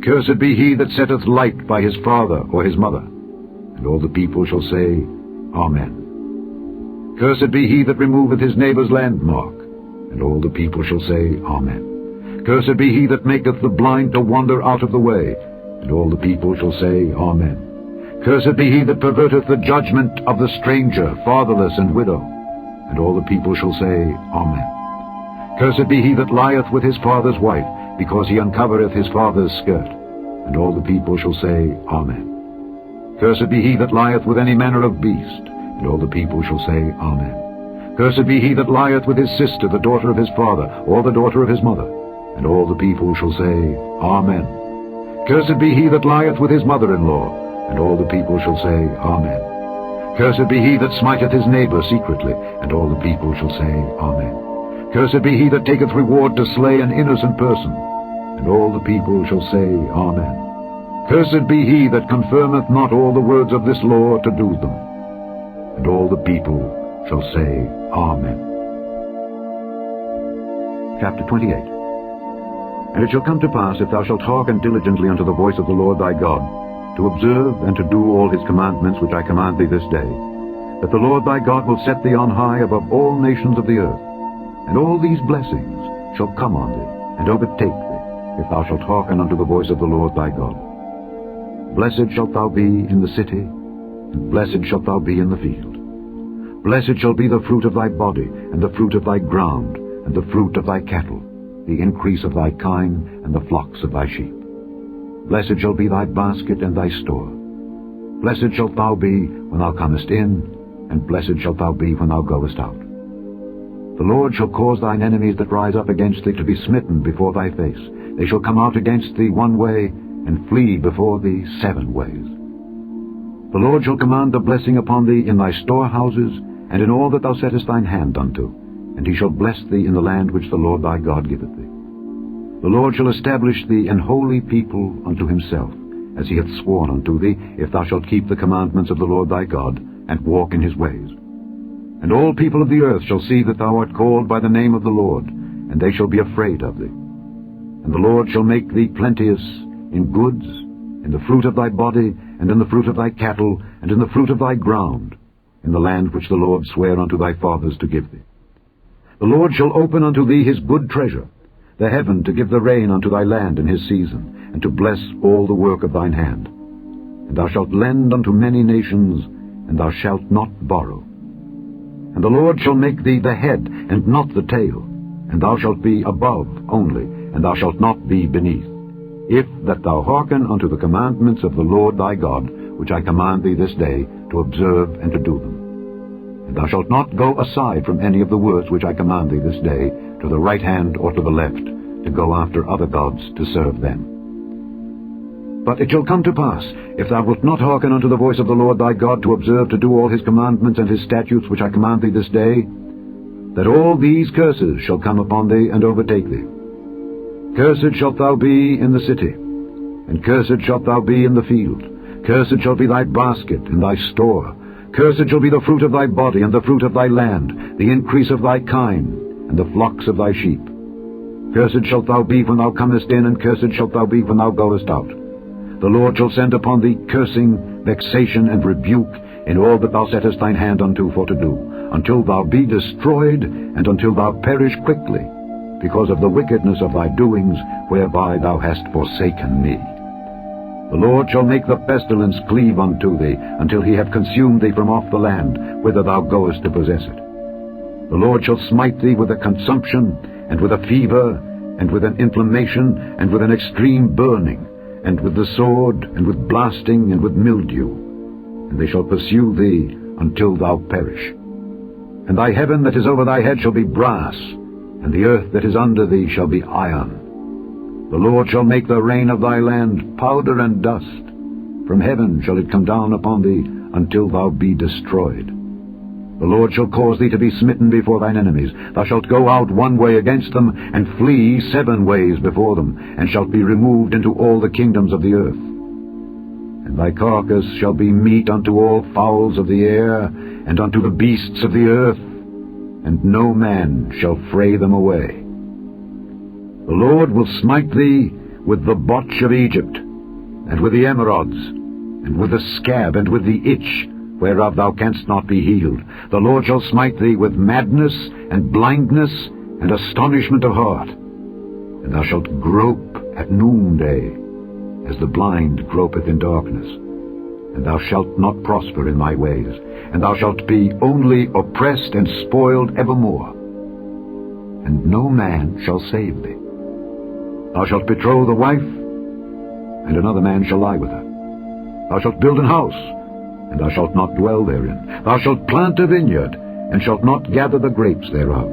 Cursed be he that setteth light by his father or his mother. And all the people shall say, Amen. Cursed be he that removeth his neighbour's landmark. And all the people shall say, Amen. Cursed be he that maketh the blind to wander out of the way. And all the people shall say, Amen. Cursed be he that perverteth the judgment of the stranger, fatherless, and widow. And all the people shall say, Amen. Cursed be he that lieth with his father's wife, because he uncovereth his father's skirt. And all the people shall say, Amen. Cursed be he that lieth with any manner of beast. And all the people shall say, Amen. Cursed be he that lieth with his sister, the daughter of his father, or the daughter of his mother. And all the people shall say, Amen. Cursed be he that lieth with his mother-in-law. And all the people shall say, Amen. Cursed be he that smiteth his neighbor secretly. And all the people shall say, Amen. Cursed be he that taketh reward to slay an innocent person. And all the people shall say, Amen. Cursed be he that confirmeth not all the words of this law to do them. And all the people shall say, Amen. Chapter 28. And it shall come to pass, if thou shalt hearken diligently unto the voice of the Lord thy God, to observe and to do all his commandments which I command thee this day, that the Lord thy God will set thee on high above all nations of the earth. And all these blessings shall come on thee, and overtake thee, if thou shalt hearken unto the voice of the Lord thy God. Blessed shalt thou be in the city, and blessed shalt thou be in the field. Blessed shall be the fruit of thy body, and the fruit of thy ground, and the fruit of thy cattle, the increase of thy kine, and the flocks of thy sheep. Blessed shall be thy basket and thy store. Blessed shalt thou be when thou comest in, and blessed shalt thou be when thou goest out. The Lord shall cause thine enemies that rise up against thee to be smitten before thy face. They shall come out against thee one way, and flee before thee 7 ways. The Lord shall command a blessing upon thee in thy storehouses, and in all that thou settest thine hand unto, and he shall bless thee in the land which the Lord thy God giveth thee. The Lord shall establish thee an holy people unto himself, as he hath sworn unto thee, if thou shalt keep the commandments of the Lord thy God, and walk in his ways. And all people of the earth shall see that thou art called by the name of the Lord, and they shall be afraid of thee. And the Lord shall make thee plenteous in goods, in the fruit of thy body, and in the fruit of thy cattle, and in the fruit of thy ground, in the land which the Lord sware unto thy fathers to give thee. The Lord shall open unto thee his good treasure, the heaven to give the rain unto thy land in his season, and to bless all the work of thine hand. And and thou shalt lend unto many nations, and thou shalt not borrow. And the Lord shall make thee the head, and not the tail, and thou shalt be above only, and thou shalt not be beneath, if that thou hearken unto the commandments of the Lord thy God, which I command thee this day, to observe and to do them. And thou shalt not go aside from any of the words which I command thee this day, to the right hand or to the left, to go after other gods to serve them. But it shall come to pass, if thou wilt not hearken unto the voice of the Lord thy God, to observe to do all his commandments and his statutes which I command thee this day, that all these curses shall come upon thee and overtake thee. Cursed shalt thou be in the city, and cursed shalt thou be in the field. Cursed shall be thy basket and thy store. Cursed shall be the fruit of thy body, and the fruit of thy land, the increase of thy kine, and the flocks of thy sheep. Cursed shalt thou be when thou comest in, and cursed shalt thou be when thou goest out. The Lord shall send upon thee cursing, vexation, and rebuke in all that thou settest thine hand unto for to do, until thou be destroyed, and until thou perish quickly, because of the wickedness of thy doings, whereby thou hast forsaken me. The Lord shall make the pestilence cleave unto thee, until he have consumed thee from off the land, whither thou goest to possess it. The Lord shall smite thee with a consumption, and with a fever, and with an inflammation, and with an extreme burning, and with the sword, and with blasting, and with mildew. And they shall pursue thee until thou perish. And thy heaven that is over thy head shall be brass, and the earth that is under thee shall be iron. The Lord shall make the rain of thy land powder and dust. From heaven shall it come down upon thee until thou be destroyed. The Lord shall cause thee to be smitten before thine enemies. Thou shalt go out one way against them, and flee 7 ways before them, and shalt be removed into all the kingdoms of the earth. And thy carcass shall be meat unto all fowls of the air, and unto the beasts of the earth, and no man shall fray them away. The Lord will smite thee with the botch of Egypt, and with the emerods, and with the scab, and with the itch, whereof thou canst not be healed. The Lord shall smite thee with madness, and blindness, and astonishment of heart. And thou shalt grope at noonday, as the blind gropeth in darkness. And thou shalt not prosper in thy ways, and thou shalt be only oppressed and spoiled evermore. And no man shall save thee. Thou shalt betroth a wife, and another man shall lie with her. Thou shalt build an house, and thou shalt not dwell therein. Thou shalt plant a vineyard, and shalt not gather the grapes thereof.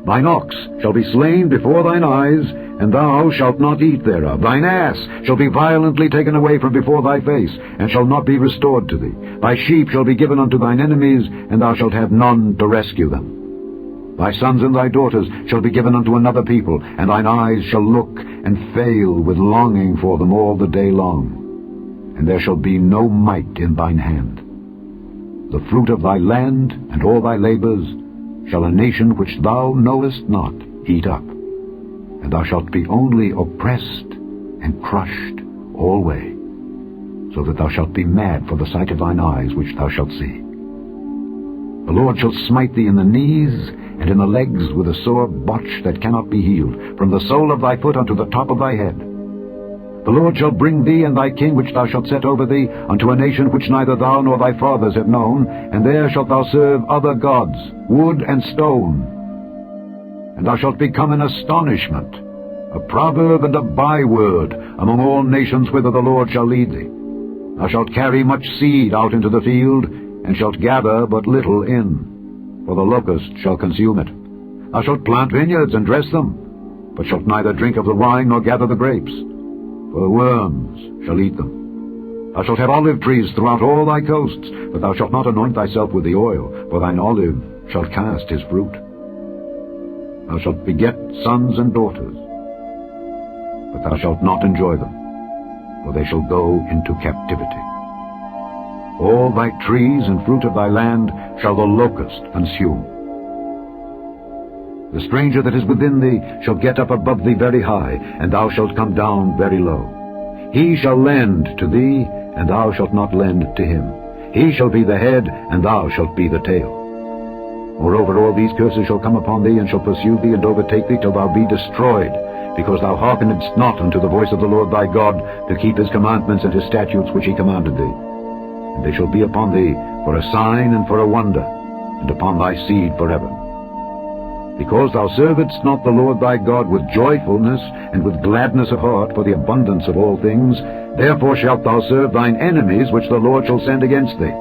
Thine ox shall be slain before thine eyes, and thou shalt not eat thereof. Thine ass shall be violently taken away from before thy face, and shall not be restored to thee. Thy sheep shall be given unto thine enemies, and thou shalt have none to rescue them. Thy sons and thy daughters shall be given unto another people, and thine eyes shall look and fail with longing for them all the day long. And there shall be no might in thine hand. The fruit of thy land and all thy labors shall a nation which thou knowest not eat up. And thou shalt be only oppressed and crushed alway, so that thou shalt be mad for the sight of thine eyes which thou shalt see. The Lord shall smite thee in the knees and in the legs with a sore botch that cannot be healed, from the sole of thy foot unto the top of thy head. The Lord shall bring thee and thy king which thou shalt set over thee unto a nation which neither thou nor thy fathers have known, and there shalt thou serve other gods, wood and stone. And thou shalt become an astonishment, a proverb and a byword among all nations whither the Lord shall lead thee. Thou shalt carry much seed out into the field, and shalt gather but little in, for the locust shall consume it. Thou shalt plant vineyards and dress them, but shalt neither drink of the wine nor gather the grapes, for the worms shall eat them. Thou shalt have olive trees throughout all thy coasts, but thou shalt not anoint thyself with the oil, for thine olive shall cast his fruit. Thou shalt beget sons and daughters, but thou shalt not enjoy them, for they shall go into captivity. All thy trees and fruit of thy land shall the locust consume. The stranger that is within thee shall get up above thee very high, and thou shalt come down very low. He shall lend to thee, and thou shalt not lend to him. He shall be the head, and thou shalt be the tail. Moreover, all these curses shall come upon thee, and shall pursue thee, and overtake thee, till thou be destroyed, because thou hearkenedst not unto the voice of the Lord thy God, to keep his commandments and his statutes which he commanded thee. And they shall be upon thee for a sign and for a wonder, and upon thy seed forever. Because thou servedst not the Lord thy God with joyfulness and with gladness of heart for the abundance of all things, therefore shalt thou serve thine enemies which the Lord shall send against thee,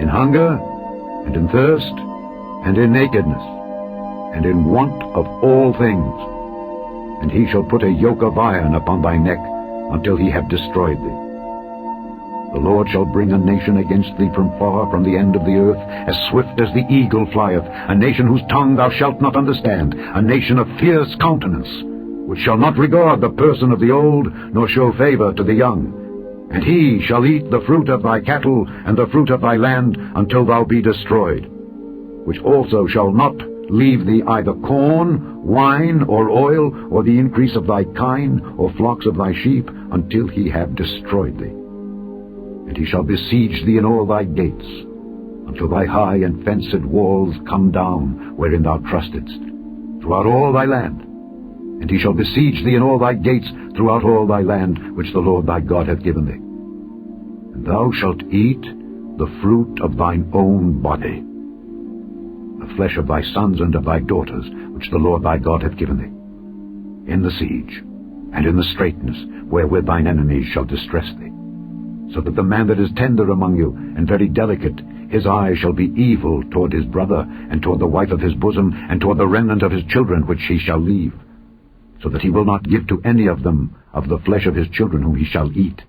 in hunger, and in thirst, and in nakedness, and in want of all things. And he shall put a yoke of iron upon thy neck, until he have destroyed thee. The Lord shall bring a nation against thee from far, from the end of the earth, as swift as the eagle flieth, a nation whose tongue thou shalt not understand, a nation of fierce countenance, which shall not regard the person of the old, nor show favor to the young. And he shall eat the fruit of thy cattle, and the fruit of thy land, until thou be destroyed, which also shall not leave thee either corn, wine, or oil, or the increase of thy kine, or flocks of thy sheep, until he have destroyed thee. And he shall besiege thee in all thy gates, until thy high and fenced walls come down, wherein thou trustedst, throughout all thy land. And he shall besiege thee in all thy gates, throughout all thy land, which the Lord thy God hath given thee. And thou shalt eat the fruit of thine own body, the flesh of thy sons and of thy daughters, which the Lord thy God hath given thee, in the siege, and in the straitness, wherewith thine enemies shall distress thee. So that the man that is tender among you, and very delicate, his eye shall be evil toward his brother, and toward the wife of his bosom, and toward the remnant of his children which he shall leave, so that he will not give to any of them of the flesh of his children whom he shall eat,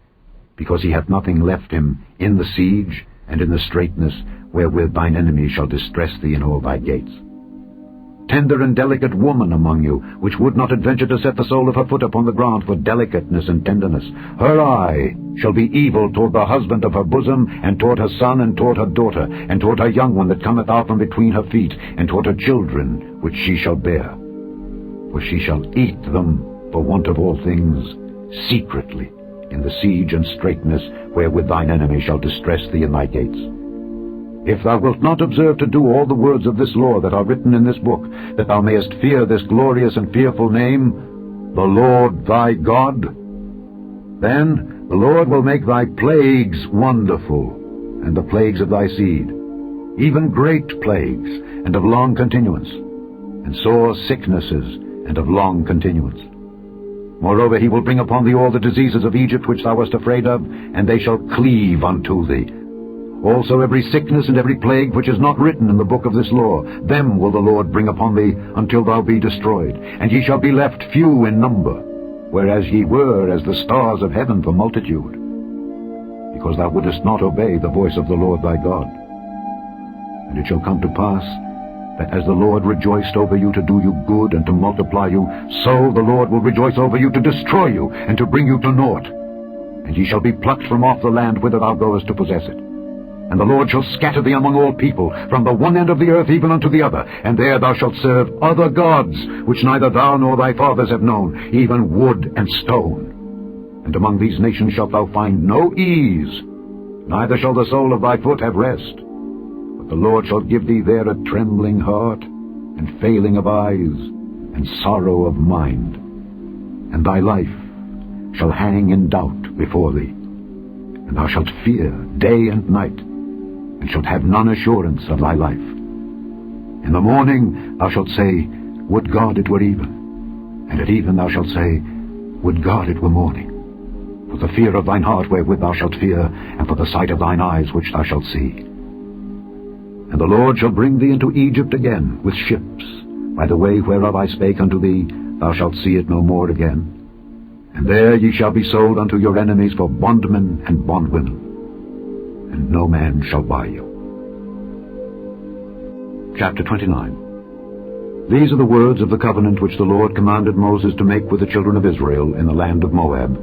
because he hath nothing left him in the siege, and in the straitness, wherewith thine enemies shall distress thee in all thy gates. Tender and delicate woman among you, which would not adventure to set the sole of her foot upon the ground for delicateness and tenderness, her eye shall be evil toward the husband of her bosom, and toward her son, and toward her daughter, and toward her young one that cometh out from between her feet, and toward her children which she shall bear. For she shall eat them for want of all things, secretly, in the siege and straitness, wherewith thine enemy shall distress thee in thy gates. If thou wilt not observe to do all the words of this law that are written in this book, that thou mayest fear this glorious and fearful name, the Lord thy God, then the Lord will make thy plagues wonderful, and the plagues of thy seed, even great plagues, and of long continuance, and sore sicknesses, and of long continuance. Moreover, he will bring upon thee all the diseases of Egypt which thou wast afraid of, and they shall cleave unto thee. Also every sickness and every plague which is not written in the book of this law, them will the Lord bring upon thee until thou be destroyed, and ye shall be left few in number, whereas ye were as the stars of heaven for multitude, because thou wouldest not obey the voice of the Lord thy God. And it shall come to pass, that as the Lord rejoiced over you to do you good and to multiply you, so the Lord will rejoice over you to destroy you and to bring you to naught. And ye shall be plucked from off the land whither thou goest to possess it. And the Lord shall scatter thee among all people, from the one end of the earth even unto the other, and there thou shalt serve other gods, which neither thou nor thy fathers have known, even wood and stone. And among these nations shalt thou find no ease, neither shall the sole of thy foot have rest. But the Lord shall give thee there a trembling heart, and failing of eyes, and sorrow of mind. And thy life shall hang in doubt before thee, and thou shalt fear day and night, and shalt have none assurance of thy life. In the morning thou shalt say, Would God it were even. And at even thou shalt say, Would God it were morning. For the fear of thine heart wherewith thou shalt fear, and for the sight of thine eyes which thou shalt see. And the Lord shall bring thee into Egypt again with ships, by the way whereof I spake unto thee, thou shalt see it no more again. And there ye shall be sold unto your enemies for bondmen and bondwomen, and no man shall buy you. Chapter 29. These are the words of the covenant which the Lord commanded Moses to make with the children of Israel in the land of Moab,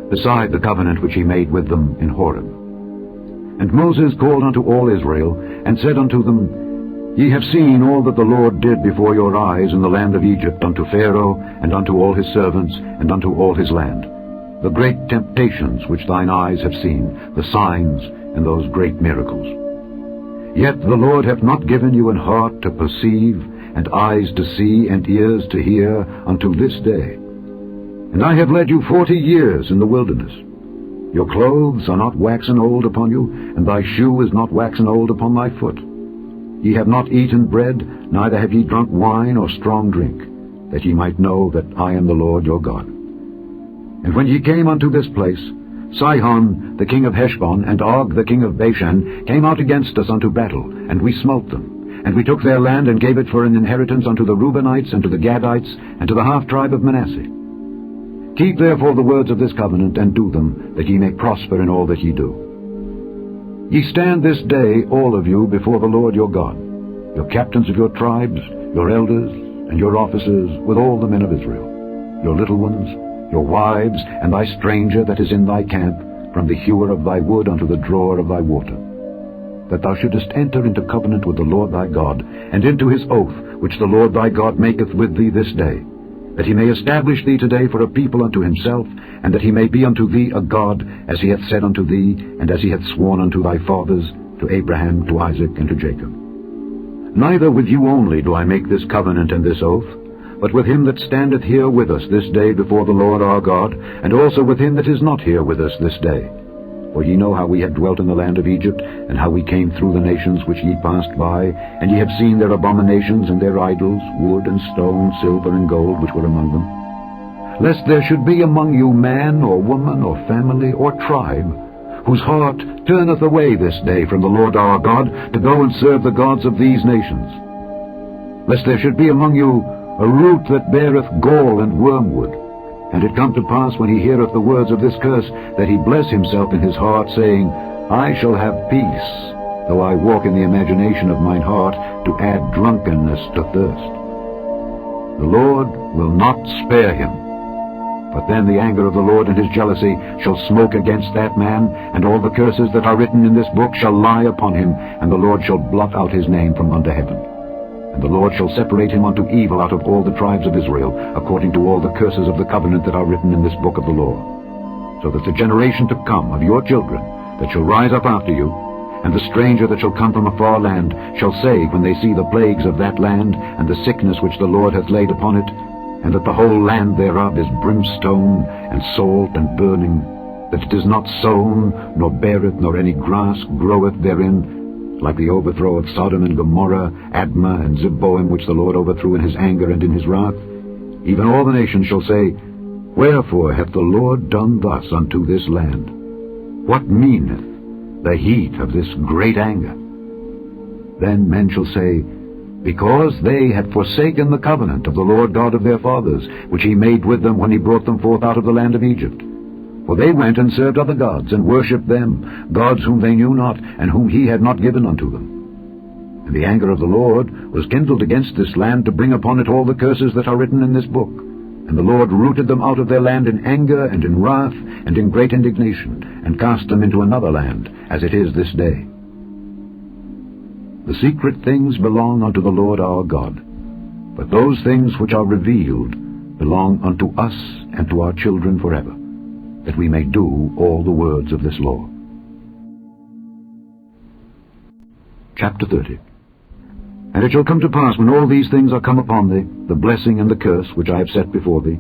beside the covenant which he made with them in Horeb. And Moses called unto all Israel, and said unto them, Ye have seen all that the Lord did before your eyes in the land of Egypt unto Pharaoh, and unto all his servants, and unto all his land, the great temptations which thine eyes have seen, the signs, and those great miracles. Yet the Lord hath not given you an heart to perceive, and eyes to see, and ears to hear, unto this day. And I have led you 40 years in the wilderness. Your clothes are not waxen old upon you, and thy shoe is not waxen old upon thy foot. Ye have not eaten bread, neither have ye drunk wine or strong drink, that ye might know that I am the Lord your God. And when ye came unto this place, Sihon the king of Heshbon and Og the king of Bashan came out against us unto battle, and we smote them. And we took their land and gave it for an inheritance unto the Reubenites and to the Gadites and to the half-tribe of Manasseh. Keep therefore the words of this covenant, and do them, that ye may prosper in all that ye do. Ye stand this day, all of you, before the Lord your God, your captains of your tribes, your elders, and your officers, with all the men of Israel, your little ones, your wives, and thy stranger that is in thy camp, from the hewer of thy wood unto the drawer of thy water, that thou shouldest enter into covenant with the Lord thy God, and into his oath which the Lord thy God maketh with thee this day, that he may establish thee today for a people unto himself, and that he may be unto thee a God, as he hath said unto thee, and as he hath sworn unto thy fathers, to Abraham, to Isaac, and to Jacob. Neither with you only do I make this covenant and this oath, but with him that standeth here with us this day before the Lord our God, and also with him that is not here with us this day. For ye know how we have dwelt in the land of Egypt, and how we came through the nations which ye passed by, and ye have seen their abominations and their idols, wood and stone, silver and gold, which were among them. Lest there should be among you man or woman or family or tribe, whose heart turneth away this day from the Lord our God, to go and serve the gods of these nations. Lest there should be among you a root that beareth gall and wormwood, and it come to pass, when he heareth the words of this curse, that he bless himself in his heart, saying, I shall have peace, though I walk in the imagination of mine heart, to add drunkenness to thirst. The Lord will not spare him. But then the anger of the Lord and his jealousy shall smoke against that man, and all the curses that are written in this book shall lie upon him, and the Lord shall blot out his name from under heaven. And the Lord shall separate him unto evil out of all the tribes of Israel, according to all the curses of the covenant that are written in this book of the law. So that the generation to come of your children that shall rise up after you, and the stranger that shall come from a far land, shall say, when they see the plagues of that land, and the sickness which the Lord hath laid upon it, and that the whole land thereof is brimstone, and salt, and burning, that it is not sown, nor beareth, nor any grass groweth therein, like the overthrow of Sodom and Gomorrah, Admah and Zeboim, which the Lord overthrew in his anger and in his wrath, even all the nations shall say, Wherefore hath the Lord done thus unto this land? What meaneth the heat of this great anger? Then men shall say, Because they had forsaken the covenant of the Lord God of their fathers, which he made with them when he brought them forth out of the land of Egypt. For they went and served other gods, and worshipped them, gods whom they knew not, and whom he had not given unto them. And the anger of the Lord was kindled against this land, to bring upon it all the curses that are written in this book. And the Lord rooted them out of their land in anger, and in wrath, and in great indignation, and cast them into another land, as it is this day. The secret things belong unto the Lord our God, but those things which are revealed belong unto us and to our children forever, that we may do all the words of this law. Chapter 30. And it shall come to pass, when all these things are come upon thee, the blessing and the curse which I have set before thee,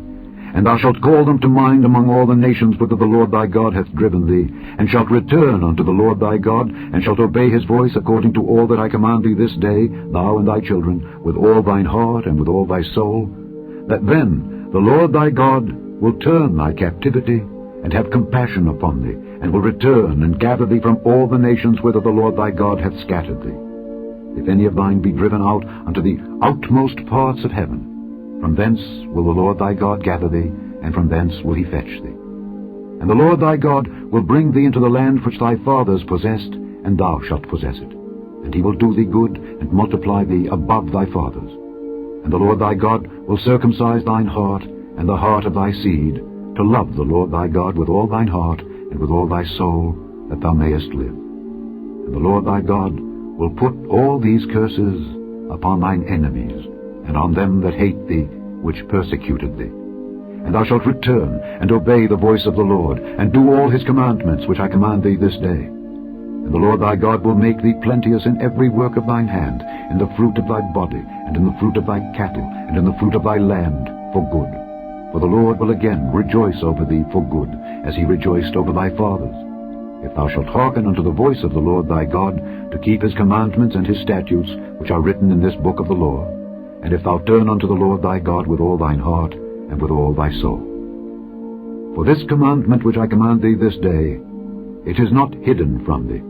and thou shalt call them to mind among all the nations whither the Lord thy God hath driven thee, and shalt return unto the Lord thy God, and shalt obey his voice according to all that I command thee this day, thou and thy children, with all thine heart and with all thy soul, that then the Lord thy God will turn thy captivity, and have compassion upon thee, and will return and gather thee from all the nations whither the Lord thy God hath scattered thee. If any of thine be driven out unto the outmost parts of heaven, from thence will the Lord thy God gather thee, and from thence will he fetch thee. And the Lord thy God will bring thee into the land which thy fathers possessed, and thou shalt possess it. And he will do thee good, and multiply thee above thy fathers. And the Lord thy God will circumcise thine heart, and the heart of thy seed, to love the Lord thy God with all thine heart, and with all thy soul, that thou mayest live. And the Lord thy God will put all these curses upon thine enemies, and on them that hate thee, which persecuted thee. And thou shalt return, and obey the voice of the Lord, and do all his commandments which I command thee this day. And the Lord thy God will make thee plenteous in every work of thine hand, in the fruit of thy body, and in the fruit of thy cattle, and in the fruit of thy land, for good. For the Lord will again rejoice over thee for good, as he rejoiced over thy fathers. If thou shalt hearken unto the voice of the Lord thy God, to keep his commandments and his statutes, which are written in this book of the law, and if thou turn unto the Lord thy God with all thine heart and with all thy soul. For this commandment which I command thee this day, it is not hidden from thee,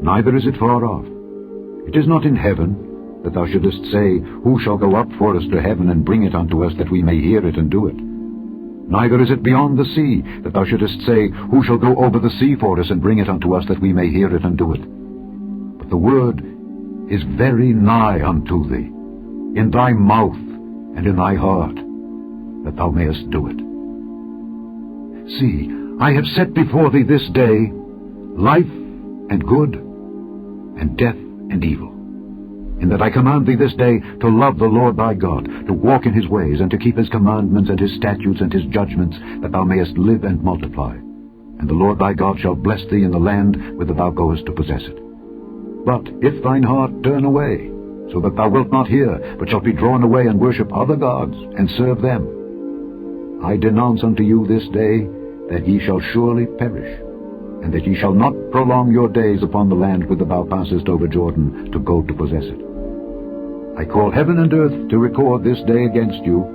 neither is it far off. It is not in heaven, that thou shouldest say, Who shall go up for us to heaven and bring it unto us, that we may hear it and do it? Neither is it beyond the sea, that thou shouldest say, Who shall go over the sea for us and bring it unto us, that we may hear it and do it? But the word is very nigh unto thee, in thy mouth and in thy heart, that thou mayest do it. See, I have set before thee this day life and good, and death and evil, in that I command thee this day to love the Lord thy God, to walk in his ways, and to keep his commandments and his statutes and his judgments, that thou mayest live and multiply. And the Lord thy God shall bless thee in the land whither thou goest to possess it. But if thine heart turn away, so that thou wilt not hear, but shalt be drawn away and worship other gods, and serve them, I denounce unto you this day that ye shall surely perish, and that ye shall not prolong your days upon the land whither thou passest over Jordan to go to possess it. I call heaven and earth to record this day against you,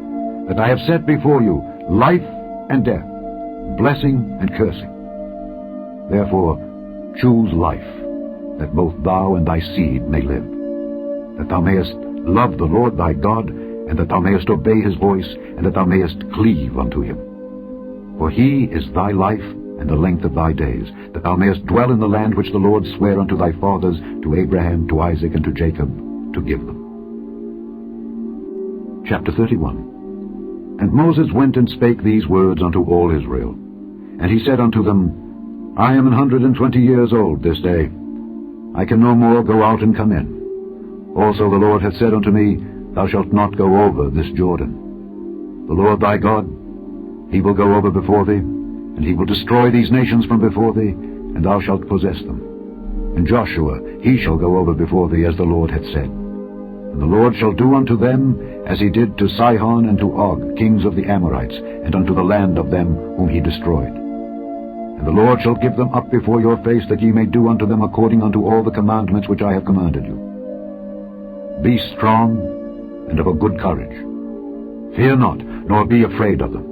that I have set before you life and death, blessing and cursing. Therefore choose life, that both thou and thy seed may live, that thou mayest love the Lord thy God, and that thou mayest obey his voice, and that thou mayest cleave unto him. For he is thy life and the length of thy days, that thou mayest dwell in the land which the Lord sware unto thy fathers, to Abraham, to Isaac, and to Jacob, to give them. Chapter 31. And Moses went and spake these words unto all Israel. And he said unto them, I am 120 years old this day. I can no more go out and come in. Also the Lord hath said unto me, Thou shalt not go over this Jordan. The Lord thy God, he will go over before thee, and he will destroy these nations from before thee, and thou shalt possess them. And Joshua, he shall go over before thee, as the Lord hath said. And the Lord shall do unto them as he did to Sihon and to Og, kings of the Amorites, and unto the land of them whom he destroyed. And the Lord shall give them up before your face, that ye may do unto them according unto all the commandments which I have commanded you. Be strong and of a good courage. Fear not, nor be afraid of them.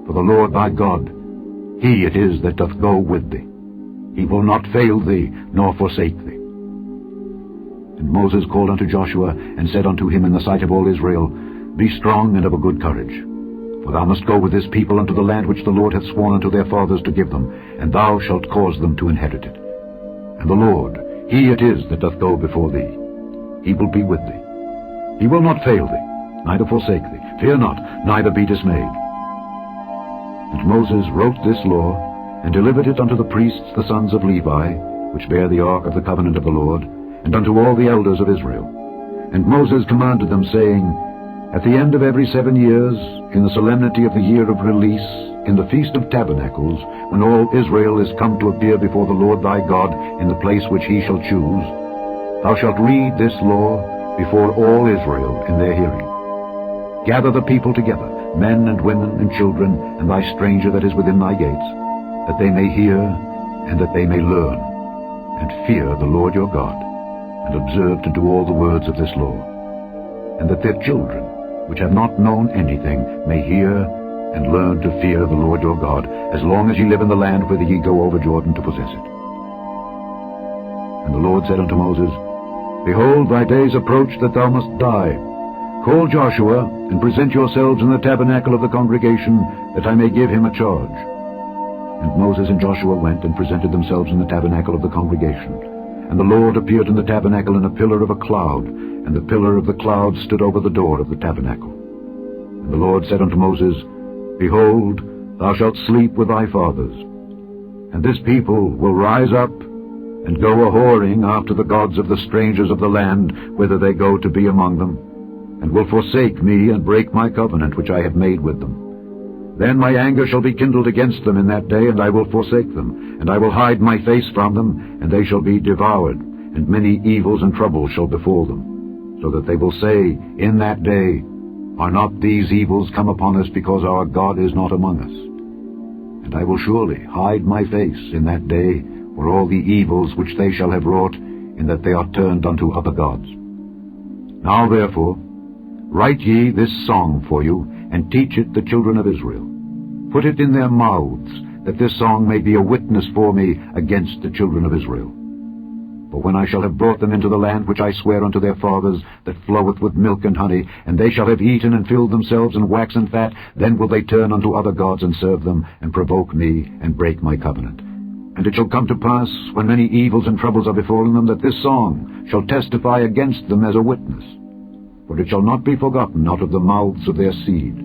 For the Lord thy God, he it is that doth go with thee. He will not fail thee, nor forsake thee. And Moses called unto Joshua, and said unto him in the sight of all Israel, Be strong and of a good courage. For thou must go with this people unto the land which the Lord hath sworn unto their fathers to give them, and thou shalt cause them to inherit it. And the Lord, he it is that doth go before thee. He will be with thee. He will not fail thee, neither forsake thee. Fear not, neither be dismayed. And Moses wrote this law, and delivered it unto the priests the sons of Levi, which bear the ark of the covenant of the Lord, and unto all the elders of Israel. And Moses commanded them, saying, At the end of every 7 years, in the solemnity of the year of release, in the feast of tabernacles, when all Israel is come to appear before the Lord thy God in the place which he shall choose, thou shalt read this law before all Israel in their hearing. Gather the people together, men and women and children, and thy stranger that is within thy gates, that they may hear, and that they may learn, and fear the Lord your God, and observe to do all the words of this law, and that their children, which have not known anything, may hear and learn to fear the Lord your God, as long as ye live in the land whither ye go over Jordan to possess it. And the Lord said unto Moses, Behold, thy days approach that thou must die. Call Joshua, and present yourselves in the tabernacle of the congregation, that I may give him a charge. And Moses and Joshua went and presented themselves in the tabernacle of the congregation. And the Lord appeared in the tabernacle in a pillar of a cloud, and the pillar of the cloud stood over the door of the tabernacle. And the Lord said unto Moses, Behold, thou shalt sleep with thy fathers, and this people will rise up and go a-whoring after the gods of the strangers of the land, whither they go to be among them, and will forsake me, and break my covenant which I have made with them. Then my anger shall be kindled against them in that day, and I will forsake them, and I will hide my face from them, and they shall be devoured, and many evils and troubles shall befall them, so that they will say in that day, Are not these evils come upon us because our God is not among us? And I will surely hide my face in that day for all the evils which they shall have wrought, in that they are turned unto other gods. Now therefore, write ye this song for you, and teach it the children of Israel. Put it in their mouths, that this song may be a witness for me against the children of Israel. For when I shall have brought them into the land which I swear unto their fathers, that floweth with milk and honey, and they shall have eaten and filled themselves and waxen fat, then will they turn unto other gods and serve them, and provoke me, and break my covenant. And it shall come to pass, when many evils and troubles are befallen them, that this song shall testify against them as a witness. For it shall not be forgotten out of the mouths of their seed.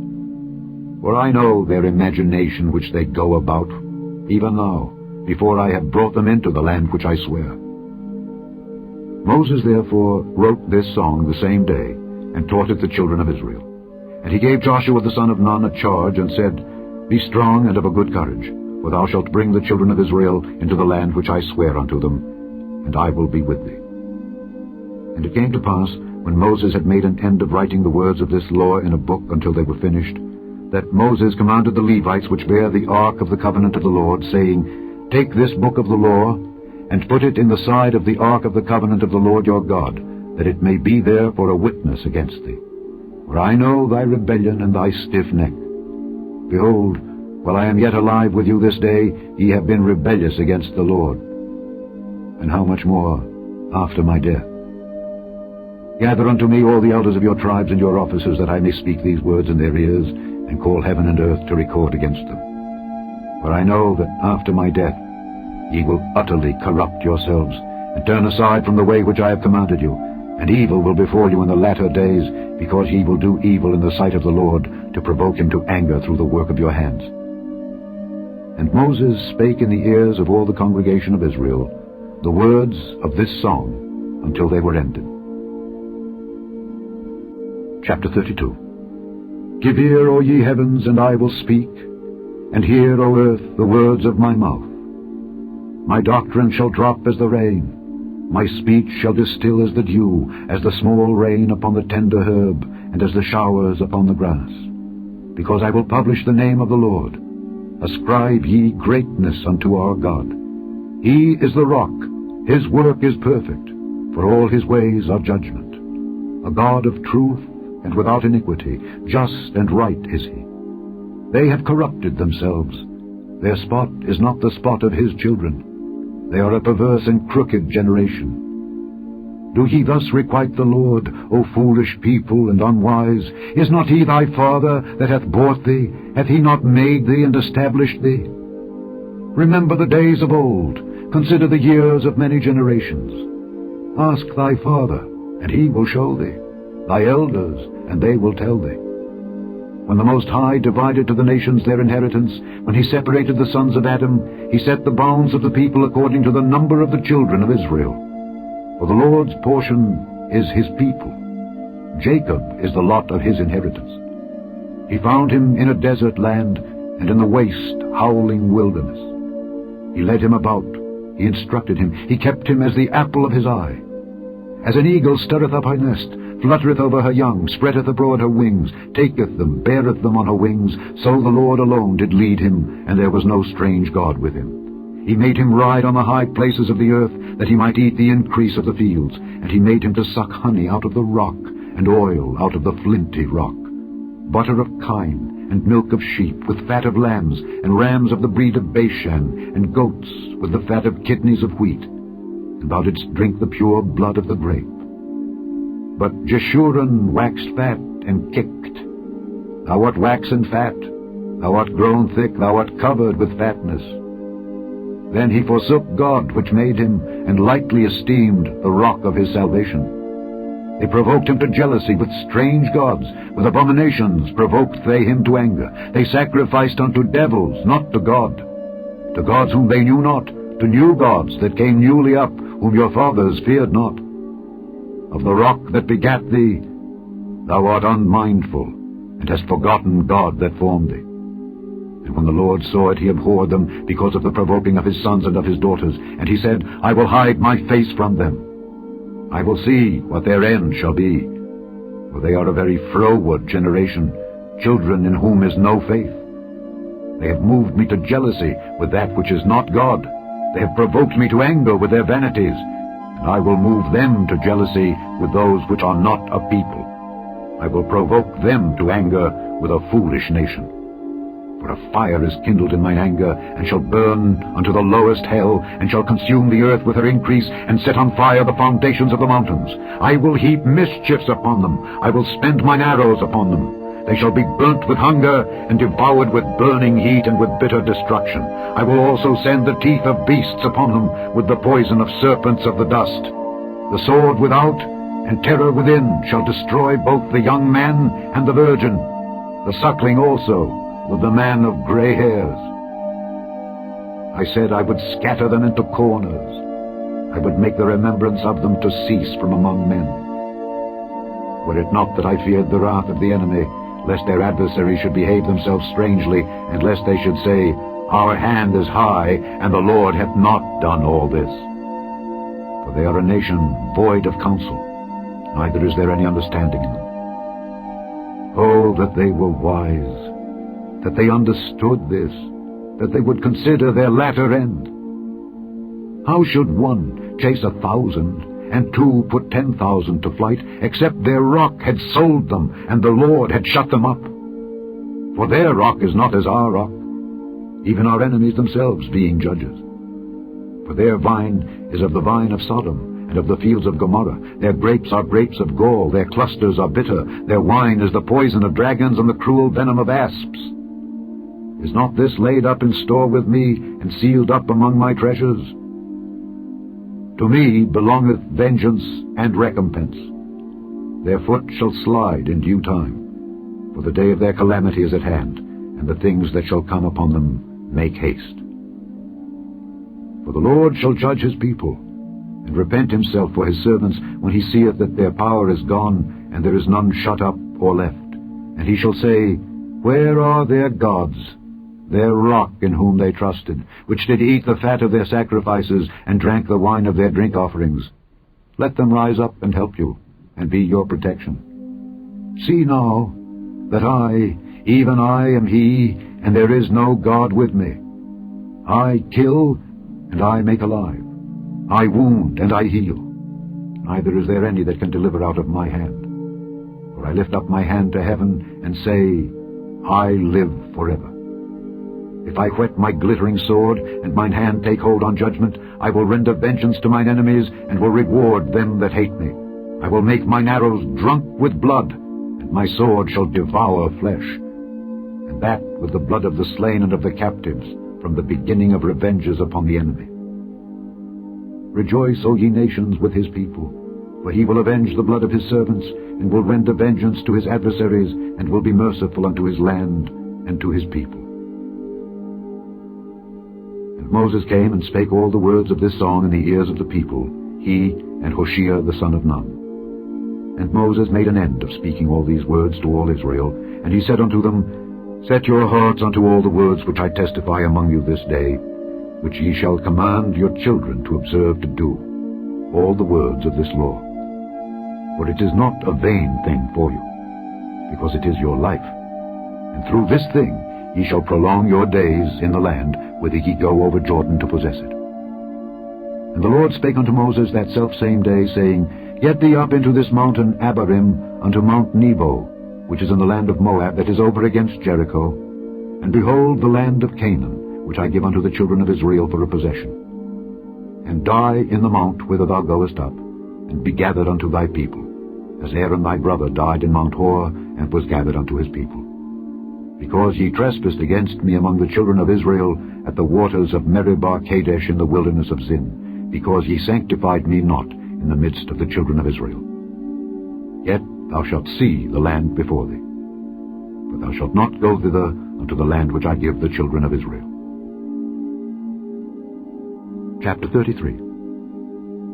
For I know their imagination which they go about, even now, before I have brought them into the land which I swear. Moses therefore wrote this song the same day, and taught it the children of Israel. And he gave Joshua the son of Nun a charge, and said, Be strong and of a good courage, for thou shalt bring the children of Israel into the land which I swear unto them, and I will be with thee. And it came to pass, when Moses had made an end of writing the words of this law in a book until they were finished, that Moses commanded the Levites which bear the ark of the covenant of the Lord, saying, Take this book of the law, and put it in the side of the ark of the covenant of the Lord your God, that it may be there for a witness against thee. For I know thy rebellion and thy stiff neck. Behold, while I am yet alive with you this day, ye have been rebellious against the Lord. And how much more after my death? Gather unto me all the elders of your tribes and your officers, that I may speak these words in their ears, and call heaven and earth to record against them. For I know that after my death ye will utterly corrupt yourselves, and turn aside from the way which I have commanded you, and evil will befall you in the latter days, because ye will do evil in the sight of the Lord, to provoke him to anger through the work of your hands. And Moses spake in the ears of all the congregation of Israel the words of this song until they were ended. Chapter 32. Give ear, O ye heavens, and I will speak, and hear, O earth, the words of my mouth. My doctrine shall drop as the rain, my speech shall distill as the dew, as the small rain upon the tender herb, and as the showers upon the grass. Because I will publish the name of the Lord. Ascribe ye greatness unto our God. He is the rock, his work is perfect, for all his ways are judgment. A God of truth and without iniquity, just and right is he. They have corrupted themselves. Their spot is not the spot of his children. They are a perverse and crooked generation. Do ye thus requite the Lord, O foolish people and unwise? Is not he thy father that hath bought thee? Hath he not made thee and established thee? Remember the days of old. Consider the years of many generations. Ask thy father, and he will show thee, thy elders, and they will tell thee. When the Most High divided to the nations their inheritance, when he separated the sons of Adam, he set the bounds of the people according to the number of the children of Israel. For the Lord's portion is his people. Jacob is the lot of his inheritance. He found him in a desert land, and in the waste, howling wilderness. He led him about, he instructed him, he kept him as the apple of his eye. As an eagle stirreth up her nest, fluttereth over her young, spreadeth abroad her wings, taketh them, beareth them on her wings, so the Lord alone did lead him, and there was no strange God with him. He made him ride on the high places of the earth, that he might eat the increase of the fields, and he made him to suck honey out of the rock, and oil out of the flinty rock, butter of kine, and milk of sheep, with fat of lambs, and rams of the breed of Bashan, and goats, with the fat of kidneys of wheat. And thou didst drink the pure blood of the grape. But Jeshurun waxed fat and kicked. Thou art waxen fat, thou art grown thick, thou art covered with fatness. Then he forsook God which made him, and lightly esteemed the rock of his salvation. They provoked him to jealousy with strange gods, with abominations provoked they him to anger. They sacrificed unto devils, not to God, to gods whom they knew not, to new gods that came newly up, whom your fathers feared not. Of the rock that begat thee, thou art unmindful, and hast forgotten God that formed thee. And when the Lord saw it, he abhorred them, because of the provoking of his sons and of his daughters. And he said, I will hide my face from them. I will see what their end shall be. For they are a very froward generation, children in whom is no faith. They have moved me to jealousy with that which is not God. They have provoked me to anger with their vanities, and I will move them to jealousy with those which are not a people. I will provoke them to anger with a foolish nation. For a fire is kindled in mine anger, and shall burn unto the lowest hell, and shall consume the earth with her increase, and set on fire the foundations of the mountains. I will heap mischiefs upon them. I will spend mine arrows upon them. They shall be burnt with hunger, and devoured with burning heat, and with bitter destruction. I will also send the teeth of beasts upon them, with the poison of serpents of the dust. The sword without, and terror within, shall destroy both the young man and the virgin, the suckling also, with the man of gray hairs. I said I would scatter them into corners. I would make the remembrance of them to cease from among men. Were it not that I feared the wrath of the enemy, lest their adversaries should behave themselves strangely, and lest they should say, Our hand is high, and the Lord hath not done all this. For they are a nation void of counsel, neither is there any understanding in them. Oh, that they were wise, that they understood this, that they would consider their latter end. How should one chase 1,000, and 2 put 10,000 to flight, except their rock had sold them, and the Lord had shut them up? For their rock is not as our rock, even our enemies themselves being judges. For their vine is of the vine of Sodom, and of the fields of Gomorrah. Their grapes are grapes of gall, their clusters are bitter, their wine is the poison of dragons, and the cruel venom of asps. Is not this laid up in store with me, and sealed up among my treasures? To me belongeth vengeance and recompense. Their foot shall slide in due time, for the day of their calamity is at hand, and the things that shall come upon them make haste. For the Lord shall judge his people, and repent himself for his servants, when he seeth that their power is gone, and there is none shut up or left. And he shall say, Where are their gods, their rock in whom they trusted, which did eat the fat of their sacrifices, and drank the wine of their drink offerings? Let them rise up and help you, and be your protection. See now, that I, even I, am he, and there is no God with me. I kill, and I make alive. I wound, and I heal. Neither is there any that can deliver out of my hand. For I lift up my hand to heaven, and say, I live forever. If I whet my glittering sword, and mine hand take hold on judgment, I will render vengeance to mine enemies, and will reward them that hate me. I will make mine arrows drunk with blood, and my sword shall devour flesh, and that with the blood of the slain and of the captives, from the beginning of revenges upon the enemy. Rejoice, O ye nations, with his people, for he will avenge the blood of his servants, and will render vengeance to his adversaries, and will be merciful unto his land and to his people. And Moses came and spake all the words of this song in the ears of the people, he and Hoshea the son of Nun. And Moses made an end of speaking all these words to all Israel, and he said unto them, Set your hearts unto all the words which I testify among you this day, which ye shall command your children to observe to do, all the words of this law. For it is not a vain thing for you, because it is your life. And through this thing ye shall prolong your days in the land, whither ye go over Jordan to possess it. And the Lord spake unto Moses that selfsame day, saying, Get thee up into this mountain Abarim, unto Mount Nebo, which is in the land of Moab, that is over against Jericho, and behold the land of Canaan, which I give unto the children of Israel for a possession. And die in the mount whither thou goest up, and be gathered unto thy people, as Aaron thy brother died in Mount Hor, and was gathered unto his people. Because ye trespassed against me among the children of Israel at the waters of Meribah Kadesh in the wilderness of Zin, because ye sanctified me not in the midst of the children of Israel. Yet thou shalt see the land before thee, but thou shalt not go thither unto the land which I give the children of Israel. Chapter 33.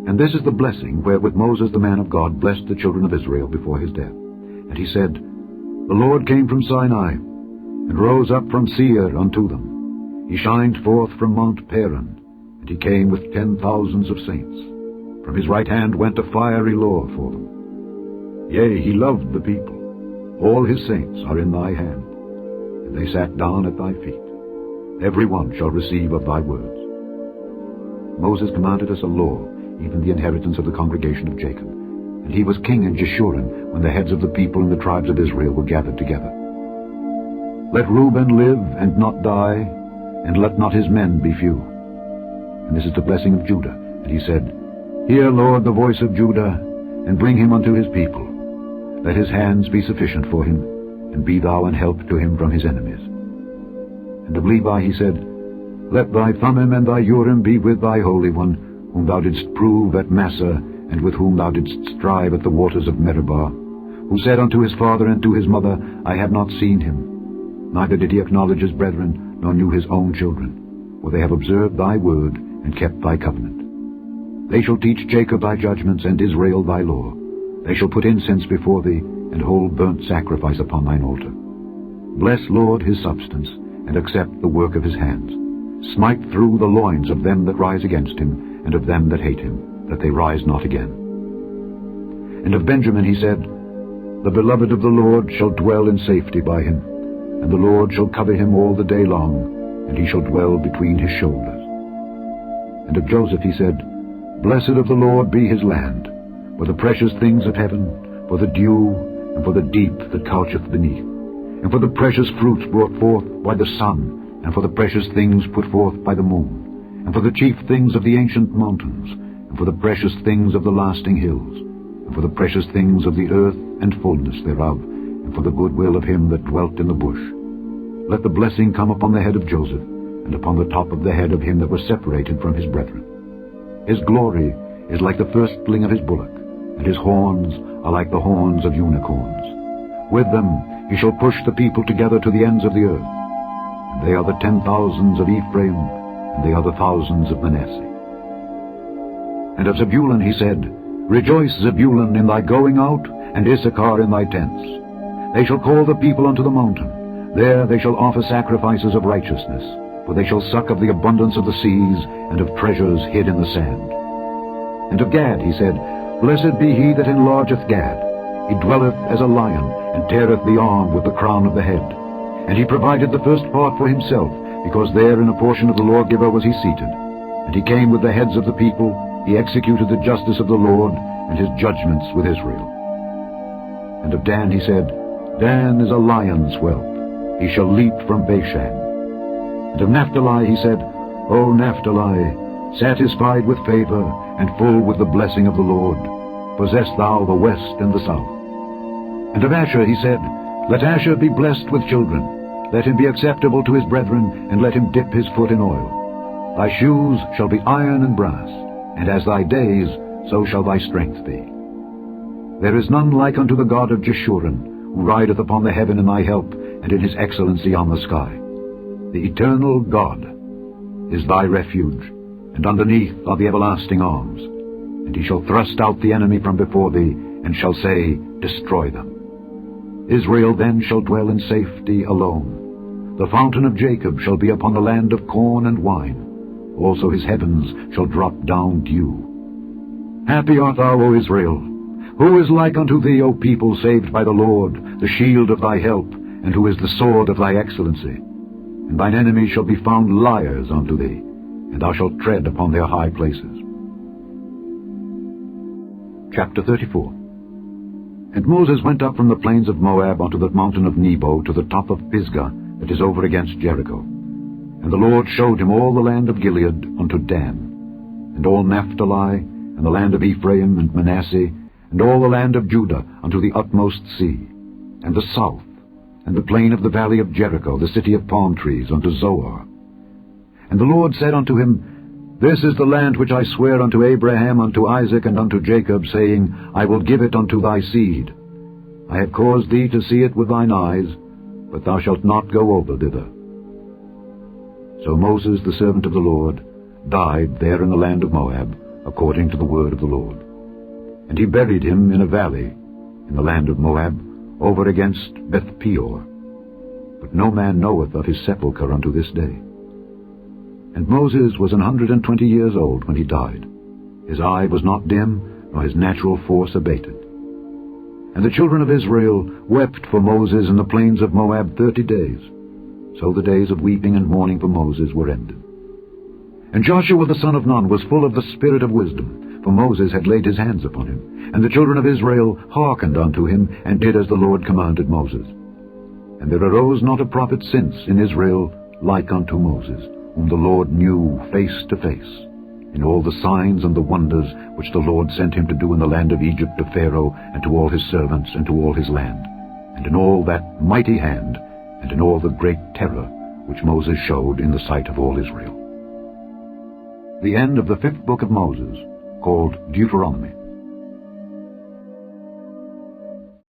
And this is the blessing wherewith Moses the man of God blessed the children of Israel before his death. And he said, The Lord came from Sinai, and rose up from Seir unto them. He shined forth from Mount Paran, and he came with 10,000s of saints. From his right hand went a fiery law for them. Yea, he loved the people. All his saints are in thy hand, and they sat down at thy feet. Every one shall receive of thy words. Moses commanded us a law, even the inheritance of the congregation of Jacob. And he was king in Jeshurun, when the heads of the people and the tribes of Israel were gathered together. Let Reuben live and not die, and let not his men be few. And this is the blessing of Judah. And he said, Hear, Lord, the voice of Judah, and bring him unto his people. Let his hands be sufficient for him, and be thou an help to him from his enemies. And of Levi he said, Let thy Thummim and thy Urim be with thy Holy One, whom thou didst prove at Massah, and with whom thou didst strive at the waters of Meribah, who said unto his father and to his mother, I have not seen him. Neither did he acknowledge his brethren, nor knew his own children. For they have observed thy word, and kept thy covenant. They shall teach Jacob thy judgments, and Israel thy law. They shall put incense before thee, and hold burnt sacrifice upon thine altar. Bless, Lord, his substance, and accept the work of his hands. Smite through the loins of them that rise against him, and of them that hate him, that they rise not again. And of Benjamin he said, The beloved of the Lord shall dwell in safety by him, and the Lord shall cover him all the day long, and he shall dwell between his shoulders. And of Joseph he said, Blessed of the Lord be his land, for the precious things of heaven, for the dew, and for the deep that coucheth beneath, and for the precious fruits brought forth by the sun, and for the precious things put forth by the moon, and for the chief things of the ancient mountains, and for the precious things of the lasting hills, and for the precious things of the earth and fullness thereof, and for the goodwill of him that dwelt in the bush. Let the blessing come upon the head of Joseph, and upon the top of the head of him that was separated from his brethren. His glory is like the firstling of his bullock, and his horns are like the horns of unicorns. With them he shall push the people together to the ends of the earth. And they are the 10,000s of Ephraim, and they are the thousands of Manasseh. And of Zebulun he said, Rejoice, Zebulun, in thy going out, and Issachar in thy tents. They shall call the people unto the mountain. There they shall offer sacrifices of righteousness, for they shall suck of the abundance of the seas, and of treasures hid in the sand. And of Gad he said, Blessed be he that enlargeth Gad. He dwelleth as a lion, and teareth the arm with the crown of the head. And he provided the first part for himself, because there in a portion of the lawgiver was he seated. And he came with the heads of the people, he executed the justice of the Lord, and his judgments with Israel. And of Dan he said, Dan is a lion's whelp, he shall leap from Bashan. And of Naphtali he said, O Naphtali, satisfied with favor, and full with the blessing of the Lord, possess thou the west and the south. And of Asher he said, Let Asher be blessed with children, let him be acceptable to his brethren, and let him dip his foot in oil. Thy shoes shall be iron and brass, and as thy days, so shall thy strength be. There is none like unto the God of Jeshurun, who rideth upon the heaven in thy help, and in his excellency on the sky. The eternal God is thy refuge, and underneath are the everlasting arms. And he shall thrust out the enemy from before thee, and shall say, Destroy them. Israel then shall dwell in safety alone. The fountain of Jacob shall be upon the land of corn and wine. Also his heavens shall drop down dew. Happy art thou, O Israel! Who is like unto thee, O people saved by the Lord, the shield of thy help, and who is the sword of thy excellency? And thine enemies shall be found liars unto thee, and thou shalt tread upon their high places. Chapter 34. And Moses went up from the plains of Moab unto the mountain of Nebo to the top of Pisgah, that is over against Jericho. And the Lord showed him all the land of Gilead unto Dan, and all Naphtali, and the land of Ephraim and Manasseh, and all the land of Judah unto the utmost sea, and the south, and the plain of the valley of Jericho, the city of palm trees, unto Zoar. And the Lord said unto him, This is the land which I swear unto Abraham, unto Isaac, and unto Jacob, saying, I will give it unto thy seed. I have caused thee to see it with thine eyes, but thou shalt not go over thither. So Moses, the servant of the Lord, died there in the land of Moab, according to the word of the Lord. And he buried him in a valley, in the land of Moab, over against Beth-peor. But no man knoweth of his sepulchre unto this day. And Moses was 120 years old when he died. His eye was not dim, nor his natural force abated. And the children of Israel wept for Moses in the plains of Moab 30 days. So the days of weeping and mourning for Moses were ended. And Joshua the son of Nun was full of the spirit of wisdom, for Moses had laid his hands upon him. And the children of Israel hearkened unto him, and did as the Lord commanded Moses. And there arose not a prophet since in Israel like unto Moses, whom the Lord knew face to face, in all the signs and the wonders which the Lord sent him to do in the land of Egypt to Pharaoh, and to all his servants, and to all his land, and in all that mighty hand, and in all the great terror which Moses showed in the sight of all Israel. The end of the 5th book of Moses, called Deuteronomy.